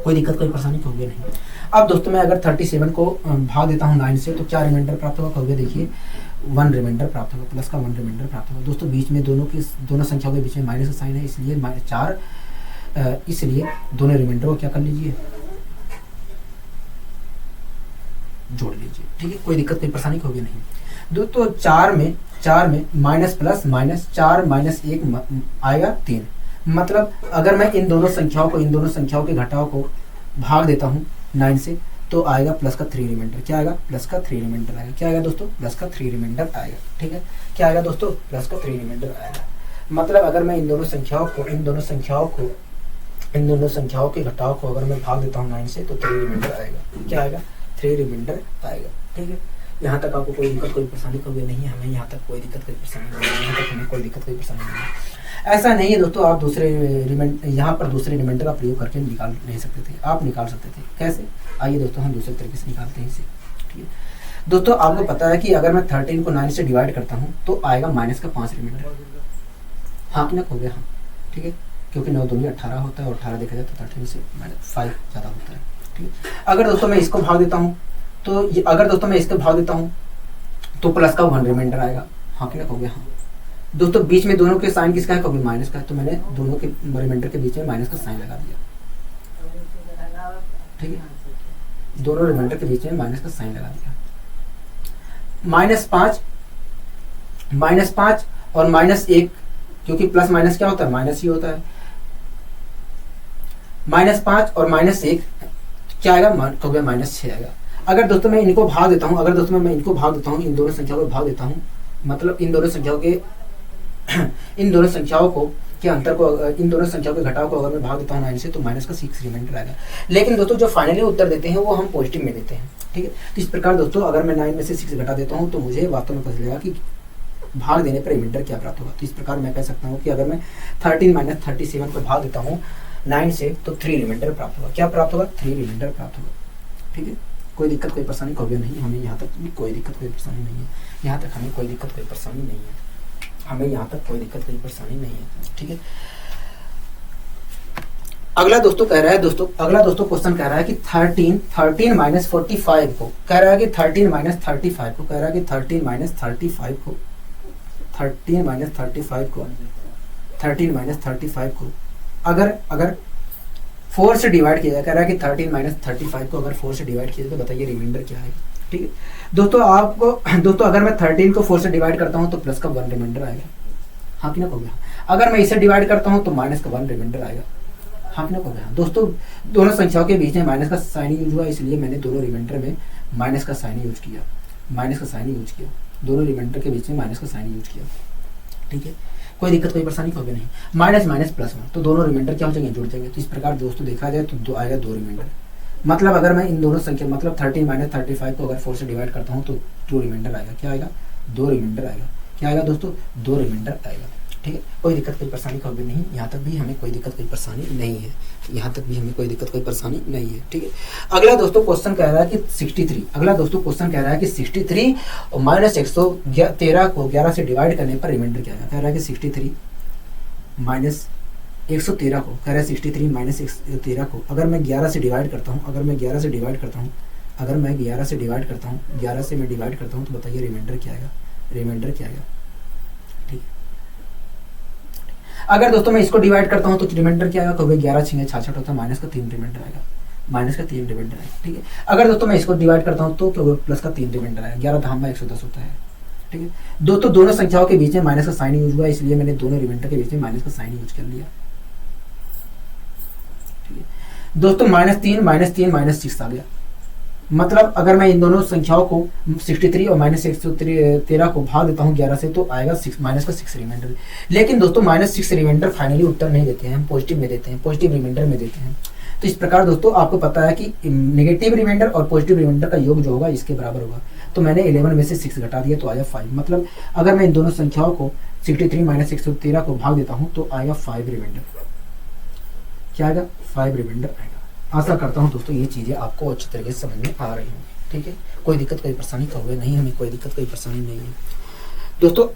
कोई दिक्कत कोई परेशानी कहोगे नहीं। अब दोस्तों मैं अगर 37 को भाग देता हूँ 9 से तो क्या रिमाइंडर प्राप्त होगा कहोगे, देखिए 1 रिमाइंडर प्राप्त होगा, प्लस का 1 रिमाइंडर प्राप्त होगा। दोस्तों बीच में दोनों संख्याओं के बीच में माइनस का साइन है, इसलिए 4 इसलिए दोनों रिमाइंडर को क्या कर लीजिए जोड़ लीजिए। ठीक है कोई दिक्कत कोई परेशानी होगी नहीं। दोस्तों 4 में माइनस प्लस माइनस 4 माइनस 1 आएगा 3। मतलब अगर मैं इन दोनों संख्याओं के घटाव को भाग देता हूँ 9 से तो आएगा प्लस का 3 रिमाइंडर। क्या आएगा प्लस का 3 रिमाइंडर आएगा। क्या आएगा दोस्तों प्लस का 3 रिमाइंडर आएगा। ठीक है क्या आएगा दोस्तों प्लस का 3 रिमाइंडर आएगा। मतलब अगर मैं इन दोनों संख्याओं के घटाव को अगर मैं भाग देता हूँ 9 से तो 3 रिमाइंडर आएगा। क्या आएगा 3 रिमाइंडर आएगा। ठीक है यहाँ तक आपको कोई दिक्कत कोई परेशानी कभी नहीं है। हमें यहाँ तक कोई दिक्कत कोई परेशानी नहीं है। यहाँ तक हमें कोई दिक्कत कोई परेशानी नहीं है। ऐसा नहीं है दोस्तों आप यहाँ पर दूसरे रिमाइंडर का प्रयोग करके निकाल नहीं सकते थे, आप निकाल सकते थे। कैसे आइए दोस्तों हम दूसरे तरीके से निकालते हैं इसे। ठीक है दोस्तों आपको पता है कि अगर मैं 13 को 9 से डिवाइड करता हूँ तो आएगा माइनस का 5 रिमाइंडर। हाँ कि ना हो गया हाँ। ठीक है क्योंकि 9 दूनी 18 होता है और 18 देखा जाए तो 13 से -5 ज़्यादा होता है। ठीक है अगर दोस्तों मैं इसको भाग देता हूँ तो प्लस का 1 रिमाइंडर आएगा। हाँ कि ना हो गया हाँ। दोस्तों बीच में दोनों के साइन किसका है कभी माइनस का है, तो मैंने दोनों के रिमाइंडर के बीच में माइनस का साइन लगा दिया। ठीक है दोनों रिमाइंडर के बीच में माइनस का साइन लगा दिया। -5 और -1 क्योंकि प्लस माइनस क्या होता है माइनस ही होता है। -5 और -1 क्या आएगा कहोगे -6 आएगा। अगर दोस्तों मैं इनको भाग देता हूँ इन दोनों संख्याओं को भाग देता हूँ मतलब इन दोनों संख्याओं के अंतर को इन दोनों संख्याओं के घटाव को अगर मैं भाग देता हूँ 9 से तो माइनस का 6 रिमाइंडर आएगा। लेकिन दोस्तों जो फाइनली उत्तर देते हैं वो हम पॉजिटिव में देते हैं। ठीक है तो इस प्रकार दोस्तों अगर मैं 9 में से 6 घटा देता हूँ तो मुझे वास्तव में पता चलेगा कि भाग देने पर रिमाइंडर क्या प्राप्त होगा। तो इस प्रकार मैं कह सकता हूँ कि अगर मैं 13 माइनस 37 को भाग देता हूँ 9 से तो 3 रिमाइंडर प्राप्त होगा। क्या प्राप्त होगा 3 रिमाइंडर प्राप्त होगा। ठीक है कोई दिक्कत कोई परेशानी कभी नहीं। हमें यहाँ तक भी कोई दिक्कत कोई परेशानी नहीं है। यहाँ तक हमें कोई दिक्कत कोई परेशानी नहीं है। ठीक है अगला दोस्तों क्वेश्चन कह रहा है कि 13 माइनस 45 को कह रहा है कि 13 माइनस 35 को कह रहा है कि 13 माइनस 35 को अगर 4 से डिवाइड किया जाए। कह रहा है कि 13 माइनस 35 को अगर 4 से डिवाइड किया जाए तो बताइए रिमाइंडर क्या है। ठीक है दोस्तों अगर मैं 13 को 4 से डिवाइड करता हूं तो प्लस का 1 रिमाइंडर आएगा। हाँ कि ना हो गया। अगर मैं इसे डिवाइड करता हूं तो माइनस का 1 रिमाइंडर आएगा। हाँ कि ना हो गया। दोस्तों दोनों संख्याओं के बीच में माइनस का साइन यूज हुआ इसलिए मैंने दोनों रिमाइंडर में माइनस का साइन यूज किया। दोनों रिमाइंडर के बीच में माइनस का साइन यूज किया, ठीक है। कोई दिक्कत कोई परेशानी होगी नहीं। माइनस माइनस प्लस 1, तो दोनों रिमाइंडर क्या हो जाएंगे, जुड़ जाएंगे। तो इस प्रकार दोस्तों देखा जाए तो आएगा 2 रिमाइंडर। मतलब अगर मैं इन दोनों संख्या मतलब 13 माइनस 35 को अगर 4 से डिवाइड करता हूँ तो 2 रिमाइंडर आएगा। क्या आएगा, 2 रिमाइंडर आएगा। क्या आएगा दोस्तों, 2 रिमाइंडर आएगा, ठीक है। कोई दिक्कत कोई परेशानी कभी नहीं, यहाँ तक भी हमें कोई दिक्कत कोई परेशानी नहीं है, यहाँ तक भी हमें कोई दिक्कत कोई परेशानी नहीं है, ठीक है। अगला दोस्तों क्वेश्चन कह रहा है कि 63, अगला दोस्तों क्वेश्चन कह रहा है कि 63 और माइनस 113 को 11 से डिवाइड करने पर रिमाइंडर क्या आएगा। कह रहा है कि 63 माइनस 113 को, कह रहा है 63 माइनस 113 को अगर मैं 11 से डिवाइड करता हूँ, अगर मैं 11 से डिवाइड करता हूँ, अगर मैं 11 से डिवाइड करता हूँ, 11 से मैं डिवाइड करता हूँ तो बताइए रिमाइंडर क्या आएगा, रिमाइंडर क्या आएगा, ठीक है। अगर दोस्तों मैं इसको डिवाइड करता हूँ तो रिमाइंडर क्या आएगा, तो 11 6 66 होता है, माइनस का 3 रिमाइंडर आएगा, माइनस का 3 रिमाइंडर आएगा, ठीक है। अगर दोस्तों मैं इसको डिवाइड करता हूँ तो प्लस का 3 रिमाइंडर आएगा, 11 धामा 110 होता है, ठीक है। दोस्तों दोनों संख्याओं के बीच में माइनस का साइन यूज हुआ, इसलिए मैंने दोनों रिमाइंडर के बीच में माइनस का साइन यूज कर लिया, ठीक है। दोस्तों -3 माइनस 6 आ गया। मतलब अगर मैं इन दोनों संख्याओं को 63 और माइनस 113 को भाग देता हूँ 11 से तो आएगा 6 माइनस का 6 रिमाइंडर। लेकिन दोस्तों -6 रिमाइंडर फाइनली उत्तर नहीं देते हैं, हम पॉजिटिव में देते हैं, पॉजिटिव रिमाइंडर में देते हैं। तो इस प्रकार दोस्तों आपको पता है कि नेगेटिव रिमाइंडर और पॉजिटिव रिमाइंडर का योग जो होगा इसके बराबर होगा। तो मैंने 11 में से 6 घटा दिया तो आया 5। मतलब अगर मैं इन दोनों संख्याओं को 63 माइनस 113 को भाग देता हूँ तो आएगा 5 रिमाइंडर। क्या आएगा, 5 रिमाइंडर आएगा। आशा करता हूँ दोस्तों ये चीज़ें आपको अच्छी तरीके से समझ में आ रही होंगी, ठीक है। कोई दिक्कत कोई परेशानी तो हुए नहीं, हमें कोई दिक्कत कोई परेशानी नहीं है दोस्तों।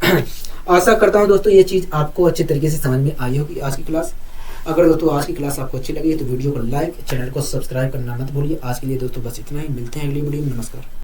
आशा करता हूँ दोस्तों ये चीज़ आपको अच्छे तरीके से समझ में आई होगी आज की क्लास। अगर दोस्तों आज की क्लास आपको अच्छी लगी तो वीडियो को लाइक, चैनल को सब्सक्राइब करना मत भूलिए। आज के लिए दोस्तों बस इतना ही, मिलते हैं अगली वीडियो में। नमस्कार।